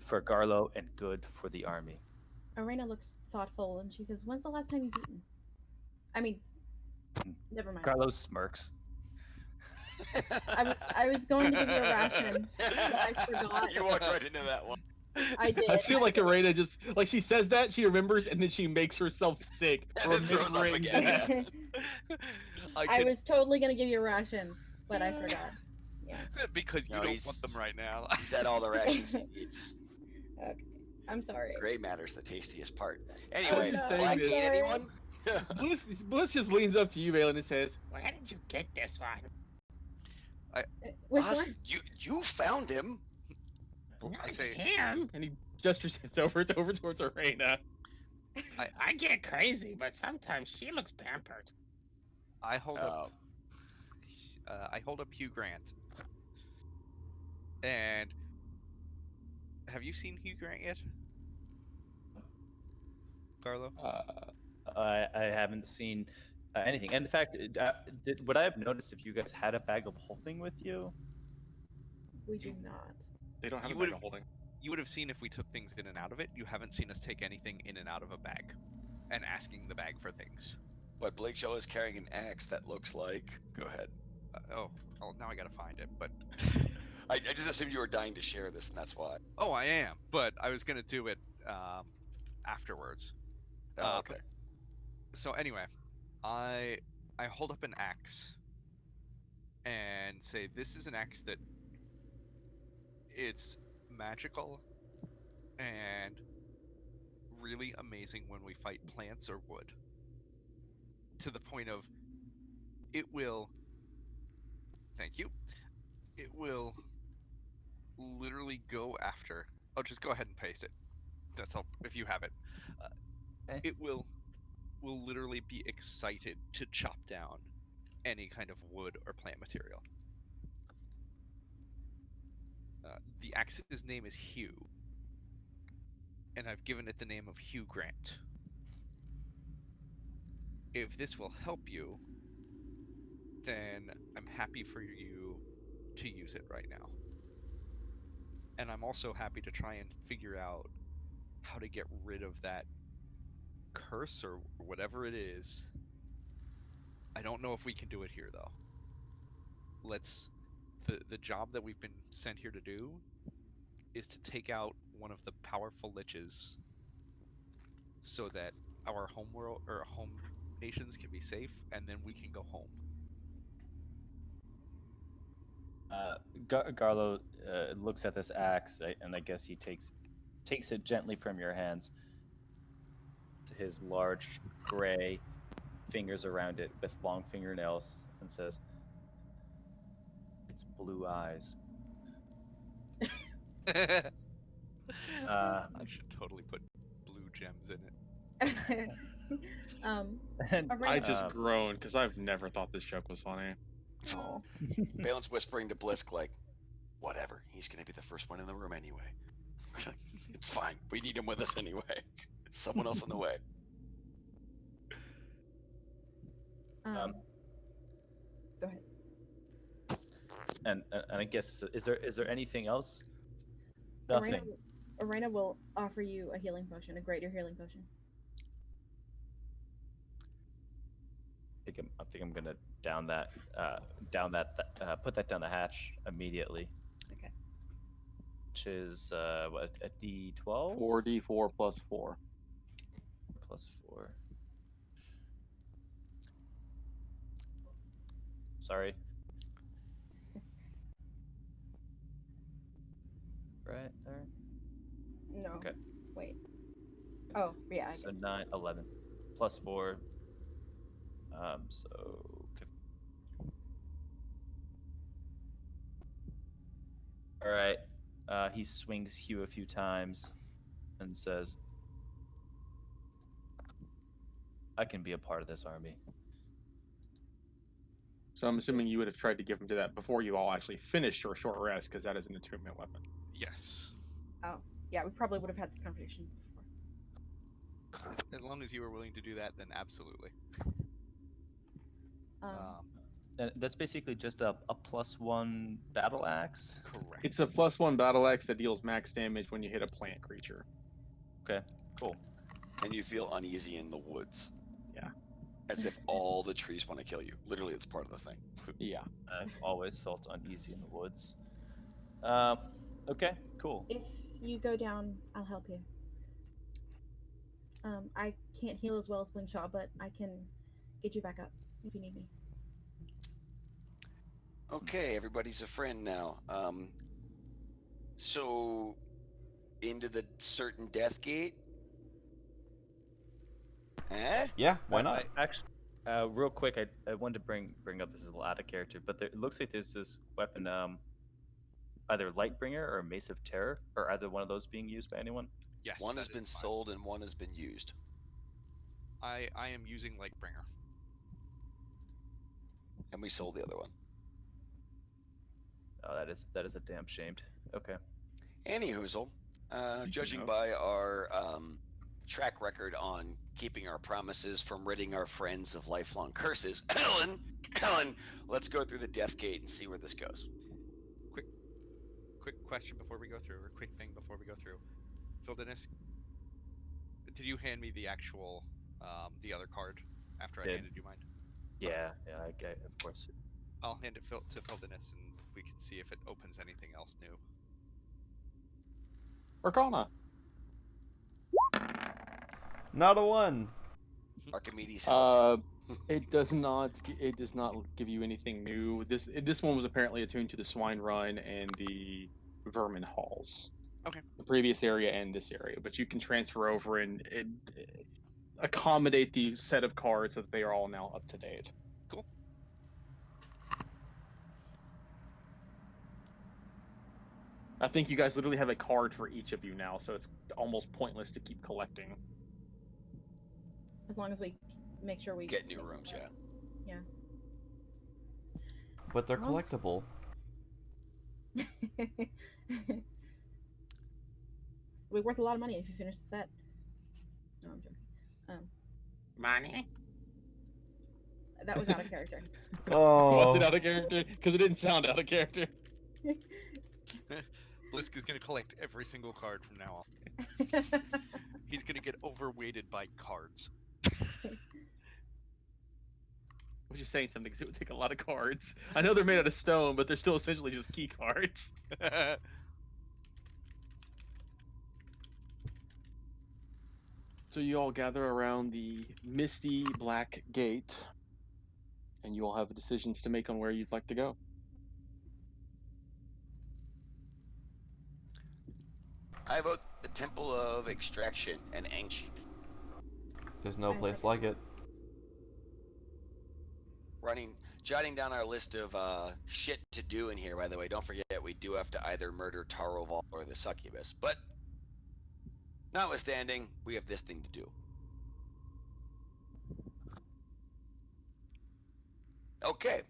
for Garlo and good for the army."
Arena looks thoughtful and she says, "When's the last time you've eaten?" I mean, never mind.
Garlo smirks.
I was going to give you a ration, but I forgot.
You walked right into that one.
I did.
I feel like Arena just like she says that she remembers and then she makes herself sick
And then throws up
remembering
again.
that.
I was totally gonna give you a ration, but I forgot. Yeah.
Because you
No,
don't
he's-
want them right now.
He's had all the rations he needs.
Okay. I'm sorry.
Gray matter's the tastiest part.
I
Anyway,
know,
Black
I'm
Gate,
sorry.
anyone?
Bliss just leans up to you, Valen, and says,
Where did you get this one?
Which one?
Us? You found him.
I say,
Him?
and he gestures over towards Arena.
I get crazy, but sometimes she looks pampered.
I hold up.
Uh,
I hold up Hugh Grant. And have you seen Hugh Grant yet, Garlo?
I haven't seen anything. And in fact, would I have noticed if you guys had a bag of holding with you?
We do not.
They don't have
You
a bag
would've-
of holding.
You would have seen if we took things in and out of it. You haven't seen us take anything in and out of a bag, and asking the bag for things.
but Blake Shaw is carrying an axe that looks like. Go ahead.
Oh, now I gotta find it. But
I just assumed you were dying to share this, and that's why.
oh, I am. But I was gonna do it afterwards.
Oh, okay.
So anyway, I hold up an axe and say, "This is an axe that it's magical and really amazing when we fight plants or wood. To the point of it will. Thank you. It will literally go after. Oh, just go ahead and paste it. That's all. If you have it,
Okay.
it will literally be excited to chop down any kind of wood or plant material. The axe's name is Hugh, and I've given it the name of Hugh Grant. If this will help you, then I'm happy for you to use it right now. And I'm also happy to try and figure out how to get rid of that curse or whatever it is. I don't know if we can do it here though. The job that we've been sent here to do is to take out one of the powerful liches so that our home world or home nations can be safe, and then we can go home.
Garlo looks at this axe, and I guess he takes it gently from your hands. His large gray fingers around it with long fingernails, and says, "It's blue eyes."
I should totally put blue gems in it.
And,
Alright.
I just groaned because I've never thought this joke was funny.
Oh.
Balin's whispering to Blisk, like, whatever. He's going to be the first one in the room anyway. It's fine. We need him with us anyway. Someone else in the way.
Go ahead.
and I guess is there anything else? Nothing.
Arena will offer you a healing potion, a greater healing potion.
I think I'm gonna put that down the hatch immediately.
Okay.
Which is what, a D12?
4d4 plus 4.
Plus 4. Sorry. Right there.
No.
Okay.
Wait. Oh, yeah. I
So
get it.
9, 11, plus 4. So 15. All right. He swings Hugh a few times and says, "I can be a part of this army."
So I'm assuming you would have tried to give him to that before you all actually finished your short rest, because that is an attunement weapon.
Yes.
Yeah, we probably would have had this conversation before.
As long as you were willing to do that, then absolutely.
And that's basically just a +1 battle axe.
Correct.
It's a +1 battle axe that deals max damage when you hit a plant creature.
Okay, cool.
And you feel uneasy in the woods.
Yeah.
As if all the trees want to kill you. Literally, it's part of the thing.
Yeah.
I've always felt uneasy in the woods. Okay, cool.
If you go down, I'll help you. I can't heal as well as Blinkshot, but I can get you back up if you need me.
Okay, everybody's a friend now. So, into the certain death gate? Eh?
Yeah, why not?
Actually, real quick, I wanted to bring up, this is a little out of character, but it looks like there's this weapon, either Lightbringer or Mace of Terror, or either one of those being used by anyone?
Yes.
One
that
has
is
been
mine.
sold and one has been used.
I am using Lightbringer.
And we sold the other one.
Oh, that is a damn shamed. Okay.
Anyhoozle, judging by our track record on keeping our promises from ridding our friends of lifelong curses, Ellen, let's go through the death gate and see where this goes.
Quick question before we go through, or quick thing before we go through. Phil Dennis, did you hand me the actual, the other card after I
Did.
handed you mine?
Yeah, of course.
I'll hand it to Phil Dennis, and we can see if it opens anything else new.
Arcana.
Not a 1.
Archimedes helps.
It does not give you anything new. This one was apparently attuned to the Swine Run and the Vermin Halls.
Okay.
The previous area and this area, but you can transfer over and accommodate the set of cards so that they are all now up to date.
Cool.
I think you guys literally have a card for each of you now, so it's almost pointless to keep collecting.
As long as we make sure we
Get new rooms, yeah.
But they're
Well.
collectible.
It'll be worth a lot of money if you finish the set. No, I'm joking.
Money?
That was out of character.
Was it
Oh.
out of character? Because it didn't sound out of character.
Blisk is gonna collect every single card from now on. He's gonna get overweighted by cards.
I was just saying something because it would take a lot of cards. I know they're made out of stone, but they're still essentially just key cards. So you all gather around the misty black gate, and you all have decisions to make on where you'd like to go.
I vote the Temple of Extraction and Angshi.
There's no
I
place
second.
like it.
Jotting down our list of shit to do in here. By the way, don't forget we do have to either murder Taroval or the succubus. But notwithstanding, we have this thing to do. Okay,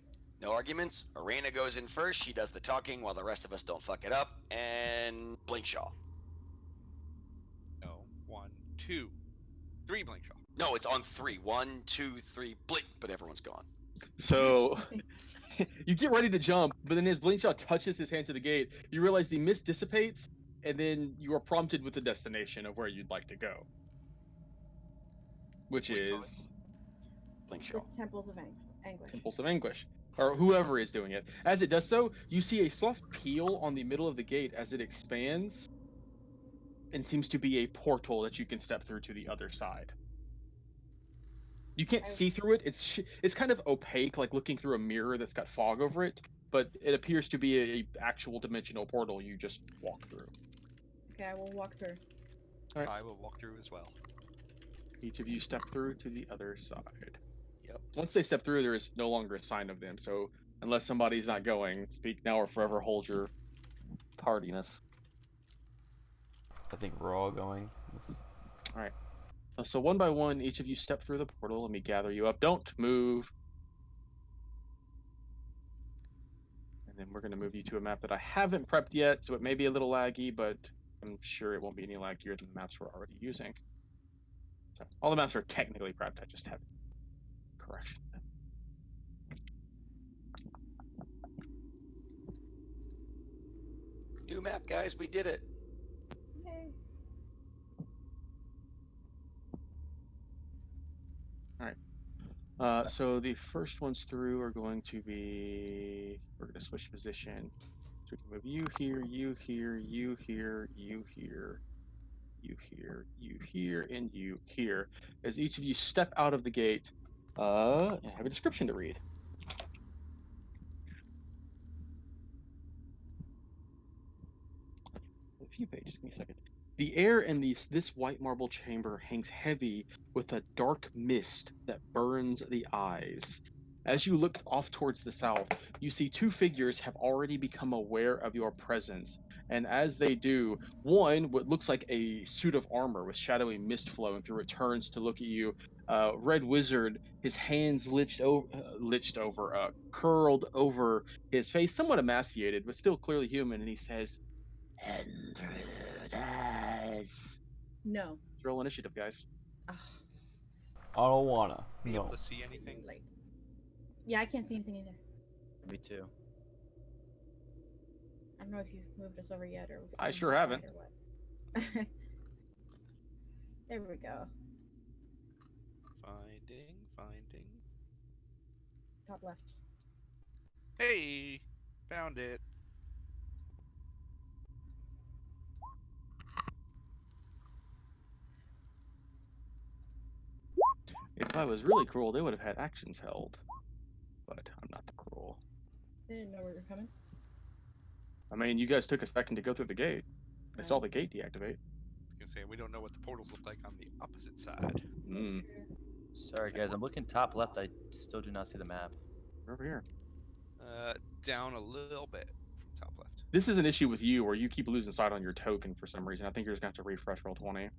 no arguments. Arena goes in first. She does the talking while the rest of us don't fuck it up. And Blinkshaw.
No, 1, 2, 3 Blinkshaw.
No, it's on 3. 1, 2, 3, blink. But everyone's gone.
So you get ready to jump, but then as Blinkshaw touches his hand to the gate, you realize the mist dissipates, and then you are prompted with the destination of where you'd like to go. Which is
Blinkshaw.
The Temples of Anguish.
Temples of Anguish, or whoever is doing it. As it does so, you see a soft peel on the middle of the gate as it expands, and seems to be a portal that you can step through to the other side. You can't see through it. It's kind of opaque, like looking through a mirror that's got fog over it. But it appears to be a actual dimensional portal you just walk through.
Okay, I will walk through.
All right.
I will walk through as well.
Each of you step through to the other side.
Yep.
Once they step through, there is no longer a sign of them. So unless somebody's not going, speak now or forever hold your tardiness.
I think we're all going.
All right. So one by one, each of you step through the portal. Let me gather you up. Don't move. And then we're going to move you to a map that I haven't prepped yet, so it may be a little laggy, but I'm sure it won't be any laggier than the maps we're already using. So all the maps are technically prepped. I just haven't corrected them.
New map, guys. We did it.
Yay.
So the first ones through are going to be, we're going to switch position. So we can move you here, you here, you here, you here, you here, you here, and you here. As each of you step out of the gate, I have a description to read. A few pages, give me a second. The air in this white marble chamber hangs heavy with a dark mist that burns the eyes. As you look off towards the south, you see two figures have already become aware of your presence. And as they do, one, what looks like a suit of armor with shadowy mist flowing through it, turns to look at you. Red Wizard, his hands curled over his face, somewhat emaciated, but still clearly human, and he says, "Intruders."
No.
Roll initiative, guys.
Ugh,
I don't wanna.
Be
No.
able to see anything?
late. Yeah, I can't see anything either.
Me too.
I don't know if you've moved us over yet or. if
I
we're on
sure
the side
haven't.
Or what. There we go.
Finding.
Top left.
Hey, found it.
If I was really cruel, they would have had actions held. But I'm not cruel.
They didn't know we were coming.
I mean, you guys took a second to go through the gate. I saw the gate deactivate.
I was gonna say we don't know what the portals look like on the opposite side.
That's
Mm,
true.
Sorry, guys. I'm looking top left. I still do not see the map.
we're over here.
Down a little bit from top left.
This is an issue with you where you keep losing sight on your token for some reason. I think you're just going to have to refresh Roll20.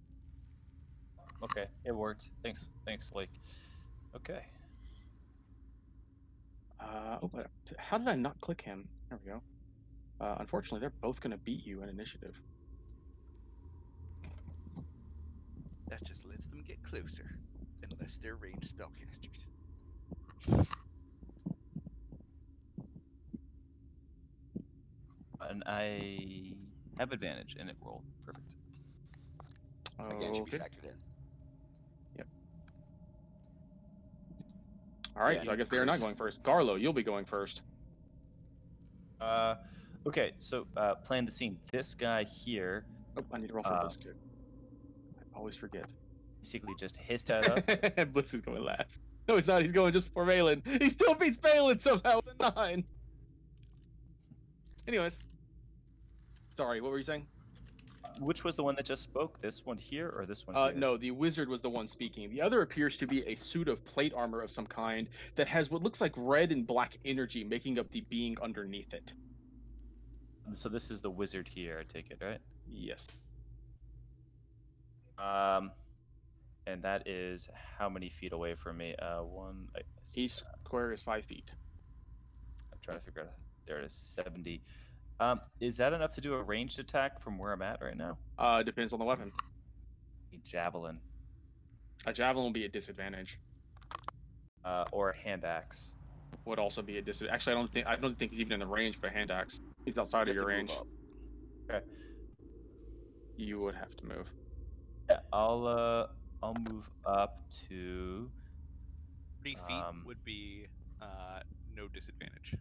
Okay, it worked. Thanks, Lake. Okay.
How did I not click him? There we go. Unfortunately, they're both going to beat you in initiative.
That just lets them get closer, unless they're ranged spellcasters.
And I have advantage in it roll. Perfect.
Again, should be
Okay.
factored in.
All right,
Yeah,
so I guess they're not
Chris.
going first. Garlo, you'll be going first.
Okay, so playing the scene. This guy here
Oh, I need to roll for Bliss too. I always forget.
basically just hissed at us.
Bliss is going last. No, he's not. He's going just for Balin. He still beats Balin somehow with a 9. Anyways. Sorry, what were you saying?
Which was the one that just spoke? This one here or this one here?
No, the wizard was the one speaking. The other appears to be a suit of plate armor of some kind that has what looks like red and black energy making up the being underneath it.
So this is the wizard here, I take it, right?
Yes.
And that is how many feet away from me? One.
Each square is 5 feet.
I'm trying to figure out. There it is, 70. Is that enough to do a ranged attack from where I'm at right now?
Depends on the weapon.
A javelin.
A javelin will be a disadvantage.
Or a hand axe.
Would also be a disadvantage. Actually, I don't think he's even in the range for a hand axe. He's outside of
You
your
have to move
range.
up.
Okay.
You would have to move.
Yeah, I'll move up to
30 feet would be no disadvantage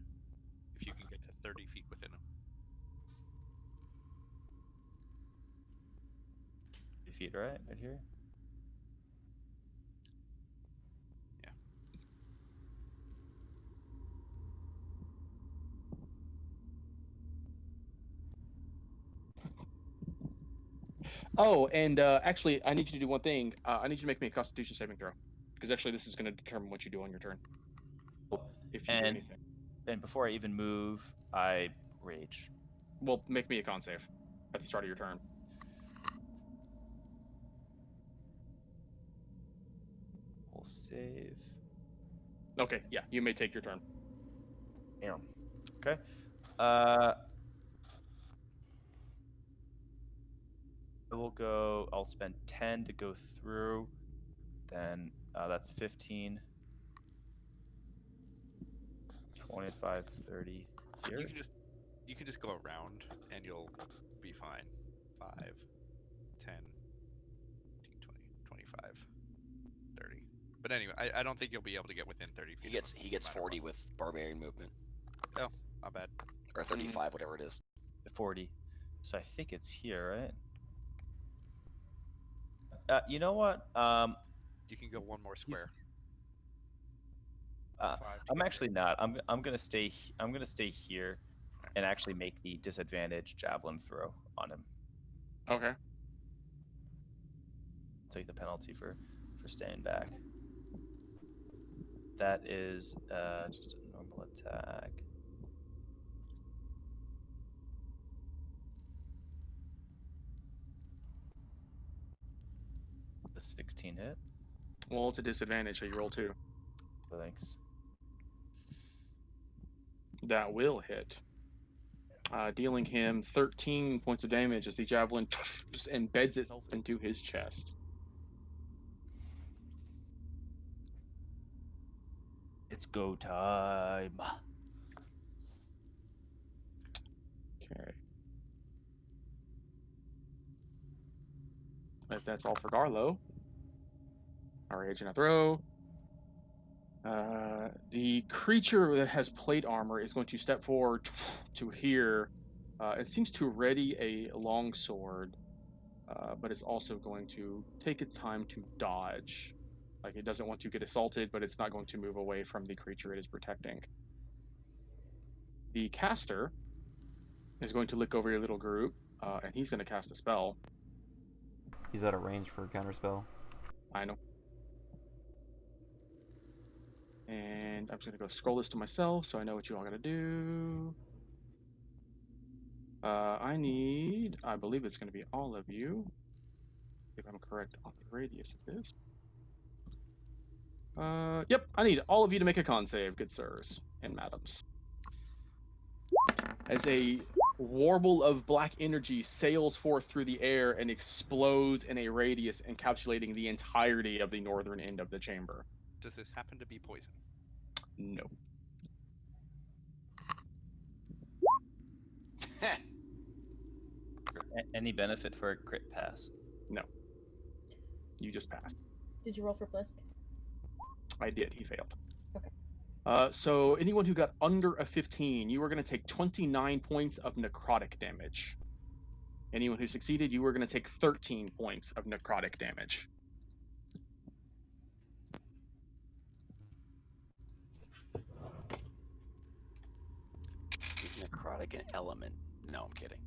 if you can get to 30 feet within him.
3 feet, right here.
Yeah.
Oh, and actually, I need you to do one thing. I need you to make me a Constitution saving throw, because actually, this is going to determine what you do on your turn. If you do anything.
And before I even move, I rage.
Well, make me a con save at the start of your turn.
We'll save.
Okay, yeah, you may take your turn.
Damn. Okay. I'll spend 10 to go through. Then that's 15. 25, 30 here.
You can just go around and you'll be fine. 5, 10, 15, 20, 25, 30. But anyway, I don't think you'll be able to get within 30 feet.
He gets 40 with barbarian movement,
Not bad.
or 35, whatever it is.
40. So I think it's here, right? You know what?
You can go one more square.
I'm actually not. I'm gonna stay. I'm gonna stay here, and actually make the disadvantage javelin throw on him.
Okay.
Take the penalty for staying back. That is just a normal attack. The 16 hit.
Well, it's a disadvantage, so you roll 2.
Thanks.
That will hit. Dealing him 13 points of damage as the javelin just embeds itself into his chest.
It's go time.
Okay. If that's all for Garlo. Our agent at throw. The creature that has plate armor is going to step forward to here. It seems to ready a long sword, but it's also going to take its time to dodge. Like, it doesn't want to get assaulted, but it's not going to move away from the creature it is protecting. The caster is going to look over your little group, and he's going to cast a spell.
He's out of range for a counterspell.
I know. And I'm just going to go scroll this to myself so I know what you all got to do. I believe it's going to be all of you, if I'm correct on the radius of this. Yep. I need all of you to make a con save, good sirs and madams. As a warble of black energy sails forth through the air and explodes in a radius encapsulating the entirety of the northern end of the chamber.
Does this happen to be poison?
No.
Any benefit for a crit pass?
No. You just passed.
Did you roll for Blisk?
I did. He failed.
Okay.
So anyone who got under a 15, you were going to take 29 points of necrotic damage. Anyone who succeeded, you were going to take 13 points of necrotic damage.
Is necrotic an element? No, I'm kidding.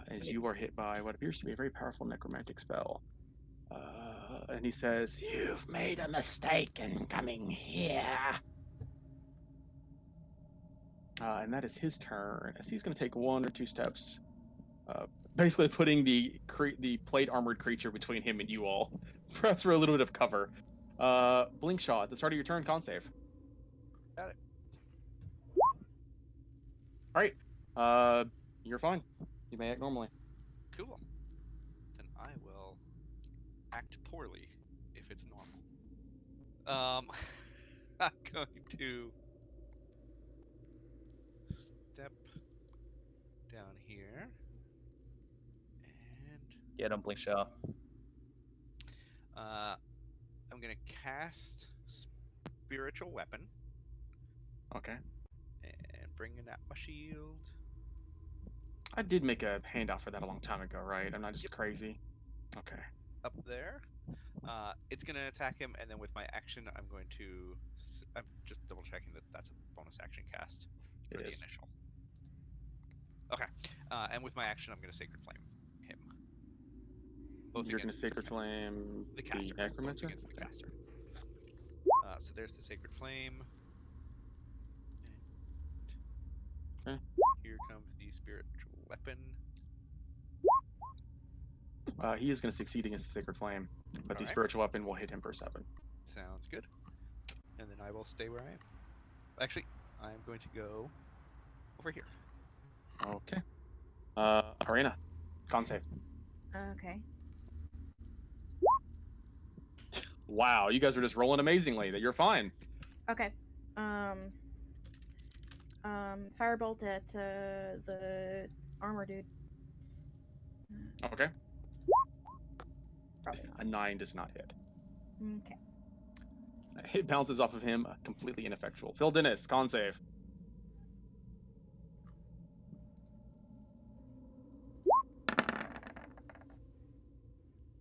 As you are hit by what appears to be a very powerful necromantic spell. And he says,
You've made a mistake in coming here.
and that is his turn, as he's going to take 1 or 2 steps, basically putting the plate armored creature between him and you all, perhaps for a little bit of cover. Blink shot at the start of your turn, con save.
Got it.
All right, you're fine. You may act normally.
Cool. Then I will act poorly if it's normal. I'm going to step down here and
Yeah, don't blink shot.
I'm gonna cast spiritual weapon
Okay.
and bring in that my shield.
I did make a handout for that a long time ago, right? I'm not just crazy. Okay.
Up there. It's gonna attack him, and then with my action, I'm going to. I'm just double checking that that's a bonus action cast for
It
the
is.
initial. Okay. And with my action, I'm gonna sacred flame him. Both
You're going to
against
Sacred Flame
the caster.
the Necromancer?
Both against the
Okay.
caster. So there's the sacred flame. And
Okay.
here comes the spiritual weapon.
He is going to succeed against the Sacred Flame, but the
Alright.
spiritual weapon will hit him for 7.
Sounds good. And then I will stay where I am. Actually, I'm going to go over here.
Okay. Arena, con save.
Okay.
Wow, you guys are just rolling amazingly. That you're fine.
Okay. Firebolt at the armor dude.
Okay.
Probably
A 9 does not hit.
not. Okay.
It bounces off of him, completely ineffectual. Phil Dennis, con save.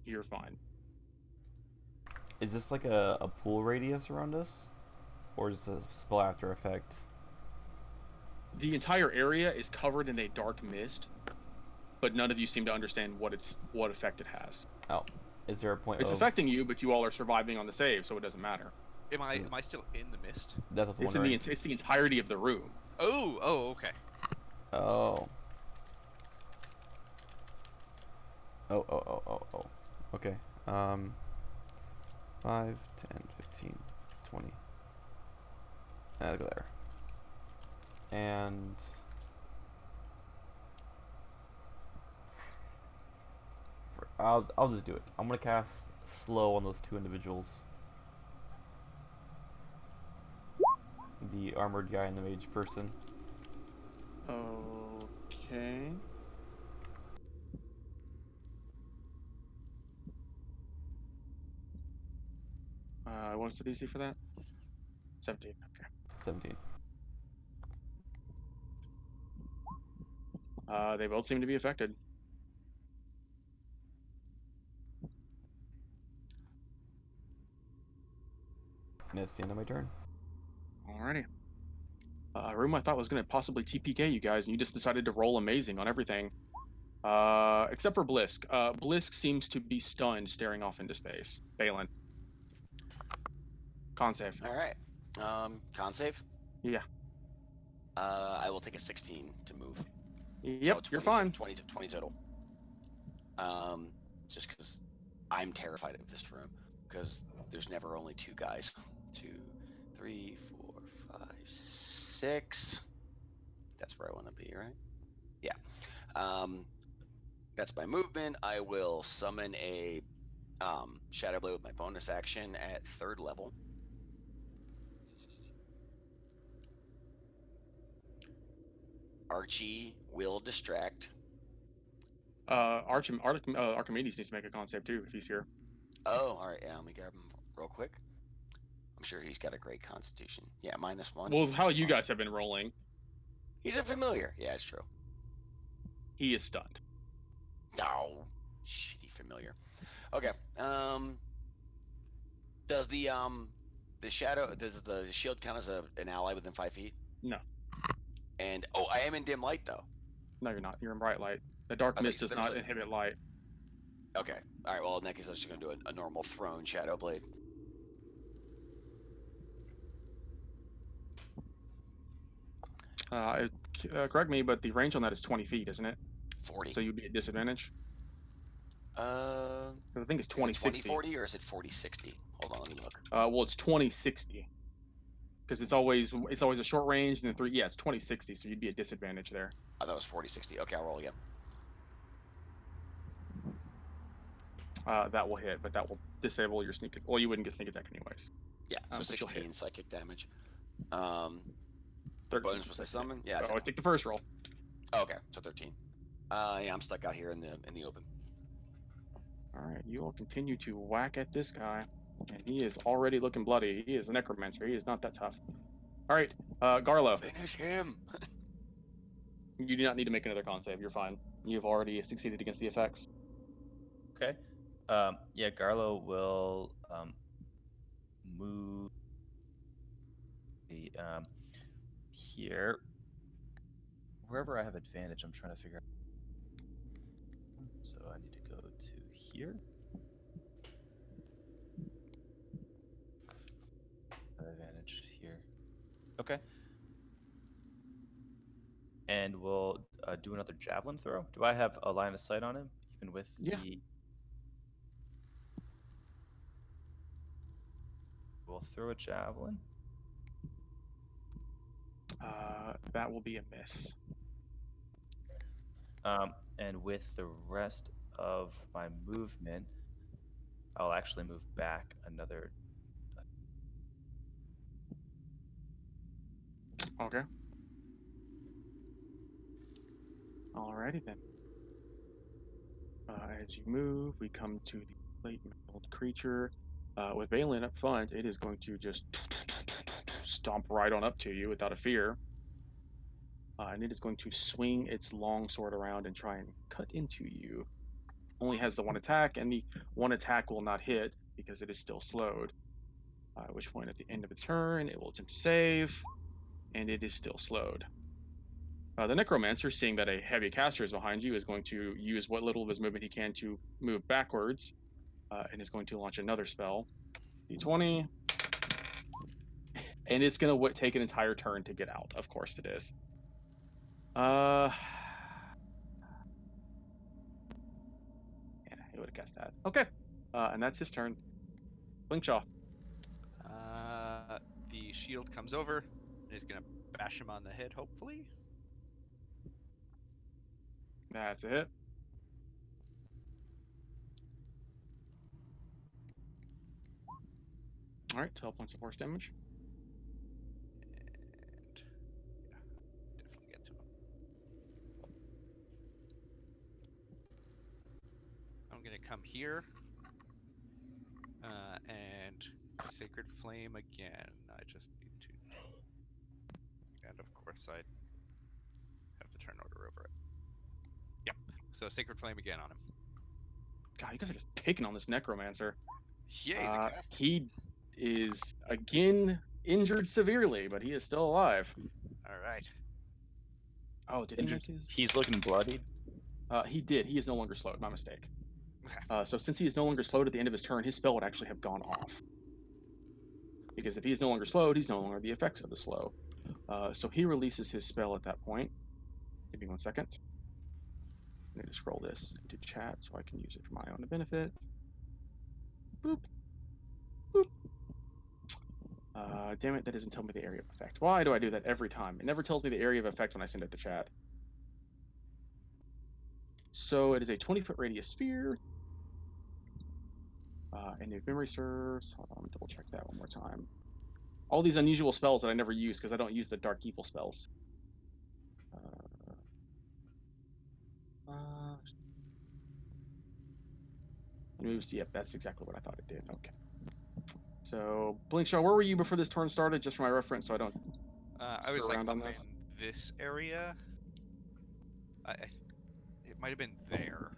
You're fine.
Is this like a pool radius around us? Or is this a spell after effect?
The entire area is covered in a dark mist, but none of you seem to understand what effect it has.
Oh. Is there a point
It's
of...
affecting you, but you all are surviving on the save, so it doesn't matter.
Am I still in the mist?
That's what I was
It's
wondering.
it's the entirety of the room.
Oh, okay.
Oh. Oh. Okay. 5, 10, 15, 20. I'll go there. And... I'll just do it. I'm gonna cast slow on those 2 individuals. The armored guy and the mage person.
Okay. What's the DC for that? 17. Okay.
17.
They both seem to be affected.
And that's the end of my turn.
Alrighty. A room I thought was going to possibly TPK you guys, and you just decided to roll amazing on everything. Except for Blisk. Blisk seems to be stunned, staring off into space. Balin. Con save.
All right. Con save.
Yeah.
I will take a 16 to move.
Yep,
So
you're
20
fine.
20 total. just because I'm terrified of this room, because there's never only 2 guys. 2, 3, 4, 5, 6. That's where I want to be, right? Yeah. That's my movement. I will summon a Shadow Blade with my bonus action at 3rd level. Archie will distract.
Archimedes needs to make a con save too if he's here.
Oh, all right. Yeah, let me grab him real quick. I'm sure he's got a great constitution. Yeah, -1.
Well, how you guys have been rolling,
He's a familiar. Yeah, it's true.
he is stunned.
No, shitty familiar. Okay. Does the shield count as an ally within 5 feet?
No.
And I am in dim light though.
No, you're not. You're in bright light. The dark
I
mist
think
does
there's
not
a-
inhibit light.
Okay. All right. Well, in that case, I'm just gonna do a normal thrown Shadow Blade.
Correct me, but the range on that is 20 feet, isn't it?
40.
So you'd be at disadvantage.
Uh,
'Cause I think it's
is it
20
20
60.
40 or is it 40 60? Hold on, let me look.
Well, it's 20 60. Because it's always a short range and then 3. Yeah, it's 20 60. So you'd be at disadvantage there.
I thought it was 40 60. Okay, I'll roll again.
That will hit, but that will disable your sneak. Well, you wouldn't get sneak attack anyways.
Yeah, so
but you'll
16
hit.
psychic damage.
13.
Bonus was I summon? Yeah.
Oh, I take the first roll.
Okay, so 13. Yeah, I'm stuck out here in the open.
All right, you will continue to whack at this guy, and he is already looking bloody. He is a necromancer. He is not that tough. All right, Garlo,
Finish him.
you do not need to make another con save. You're fine. You've already succeeded against the effects.
Okay. Yeah, Garlo will move the here. Wherever I have advantage, I'm trying to figure out. So I need to go to here. Advantage here. Okay. And we'll do another javelin throw. Do I have a line of sight on him, even with
Yeah.
the? We'll throw a javelin.
That will be a miss.
And with the rest of my movement, I'll actually move back another.
Okay. Alrighty then. As you move, we come to the plate mailed creature. With Valen up front, it is going to just stomp right on up to you without a fear. And it is going to swing its long sword around and try and cut into you. Only has the 1 attack, and the 1 attack will not hit because it is still slowed. At which point, at the end of the turn, it will attempt to save, and it is still slowed. The Necromancer, seeing that a heavy caster is behind you, is going to use what little of his movement he can to move backwards, and is going to launch another spell. D20. And it's going to take an entire turn to get out. Of course it is. Yeah, he would have guessed that. Okay. And that's his turn. Blinkshaw.
The shield comes over, and he's gonna bash him on the head, hopefully.
That's a hit. Alright, 12 points of force damage.
And yeah, definitely get to him. I'm gonna come here. And Sacred Flame again. I just need to. And of course, I have the turn order over it. Yep. So Sacred Flame again on him.
God, you guys are just picking on this Necromancer.
Yeah, he's a caster.
He is, again, injured severely, but he is still alive.
All right.
Oh, did he
Injured.
miss his?
He's looking bloodied.
He did. He is no longer slowed. My mistake. So since he is no longer slowed at the end of his turn, his spell would actually have gone off. Because if he's no longer slowed, he's no longer the effects of the slow. So he releases his spell at that point. Give me 1 second. Let me just scroll this into chat so I can use it for my own benefit. Boop. Boop. Damn it, that doesn't tell me the area of effect. Why do I do that every time? It never tells me the area of effect when I send it to chat. So it is a 20-foot radius sphere. And if memory serves, hold on, let me double check that one more time. All these unusual spells that I never use because I don't use the dark evil spells. It moves. Yep, that's exactly what I thought it did. Okay. So, Blinkshaw, where were you before this turn started? Just for my reference, so I don't.
I was
screw
like
around
up
on
in
this.
this area. It might have been there.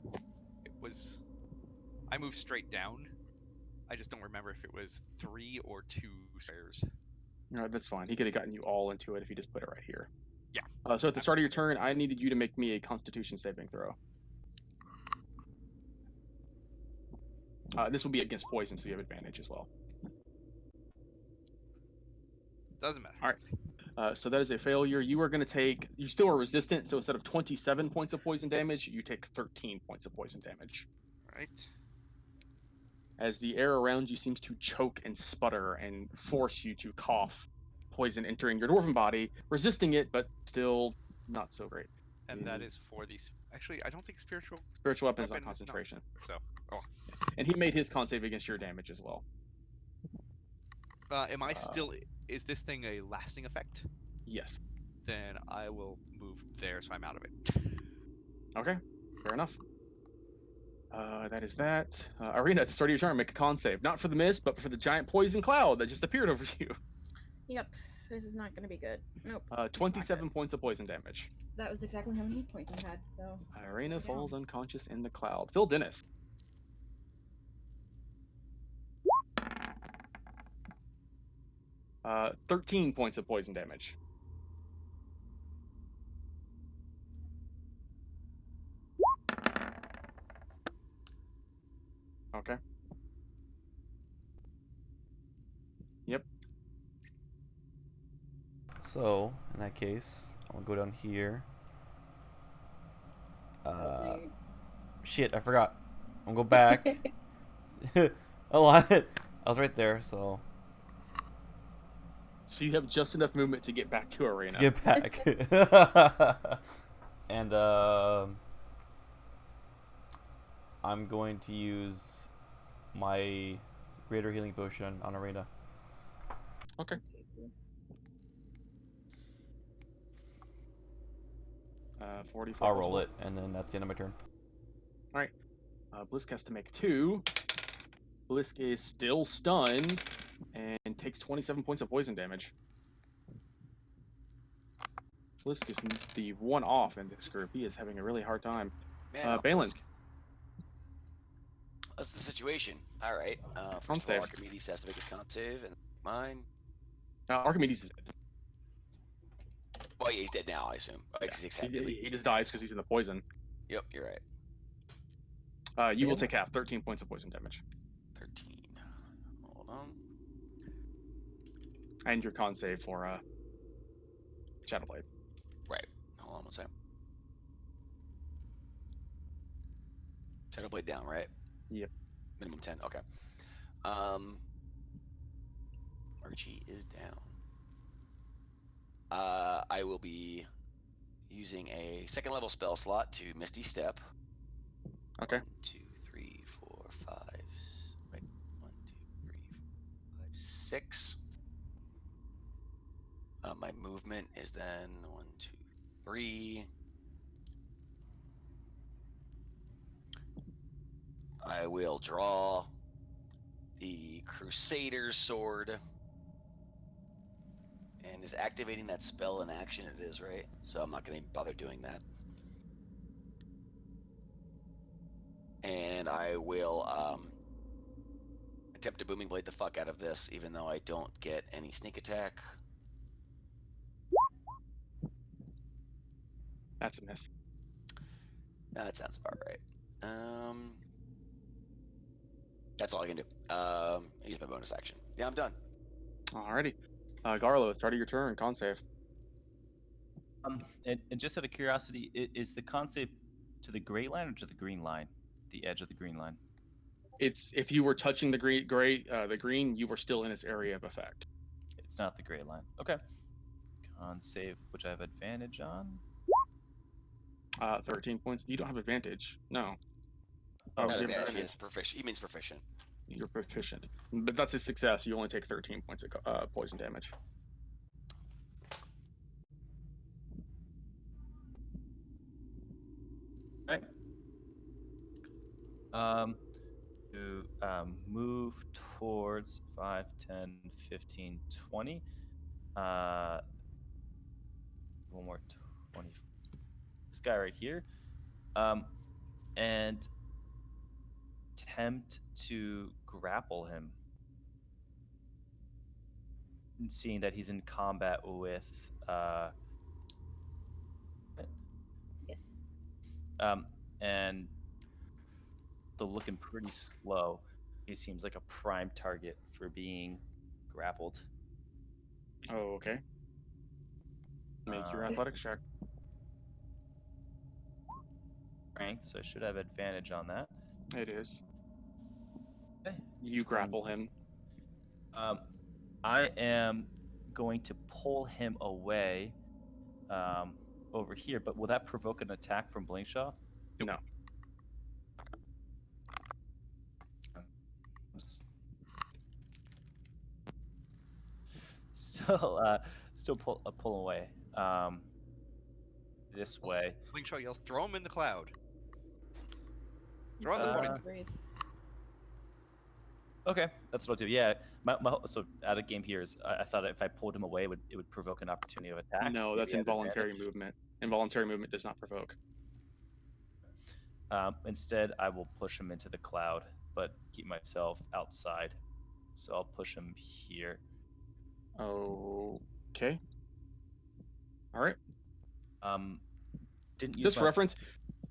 It was. I moved straight down. I just don't remember if it was 3 or 2 stairs.
All right, that's fine. He could have gotten you all into it if he just put it right here.
Yeah.
So at the start of your turn, I needed you to make me a Constitution saving throw. This will be against poison, so you have advantage as well.
Doesn't matter.
All right. So that is a failure. You are going to take. You still are resistant, so instead of 27 points of poison damage, you take 13 points of poison damage.
Right.
As the air around you seems to choke and sputter and force you to cough, poison entering your dwarven body, resisting it, but still not so great.
And that is for these. Actually, I don't think spiritual
Weapons on
weapon is not.
concentration.
So,
And he made his con save against your damage as well.
am I still? Is this thing a lasting effect?
Yes.
Then I will move there, so I'm out of it.
Okay. Fair enough. That is that. Arena, at the start of your turn, make a con save. Not for the mist, but for the giant poison cloud that just appeared over you.
Yep, this is not gonna be good. Nope.
27 points of poison damage.
That was exactly how many hit points I had, so.
Arena falls unconscious in the cloud. Phil Dennis. Uh, 13 points of poison damage. Okay. Yep.
So, in that case, I'll go down here. Shit, I forgot. I'll go back. A lot. I was right there, so.
So you have just enough movement to get back to Arena.
To get back. And, I'm going to use my Greater Healing Potion on Arena.
Okay. Uh, 44.
I'll roll it, and then that's the end of my turn.
Alright. Blisk has to make 2. Blisk is still stunned and takes 27 points of poison damage. Blisk is the one off in this group. He is having a really hard time.
Man,
Balin.
What's the situation? All right.
Con
First of all,
save.
Archimedes has to make his con save, and mine.
Archimedes is dead.
Well, yeah, he's dead now, I assume.
Yeah. He just dies because he's in the poison.
Yep, you're right.
You will take half, 13 points of poison damage.
13. Hold on.
And your con save for Shadowblade.
Right. Hold on one second. Shadowblade down, right?
Yep.
Minimum 10. Okay. Archie is down. I will be using a second level spell slot to Misty Step.
Okay.
1, 2, 3, 4, 5. Wait. 1, 2, 3, 4, 5, 6. My movement is then 1, 2, 3. I will draw the Crusader's Sword. And is activating that spell in action? It is, right? So I'm not going to bother doing that. And I will attempt to Booming Blade the fuck out of this, even though I don't get any sneak attack.
That's a miss.
That sounds about right. That's all I can do. Use my bonus action. Yeah, I'm done.
Alrighty. Garlo, start of your turn, con save.
And just out of curiosity, is the con save to the gray line or to the green line? The edge of the green line.
It's if you were touching the green, you were still in its area of effect.
It's not the gray line. Okay. Con save, which I have advantage on.
13 points. You don't have advantage. No.
Oh,
Not
you have
advantage. He,
advantage.
is proficient. He means proficient.
You're proficient, but that's a success. You only take 13 points of poison damage.
Okay. To move towards 5, 10, 15, 20. One more 20. This guy right here. And attempt to grapple him. Seeing that he's in combat with
Yes.
and they're looking pretty slow. He seems like a prime target for being grappled.
Oh, okay. Make your athletics check.
Strength, so I should have advantage on that.
It is.
Okay.
You grapple him.
I am going to pull him away over here, but will that provoke an attack from Blinkshaw?
No.
Still pull away. This way.
Blinkshaw yells, "Throw him in the cloud." Throw him in the
Uh,
point.
Okay, that's what I'll do. Yeah, so out of game here is I thought if I pulled him away, it would provoke an opportunity of attack.
No, that's
Maybe I have
involuntary
advantage.
movement. Involuntary movement does not provoke.
Instead, I will push him into the cloud, but keep myself outside. So I'll push him here.
Okay. All right.
Didn't use
Just
my
for reference,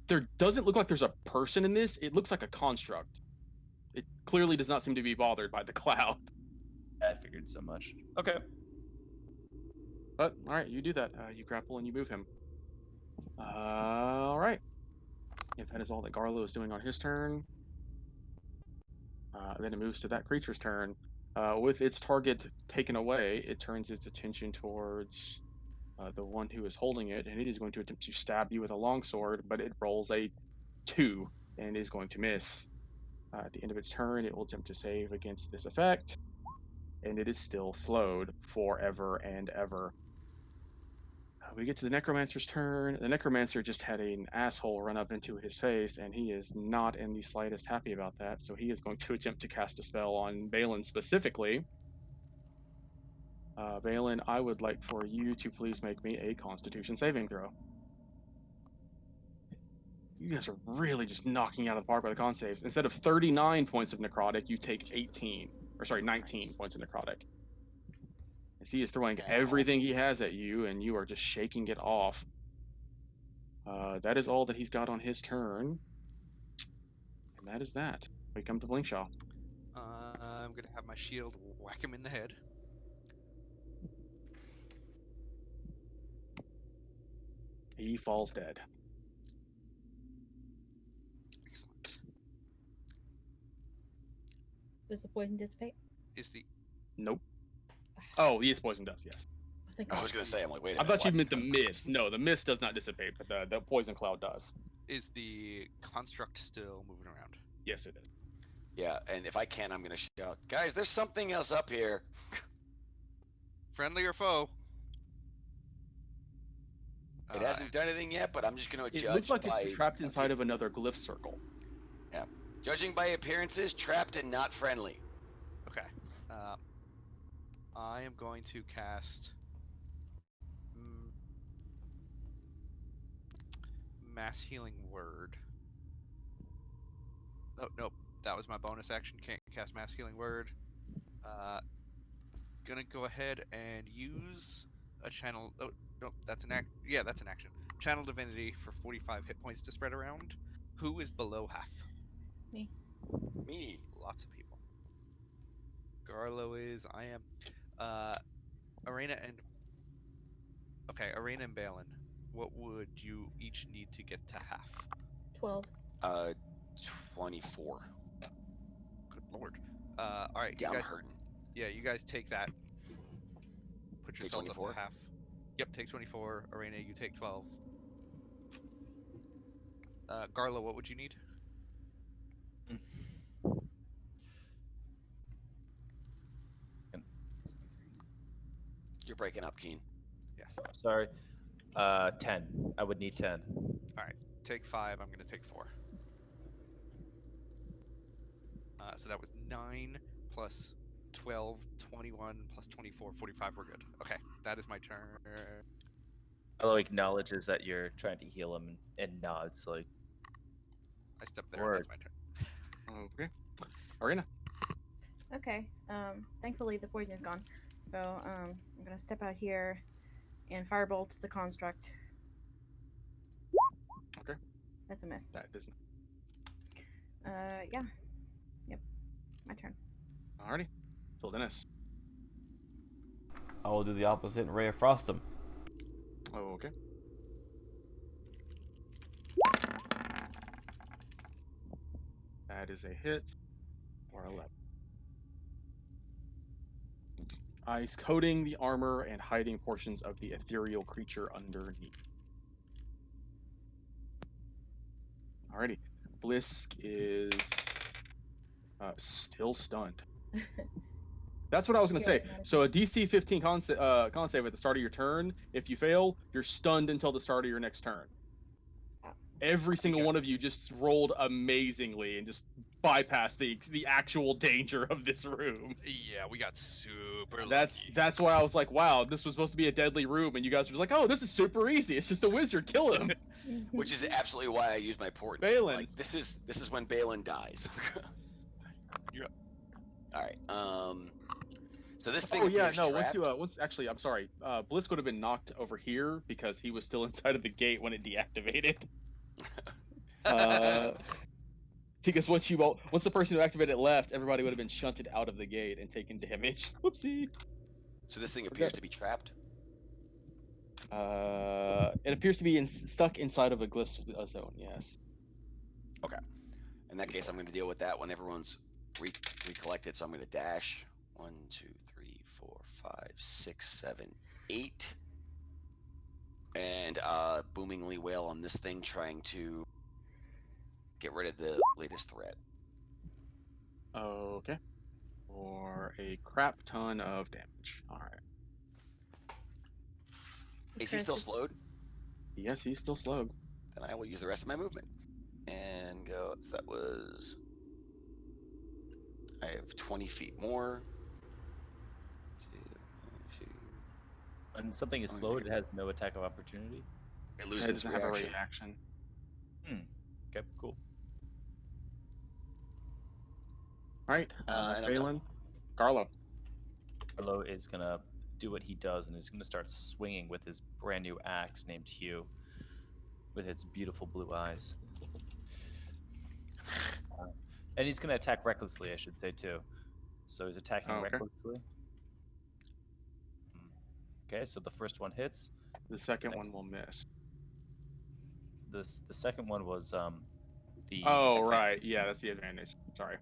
there doesn't look like there's a person in this. It looks like a construct. It clearly does not seem to be bothered by the cloud.
I figured so much. Okay.
But all right, you do that. You grapple and you move him. All right. If that is all that Garlo is doing on his turn, then it moves to that creature's turn. With its target taken away, it turns its attention towards the one who is holding it, and it is going to attempt to stab you with a longsword, but it rolls a 2 and is going to miss. At the end of its turn, it will attempt to save against this effect, and it is still slowed forever and ever. We get to the Necromancer's turn. The Necromancer just had an asshole run up into his face, and he is not in the slightest happy about that, so he is going to attempt to cast a spell on Balin specifically. Balin, I would like for you to please make me a Constitution saving throw. You guys are really just knocking out of the park by the con saves. Instead of 39 points of necrotic, you take 19 points of necrotic. As he is throwing everything he has at you, and you are just shaking it off. That is all that he's got on his turn. And that is that. We come to Blinkshaw.
I'm gonna have my shield whack him in the head.
He falls dead.
Excellent.
Does the poison dissipate?
Is the
Nope. Oh, yes, poison does, yes.
I think
I was gonna say, I'm like, wait a
I
minute.
thought you
what?
meant the mist. No, the mist does not dissipate, but the poison cloud does.
is the construct still moving around?
Yes, it is.
Yeah, and if I can, I'm gonna shout, guys, there's something else up here.
Friendly or foe?
It hasn't done anything yet, but I'm just gonna
It
judge
looks like
by
it's trapped inside of another glyph circle.
judging by appearances, trapped and not friendly.
Okay. I am going to cast Mass Healing Word. Oh, nope. That was my bonus action. Can't cast Mass Healing Word. Gonna go ahead and use a channel. Oh, no, that's an act. Yeah, that's an action. Channel Divinity for 45 hit points to spread around. Who is below half?
Me.
Me.
Lots of people. Garlo is. I am. Arena and. Okay, Arena and Balin. What would you each need to get to half?
12.
24.
Good lord. All right,
Yeah,
you
I'm
guys.
hurting.
Yeah, you guys take that. Put
Take
yourself up
24?
to half. Yep, take 24. Arena, you take 12. Garlo, what would you need?
You're breaking up, Keen.
Yeah.
Sorry. 10. I would need 10.
All right, take 5. I'm gonna take 4. So that was 9 plus 12, 21 plus 24, 45. We're good. Okay, that is my turn.
Elo acknowledges that you're trying to heal him and nods like,
I step there.
Word.
That's my turn.
Okay. Arena.
Okay. Thankfully the poison is gone. So I'm gonna step out here and firebolt the construct.
Okay.
That's a miss.
That doesn't.
Yeah. Yep. My turn.
Alrighty. Phil Dennis.
I will do the opposite and Ray of Frost him.
Oh, okay. That is a hit. Or 11. Ice coating the armor and hiding portions of the ethereal creature underneath. Alrighty. Blisk is still stunned. That's what I was going to
Yeah,
say. So a DC 15 con save at the start of your turn. If you fail, you're stunned until the start of your next turn. Every single
got-
one of you just rolled amazingly and just bypassed the actual danger of this room.
Yeah, we got super
That's
lucky.
that's why I was like, wow, this was supposed to be a deadly room, and you guys were just like, oh, this is super easy. It's just a wizard. Kill him.
Which is absolutely why I use my portent.
Balin.
Like this is when Balin dies.
Yeah.
All right. So this thing
Oh yeah,
appears
no.
trapped.
Once actually, I'm sorry. Blisk would have been knocked over here because he was still inside of the gate when it deactivated. Because once the person who activated it left, everybody would have been shunted out of the gate and taken damage. Whoopsie.
So this thing appears to be trapped.
It appears to be stuck inside of a glyph zone. Yes.
In that case, I'm going to deal with that when everyone's recollected. So I'm going to dash 1, 2, 3, 4, 5, 6, 7, 8, and boomingly wail on this thing, trying to get rid of the latest threat.
Okay. For a crap ton of damage. All right.
Is he still slowed?
Yes, he's still slowed.
Then I will use the rest of my movement and go. So that was. I have 20 feet more. 2,
when something is slowed, it has no attack of opportunity.
It
It
loses its
doesn't have a
reaction.
reaction.
Okay, cool.
All right.
And I'm
Balin. Garlo.
Arlo is gonna do what he does and is gonna start swinging with his brand new axe named Hugh, with its beautiful blue eyes. And he's gonna attack recklessly, I should say too. So he's attacking
Okay.
recklessly. Okay, so the first one hits.
The second
Next.
one will miss.
The second one was the.
Oh,
advan-
right. Yeah, that's the advantage. Sorry.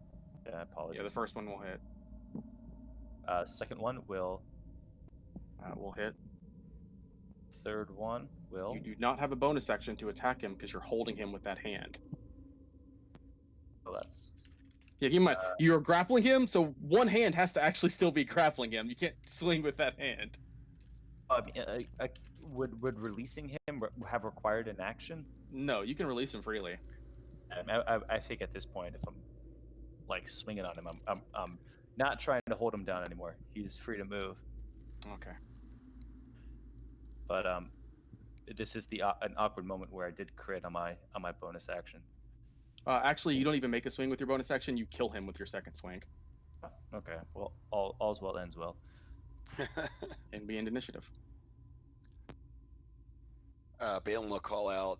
Yeah, I apologize.
Yeah, the first one will hit.
Second one will.
Will hit.
Third one will.
You do not have a bonus action to attack him because you're holding him with that hand.
Oh, that's.
Yeah, keep in mind, you're grappling him, so one hand has to actually still be grappling him. You can't swing with that hand.
I mean, would releasing him have required an action?
No, you can release him freely.
I think at this point, if I'm like swinging on him, I'm not trying to hold him down anymore. He's free to move.
Okay.
But this is an awkward moment where I did crit on my bonus action.
Actually, you don't even make a swing with your bonus action. You kill him with your second swing.
Okay, well, all's well ends well.
And we end initiative.
Balin will call out.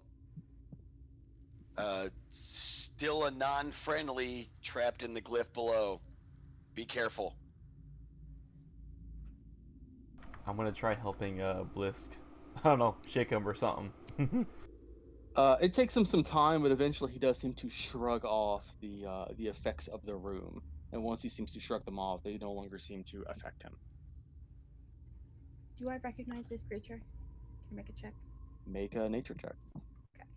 Still a non-friendly trapped in the glyph below. Be careful.
I'm gonna try helping Blisk. I don't know, shake him or something.
It takes him some time, but eventually he does seem to shrug off the effects of the room. And once he seems to shrug them off, they no longer seem to affect him.
Do I recognize this creature? Can I make a check?
Make a nature check.
Okay.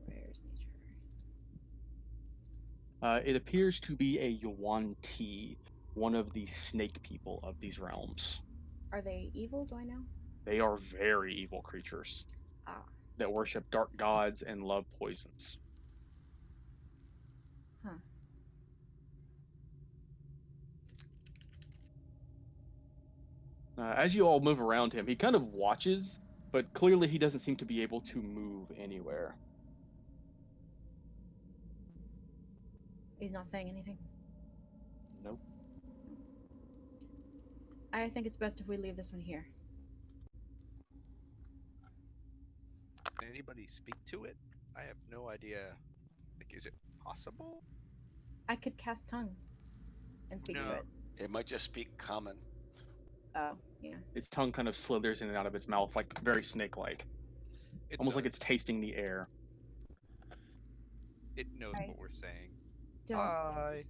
Where's nature?
It appears to be a Yuan-Ti, one of the snake people of these realms.
Are they evil? Do I know?
They are very evil creatures
Ah.
that worship dark gods and love poisons.
Huh.
As you all move around him, he kind of watches, but clearly he doesn't seem to be able to move anywhere.
He's not saying anything.
Nope.
I think it's best if we leave this one here.
Can anybody speak to it? I have no idea. Like, is it possible?
I could cast tongues and speak to
No.
it.
It might just speak common.
Oh, yeah.
Its tongue kind of slithers in and out of its mouth, like very snake-like,
It
almost like it's
does.
tasting the air.
It knows
I
what we're saying.
Don't.
Bye.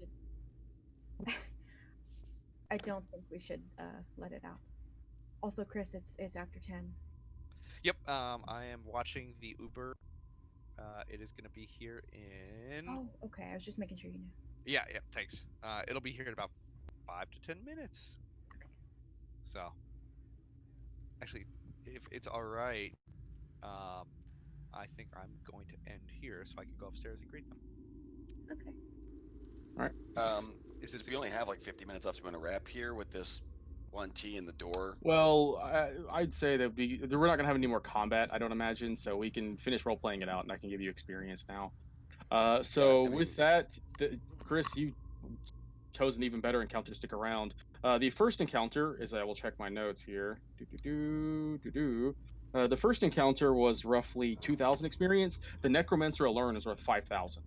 I don't think we should let it out. Also, Chris, it's after 10.
Yep. I am watching the Uber. It is gonna be here in.
Oh, okay. I was just making sure you knew.
Yeah. Yeah. Thanks. It'll be here in about 5 to 10 minutes. So, actually, if it's all right, I think I'm going to end here so I can go upstairs and greet them.
Okay.
Is this
We only have like 50 minutes left. We're going to wrap here with this 1T in the door.
Well, I'd say that we're not going to have any more combat, I don't imagine, so we can finish role-playing it out, and I can give you experience now. So
I mean-
with that, Chris, you chose an even better encounter to stick around. The first encounter is, I will check my notes here. The first encounter was roughly 2,000 experience. The Necromancer alone is worth 5,000.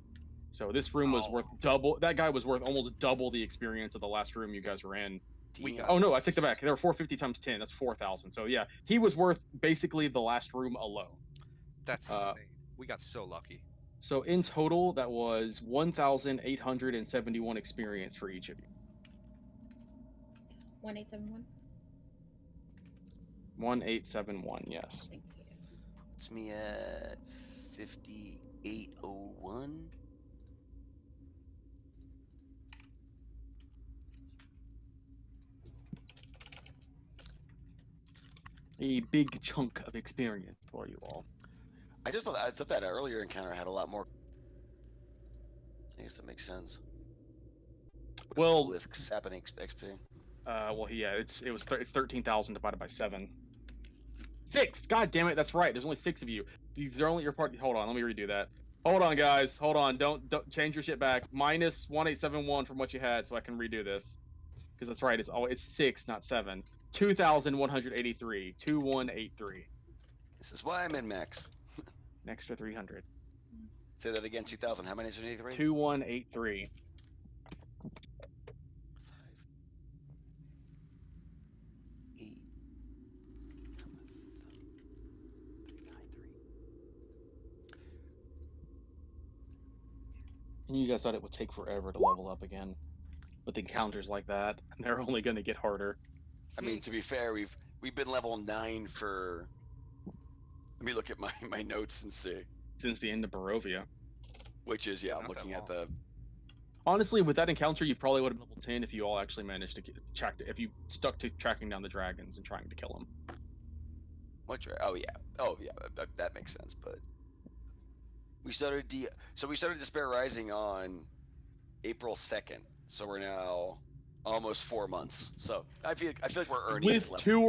So this room was worth double. That guy was worth almost double the experience of the last room you guys were in.
Damn.
Oh no, I take that back. There were 450 times 10. That's 4,000. So yeah, he was worth basically the last room alone.
That's insane. We got so lucky.
So in total, that was 1,871 experience for each of you.
1871.
1,871. Yes.
Thank you.
It's me at 5801.
A big chunk of experience for you all.
I thought that earlier encounter had a lot more. I guess that makes sense.
Well,
Lisk happening XP.
well, yeah, it's 13,000 divided by 7. 6. God damn it, that's right. There's only 6 of you. They're only your party. Hold on, let me redo that. Hold on, guys. Hold on. Don't change your shit back. Minus 1,871 from what you had, so I can redo this. Because that's right. It's 6, not 7. 2,183. 2,183.
This is why I'm in max.
An extra 300.
Say that again. 2,000. How many is 83?
2,183.
5, 8, 393.
And you guys thought it would take forever to level up again. With encounters like that, they're only going to get harder.
I mean, to be fair, we've been level 9 for. Let me look at my notes and see.
Since the end of Barovia.
Which is, yeah, I'm
Not that
looking at
long.
the.
Honestly, with that encounter, you probably would have been level 10 if you all actually managed to if you stuck to tracking down the dragons and trying to kill them.
Oh yeah, that makes sense. But we started Despair Rising on April 2nd, so we're now almost 4 months. So I feel like we're earning this
With
level.
2